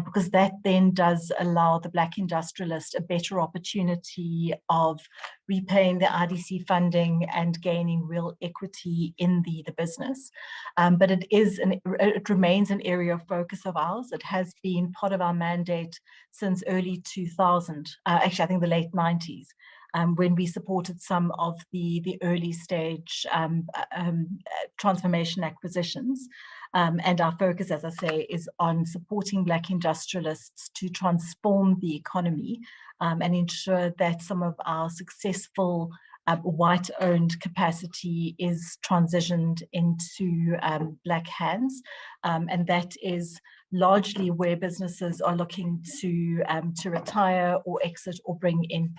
because that then does allow the Black industrialist a better opportunity of repaying the IDC funding and gaining real equity in the business. But it remains an area of focus of ours. It has been part of our mandate since early 2000, actually I think the late 90s. When we supported some of the early stage transformation acquisitions. And our focus, as I say, is on supporting Black industrialists to transform the economy and ensure that some of our successful white-owned capacity is transitioned into Black hands. And that is largely where businesses are looking to retire or exit or bring in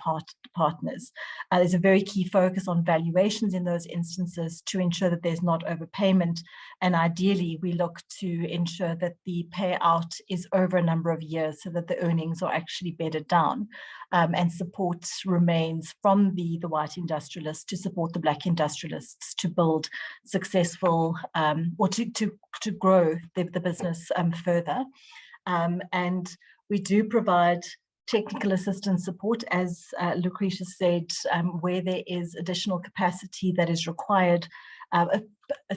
partners. There's a very key focus on valuations in those instances to ensure that there's not overpayment. And ideally, we look to ensure that the payout is over a number of years so that the earnings are actually bedded down. And support remains from the white industrialists to support the Black industrialists to build successful or to grow the business further. And we do provide technical assistance support, as Lucretia said, where there is additional capacity that is required, a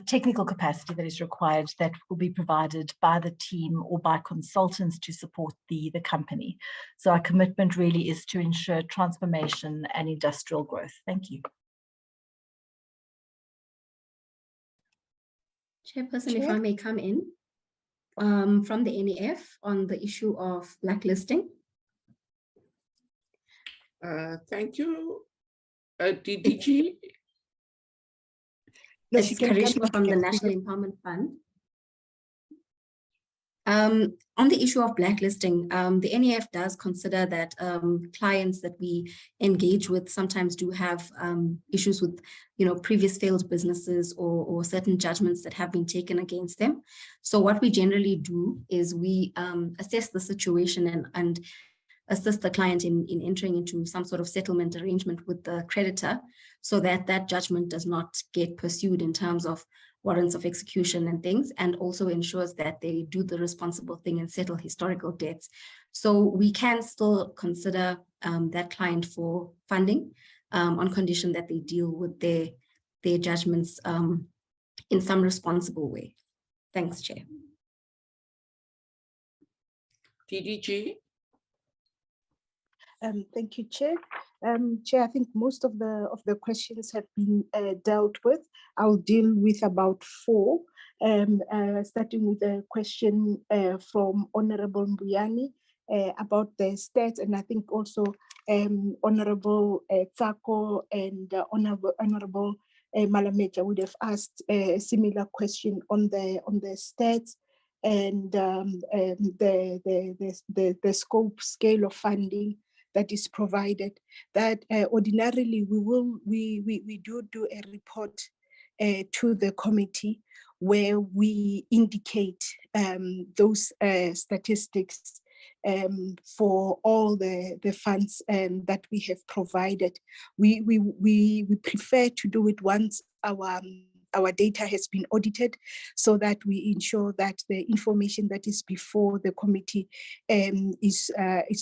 technical capacity that is required that will be provided by the team or by consultants to support the company. So our commitment really is to ensure transformation and industrial growth. Thank you. Chairperson, Chair? If I may come in from the NEF on the issue of blacklisting. Thank you. DDG? No, it's Karishma from the National Empowerment Fund. On the issue of blacklisting, the NEF does consider that clients that we engage with sometimes do have issues with, previous failed businesses or certain judgments that have been taken against them. So what we generally do is we assess the situation and assist the client in entering into some sort of settlement arrangement with the creditor so that that judgment does not get pursued in terms of warrants of execution and things, and also ensures that they do the responsible thing and settle historical debts. So we can still consider that client for funding on condition that they deal with their judgments in some responsible way. Thanks, Chair. DDG? Thank you, Chair. Chair, I think most of the questions have been dealt with. I'll deal with about 4, starting with a question from Honourable Mbuyane about the stats, and I think also Honourable Tsako and Honourable Malameja would have asked a similar question on the stats and the scope scale of funding that is provided. That ordinarily we do a report to the committee where we indicate those statistics for all the funds that we have provided. We prefer to do it once our our data has been audited so that we ensure that the information that is before the committee is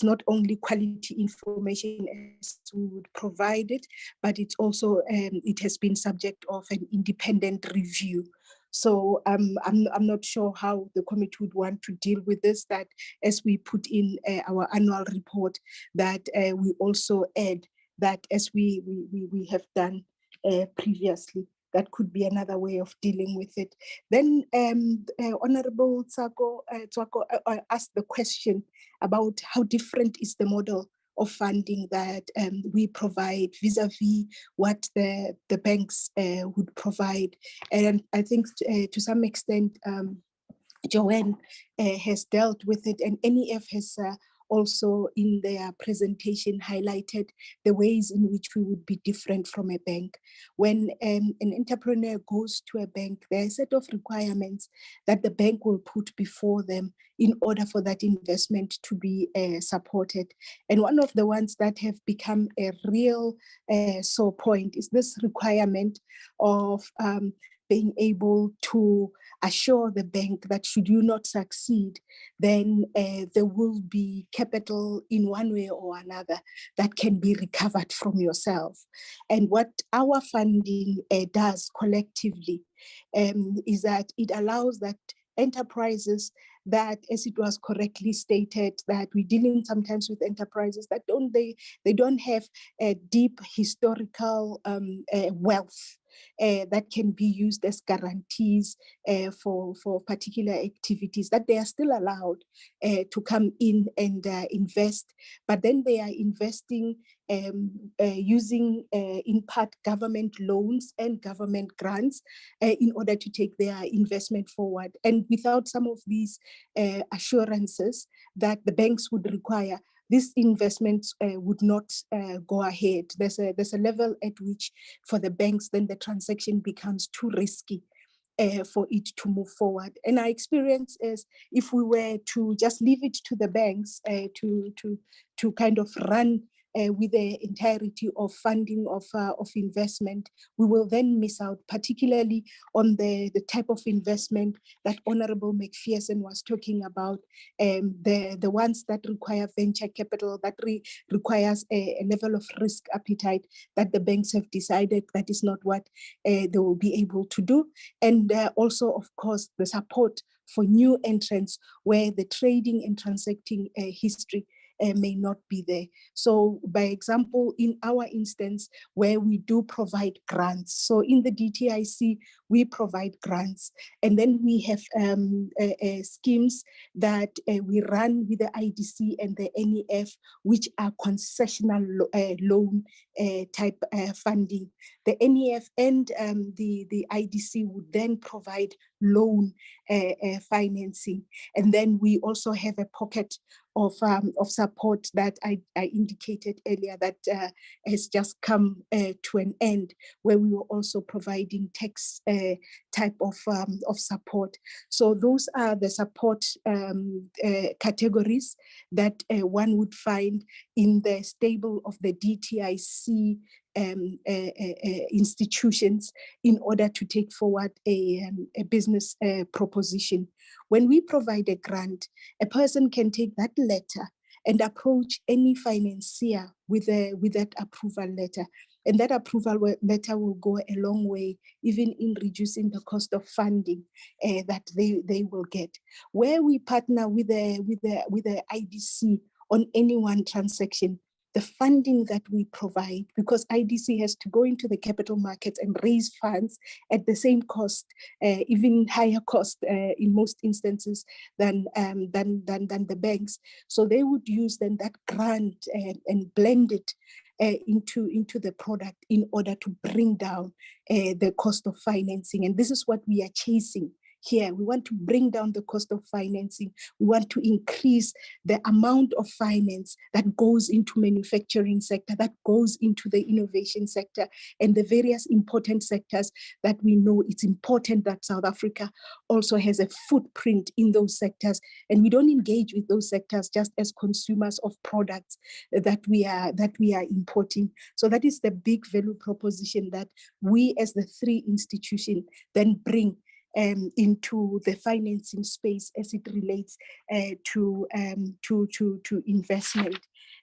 not only quality information as we would provide it, but it's also it has been subject of an independent review. So I'm not sure how the committee would want to deal with this, that as we put in our annual report, that we also add that as we have done previously. That could be another way of dealing with it. Then Honorable Tswako asked the question about how different is the model of funding that we provide vis-a-vis what the banks would provide. And I think to some extent, Joanne has dealt with it, and NEF has also in their presentation highlighted the ways in which we would be different from a bank. When an entrepreneur goes to a bank, there are a set of requirements that the bank will put before them in order for that investment to be supported. And one of the ones that have become a real sore point is this requirement of being able to assure the bank that should you not succeed, then there will be capital in one way or another that can be recovered from yourself. And what our funding does collectively is that it allows that enterprises that, as it was correctly stated, that we're dealing sometimes with enterprises that don't have a deep historical wealth that can be used as guarantees for particular activities, that they are still allowed to come in and invest, but then they are investing using in part government loans and government grants in order to take their investment forward. And without some of these assurances that the banks would require, these investments would not go ahead. There's a level at which for the banks, then the transaction becomes too risky for it to move forward. And our experience is if we were to just leave it to the banks to kind of run with the entirety of funding of investment, we will then miss out, particularly on the type of investment that Honorable McPherson was talking about, the ones that require venture capital, that requires a level of risk appetite that the banks have decided that is not what they will be able to do. And also, of course, the support for new entrants where the trading and transacting history may not be there. So by example, in our instance, where we do provide grants, so in the DTIC, we provide grants, and then we have schemes that we run with the IDC and the NEF, which are concessional loan type funding. The NEF and the IDC would then provide loan financing. And then we also have a pocket of support that I indicated earlier that has just come to an end, where we were also providing tax type of support. So those are the support categories that one would find in the stable of the DTIC institutions in order to take forward a business proposition. When we provide a grant, a person can take that letter and approach any financier with that approval letter. And that approval letter will go a long way, even in reducing the cost of funding that they will get. Where we partner with the IDC on any one transaction, the funding that we provide, because IDC has to go into the capital markets and raise funds at the same cost, even higher cost in most instances than the banks. So they would use then that grant and blend it into the product in order to bring down the cost of financing. And this is what we are chasing here. We want to bring down the cost of financing. We want to increase the amount of finance that goes into manufacturing sector, that goes into the innovation sector, and the various important sectors that we know it's important that South Africa also has a footprint in those sectors. And we don't engage with those sectors just as consumers of products that we are importing. So that is the big value proposition that we as the three institutions then bring into the financing space as it relates to investment.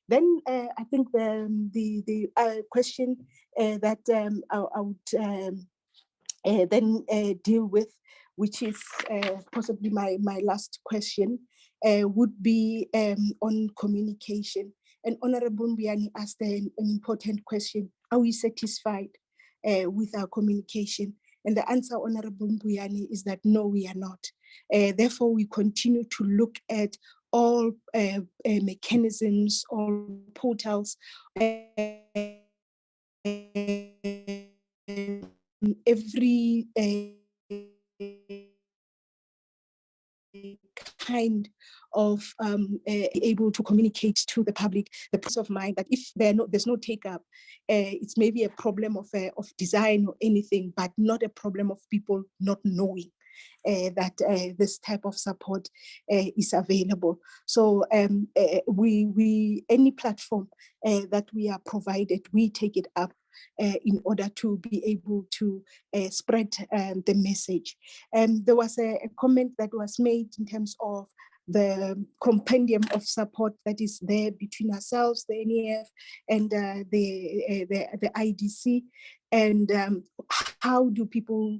Then I think the question that I would then deal with, which is possibly my last question, would be on communication. And Honorable Mbiani asked an important question: are we satisfied with our communication? And the answer, Honorable Mbiani, is that no, we are not. Therefore, we continue to look at all mechanisms, all portals, every kind of able to communicate to the public the peace of mind that if there's no take up, it's maybe a problem of design or anything, but not a problem of people not knowing that this type of support is available. So any platform that we are provided, we take it up in order to be able to spread the message. There was a comment that was made in terms of the compendium of support that is there between ourselves, the NEF, and the IDC, and how do people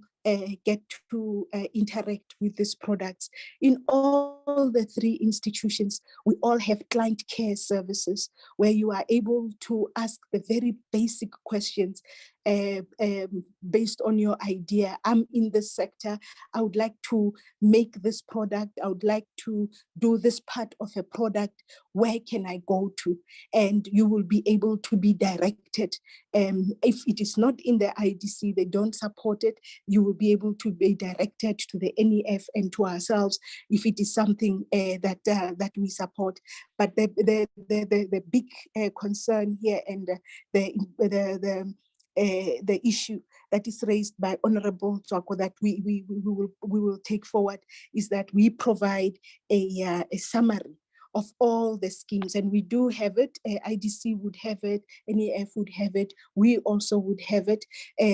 get to interact with these products. In all the three institutions, we all have client care services where you are able to ask the very basic questions based on your idea. I'm in this sector, I would like to make this product, I would like to do this part of a product, where can I go to? And you will be able to be directed. If it is not in the IDC, they don't support it, you will be able to be directed to the NEF and to ourselves if it is something that we support. But the big concern here and the issue that is raised by Honorable Tswako that we will take forward is that we provide a summary of all the schemes, and we do have it. IDC would have it, NEF would have it, we also would have it,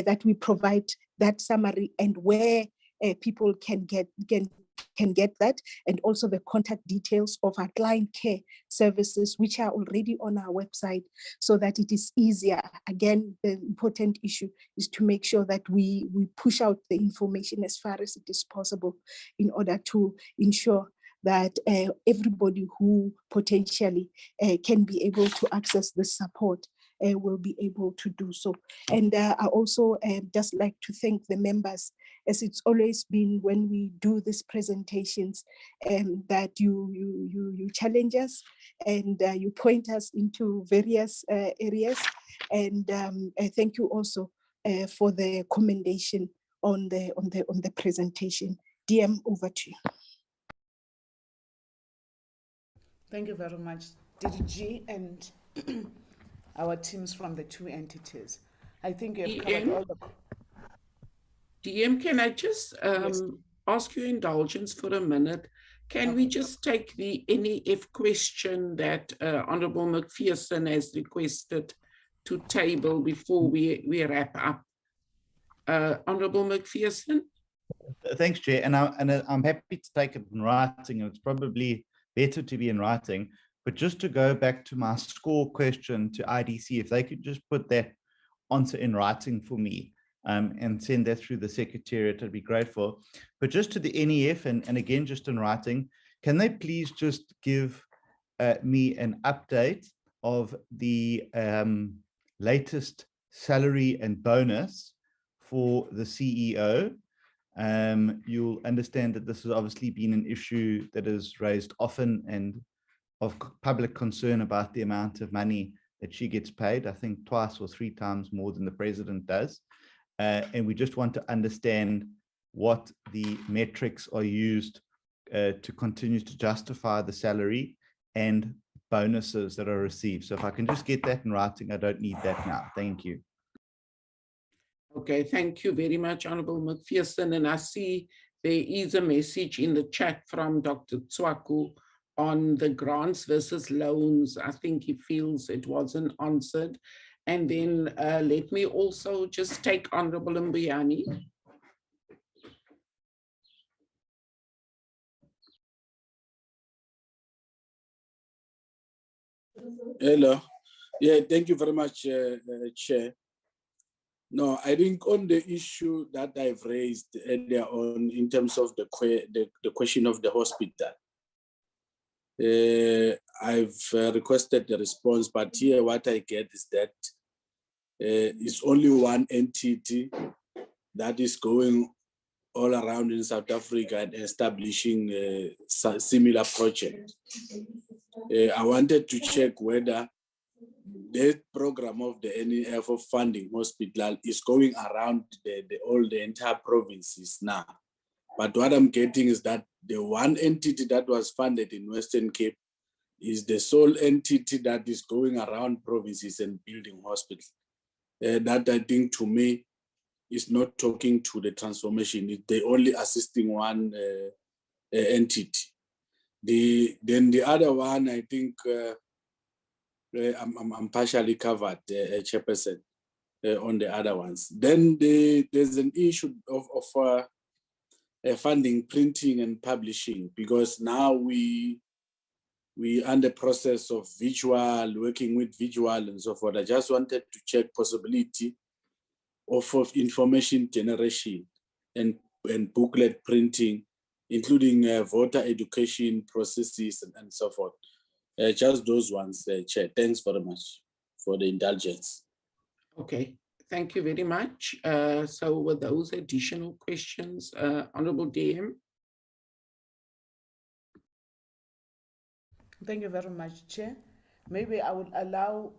that we provide that summary and where people can get that, and also the contact details of our client care services, which are already on our website, so that it is easier. Again, the important issue is to make sure that we push out the information as far as it is possible in order to ensure that everybody who potentially can be able to access the support will be able to do so. And I also just like to thank the members, as it's always been when we do these presentations, that you challenge us and you point us into various areas. And I thank you also for the commendation on the presentation. DM, over to you. Thank you very much, DDG and our teams from the two entities. I think you have covered all the... DM, can I just ask your indulgence for a minute? Can we just take the NEF question that Honourable McPherson has requested to table before we wrap up? Honourable McPherson? Thanks, Chair. And I'm happy to take it in writing. It's probably better to be in writing. But just to go back to my score question to IDC, if they could just put that answer in writing for me and send that through the Secretariat, I'd be grateful. But just to the NEF, and again, just in writing, can they please just give me an update of the latest salary and bonus for the CEO? You'll understand that this has obviously been an issue that is raised often and of public concern about the amount of money that she gets paid, I think twice or three times more than the president does. And we just want to understand what the metrics are used to continue to justify the salary and bonuses that are received. So if I can just get that in writing, I don't need that now. Thank you. Okay, thank you very much, Honorable McPherson. And I see there is a message in the chat from Dr. Tswaku on the grants versus loans. I think he feels it wasn't answered. And then let me also just take Honorable Mbuyani. Hello. Yeah, thank you very much, Chair. No, I think on the issue that I've raised earlier on in terms of the question of the hospital, I've requested the response, but here what I get is that it's only one entity that is going all around in South Africa and establishing a similar project. I wanted to check whether the program of the NEF of funding hospital is going around the entire provinces now. But what I'm getting is that the one entity that was funded in Western Cape is the sole entity that is going around provinces and building hospitals. That I think to me is not talking to the transformation. They're only assisting one entity. Then the other one, I think I'm partially covered, Chairperson, on the other ones. Then there's an issue of funding printing and publishing, because now we under process of visual, working with visual and so forth. I just wanted to check possibility of information generation and booklet printing, including voter education processes and so forth. Just those ones, Chair. Thanks very much for the indulgence. Okay, thank you very much. So with those additional questions, Honorable DM. Thank you very much, Chair. Maybe I would allow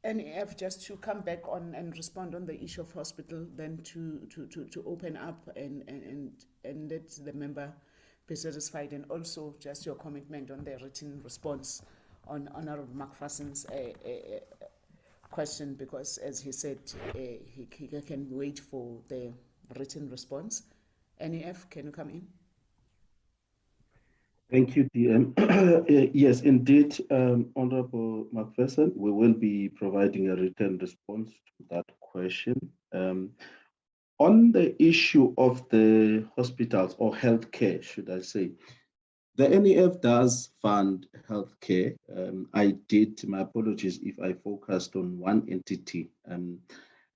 NEF just to come back on and respond on the issue of hospital, then to open up and let the member be satisfied, and also just your commitment on the written response on Honorable McPherson's question, because as he said, he can wait for the written response. NEF, can you come in? Thank you, DM. Yes, indeed, Honorable McPherson, we will be providing a written response to that question. On the issue of the hospitals or healthcare, should I say, the NEF does fund healthcare. My apologies if I focused on one entity.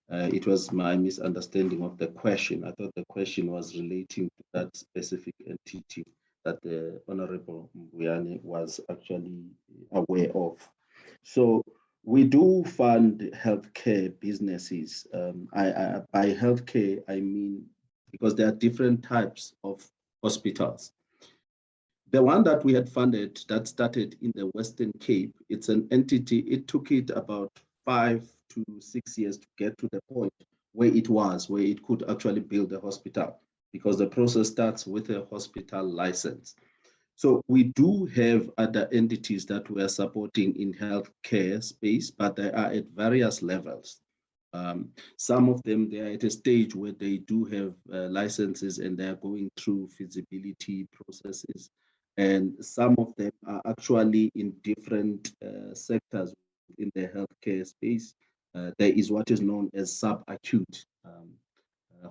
It was my misunderstanding of the question. I thought the question was relating to that specific entity that the Honorable Mbuyane was actually aware of. So we do fund healthcare businesses. By healthcare, I mean, because there are different types of hospitals. The one that we had funded that started in the Western Cape, it's an entity, it took it about 5 to 6 years to get to the point where it could actually build a hospital, because the process starts with a hospital license. So we do have other entities that we are supporting in healthcare space, but they are at various levels. Some of them, they are at a stage where they do have licenses and they are going through feasibility processes. And some of them are actually in different sectors in the healthcare space. There is what is known as subacute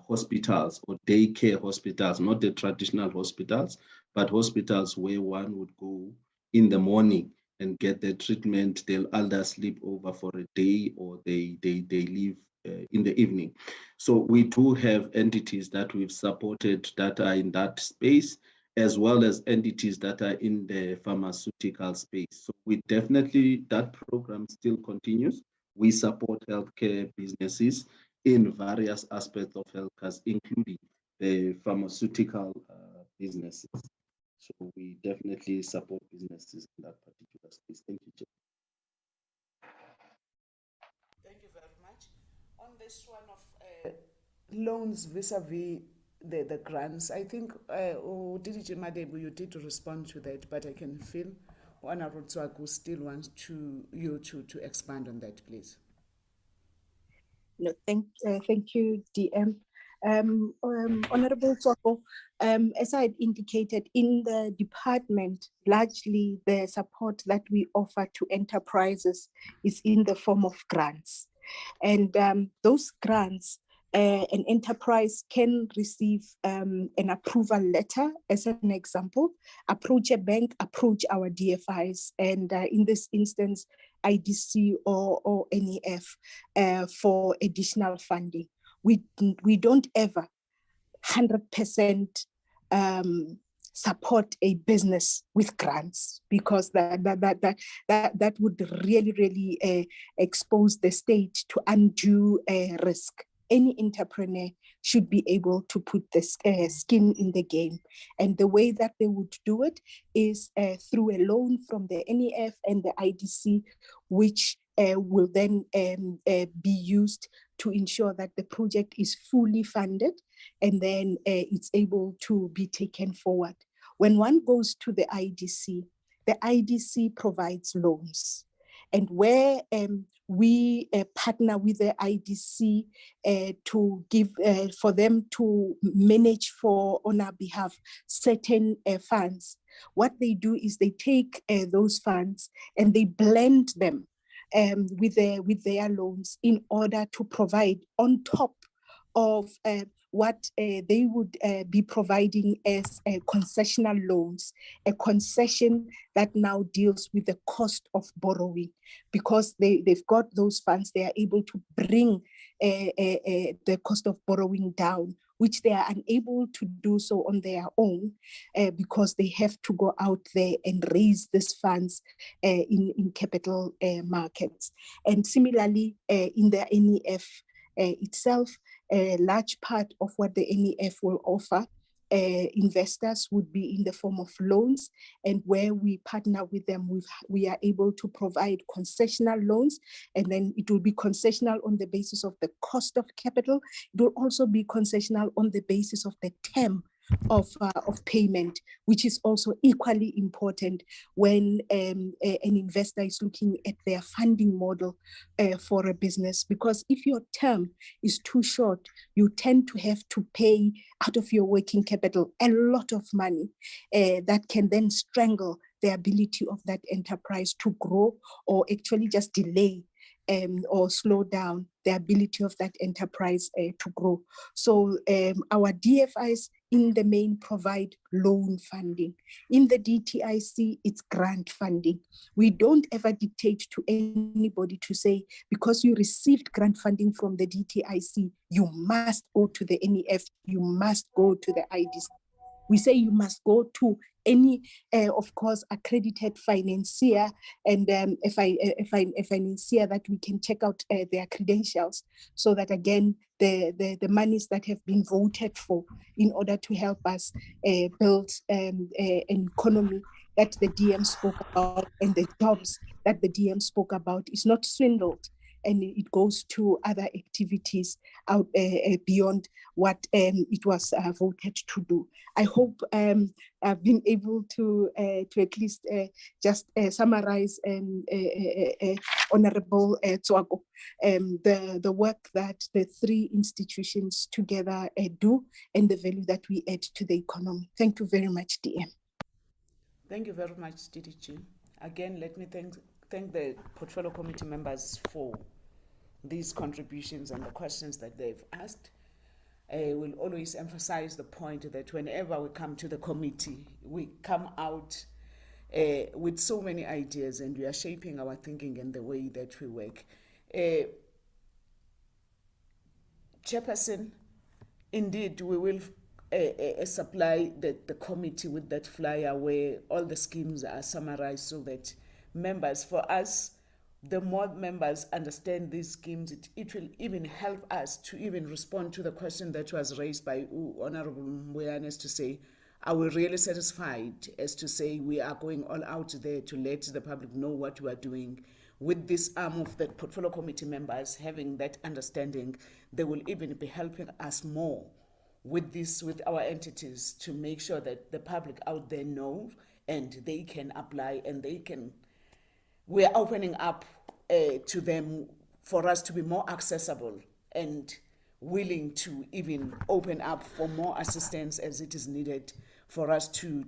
hospitals or daycare hospitals, not the traditional hospitals, but hospitals where one would go in the morning and get the treatment. They'll either sleep over for a day or they leave in the evening. So we do have entities that we've supported that are in that space, as well as entities that are in the pharmaceutical space. So we definitely, that program still continues. We support healthcare businesses in various aspects of healthcare, including the pharmaceutical businesses. So we definitely support businesses in that particular space. Thank you, Chair. Thank you very much. On this one of loans vis-a-vis the grants. I think, DDG Madebo, you did respond to that, but I can feel Honorable Tswaku still wants you to expand on that, please. No, thank you, DM. Honorable Tswaku, as I had indicated in the department, largely the support that we offer to enterprises is in the form of grants. And those grants, an enterprise can receive an approval letter, as an example, approach a bank, approach our DFIs, and in this instance, IDC or NEF for additional funding. We don't ever 100% support a business with grants, because that would really expose the state to undue risk. Any entrepreneur should be able to put the skin in the game. And the way that they would do it is through a loan from the NEF and the IDC, which will then be used to ensure that the project is fully funded, and then it's able to be taken forward. When one goes to the IDC provides loans. And where we partner with the IDC to give, for them to manage on our behalf certain funds, what they do is they take those funds and they blend them with their loans in order to provide on top of what they would be providing as concessional loans, a concession that now deals with the cost of borrowing. Because they've got those funds, they are able to bring the cost of borrowing down, which they are unable to do so on their own because they have to go out there and raise these funds in capital markets. And similarly, in the NEF itself, a large part of what the NEF will offer investors would be in the form of loans, and where we partner with them, we are able to provide concessional loans, and then it will be concessional on the basis of the cost of capital. It will also be concessional on the basis of the term of payment, which is also equally important when an investor is looking at their funding model for a business. Because if your term is too short, you tend to have to pay out of your working capital a lot of money that can then strangle the ability of that enterprise to grow, or actually just delay or slow down the ability of that enterprise to grow. So our DFIs in the main provide loan funding. In the DTIC, it's grant funding. We don't ever dictate to anybody to say, because you received grant funding from the DTIC, you must go to the NEF, you must go to the IDC. We say you must go to any, of course, accredited financier, and a financier that we can check out their credentials, so that again, the monies that have been voted for in order to help us build an economy that the DM spoke about, and the jobs that the DM spoke about, is not swindled, and it goes to other activities out beyond what it was voted to do. I hope I've been able to at least just summarize, Honorable Tswaku, the work that the three institutions together do, and the value that we add to the economy. Thank you very much, DM. Thank you very much, DDG. Again, let me thank the portfolio committee members for these contributions and the questions that they've asked. I will always emphasize the point that whenever we come to the committee, we come out with so many ideas, and we are shaping our thinking and the way that we work. Chairperson, indeed, we will supply the committee with that flyer where all the schemes are summarized, so that members, for us, the more members understand these schemes, it will even help us to even respond to the question that was raised by Honorable Mbuyanes, to say, are we really satisfied, as to say we are going all out there to let the public know what we are doing. With this arm of the portfolio committee members having that understanding, they will even be helping us more with our entities to make sure that the public out there know and they can apply and we are opening up to them for us to be more accessible and willing to even open up for more assistance as it is needed for us to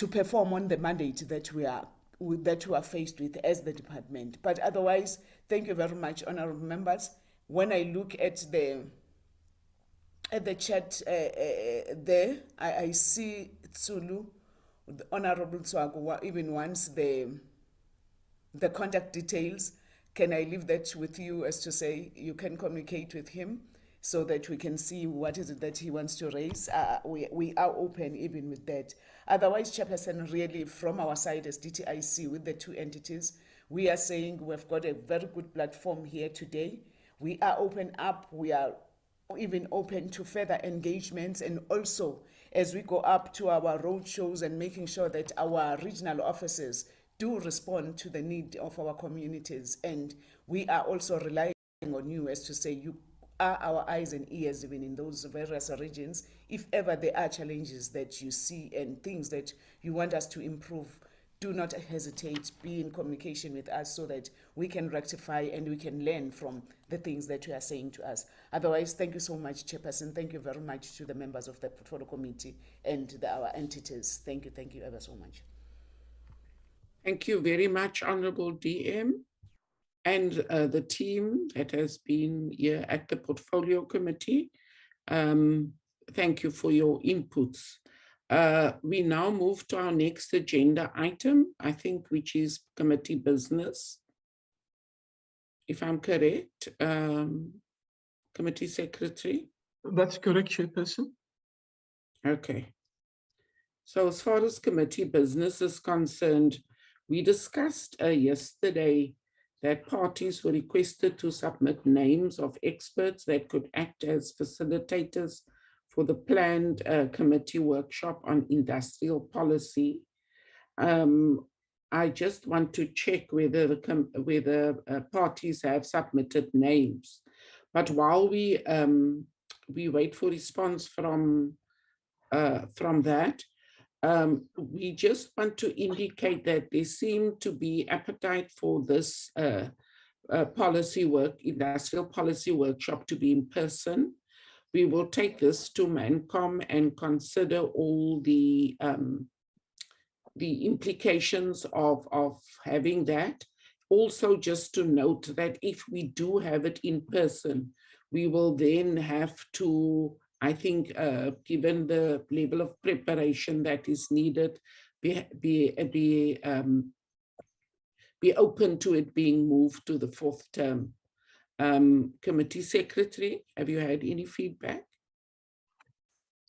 perform on the mandate that we are faced with as the department. But otherwise, thank you very much, honorable members. When I look at the chat there, I see Tsulu, the Honorable Tswago, even wants the contact details. Can I leave that with you as to say you can communicate with him so that we can see what is it that he wants to raise? We are open even with that. Otherwise, Chairperson, really from our side as DTIC with the two entities, we are saying we've got a very good platform here today. We are open up, we are even open to further engagements, and also as we go up to our road shows and making sure that our regional offices do respond to the need of our communities. And we are also relying on you as to say you are our eyes and ears even in those various regions. If ever there are challenges that you see and things that you want us to improve, do not hesitate, be in communication with us so that we can rectify and we can learn from the things that you are saying to us. Otherwise, thank you so much, Chairperson. Thank you very much to the members of the Portfolio Committee and our entities. Thank you ever so much. Thank you very much, Honorable DM, and the team that has been here at the Portfolio Committee. Thank you for your inputs. We now move to our next agenda item, I think, which is committee business. If I'm correct, Committee Secretary? That's correct, Chairperson. Okay. So as far as committee business is concerned, we discussed yesterday that parties were requested to submit names of experts that could act as facilitators for the planned committee workshop on industrial policy. I just want to check whether parties have submitted names. But while we wait for response from that, we just want to indicate that there seemed to be appetite for this industrial policy workshop to be in person. We will take this to MANCOM and consider all the implications of having that. Also, just to note that if we do have it in person, we will then have to, I think, given the level of preparation that is needed, be open to it being moved to the fourth term. Committee Secretary, have you had any feedback?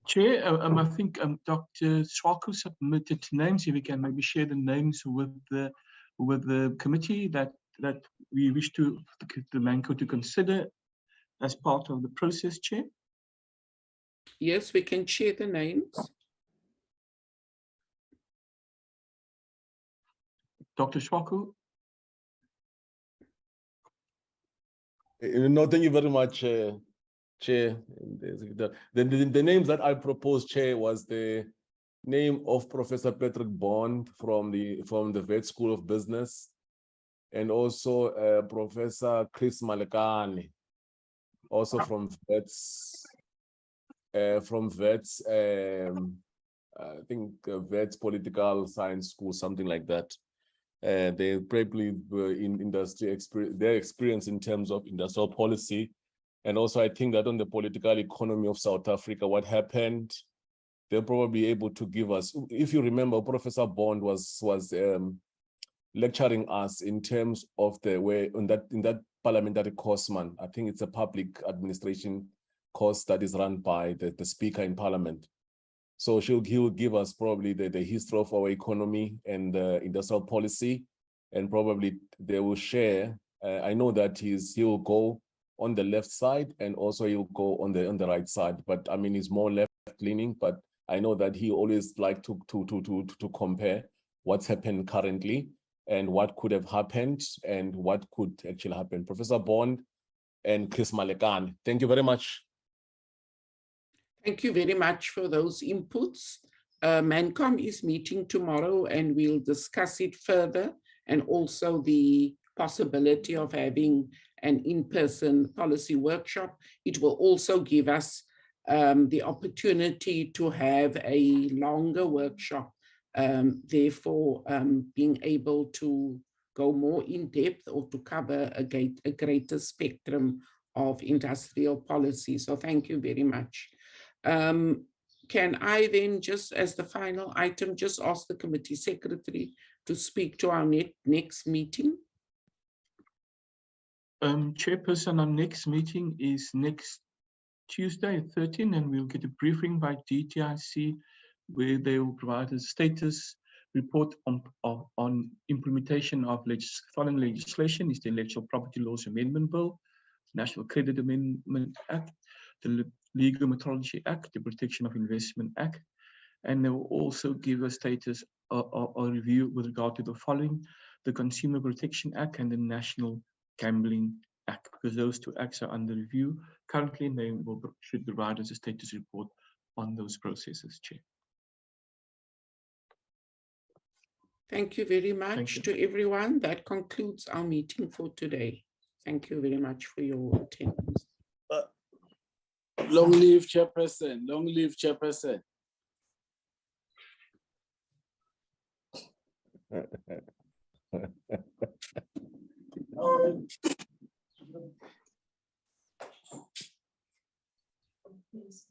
Chair, I think Dr. Swako submitted names. If we can maybe share the names with the committee that we wish the MANCO to consider as part of the process, Chair. Yes, we can share the names. Dr. Swako. No, thank you very much, Chair. The names that I proposed, Chair, was the name of Professor Patrick Bond from the Vet School of Business, and also Professor Chris Malekane, also from Vets. I think Vets Political Science School, something like that. They probably were in industry their experience in terms of industrial policy. And also I think that on the political economy of South Africa, what happened, they're probably able to give us, if you remember, Professor Bond was lecturing us in terms of the way in that parliamentary course, man. I think it's a public administration course that is run by the Speaker in Parliament. So he will give us probably the history of our economy and industrial policy, and probably they will share. I know that he will go on the left side and also he'll go on the right side. But I mean, he's more left leaning. But I know that he always like to compare what's happened currently and what could have happened and what could actually happen. Professor Bond and Chris Malekane. Thank you very much. Thank you very much for those inputs. ManCom is meeting tomorrow and we'll discuss it further, and also the possibility of having an in-person policy workshop. It will also give us the opportunity to have a longer workshop, therefore being able to go more in depth or to cover a greater spectrum of industrial policy. So thank you very much. Can I then, just as the final item, just ask the committee secretary to speak to our next meeting? Chairperson, our next meeting is next Tuesday at 13, and we'll get a briefing by DTIC where they will provide a status report on implementation of following legislation. Is the Intellectual Property Laws Amendment Bill, National Credit Amendment Act, the Legal Metrology Act, the Protection of Investment Act, and they will also give a status or review with regard to the following: the Consumer Protection Act and the National Gambling Act, because those two acts are under review currently, and they should provide us a status report on those processes, Chair. Thank you very much to everyone. That concludes our meeting for today. Thank you very much for your attendance. Long live Chairperson, long live Chairperson. Yes.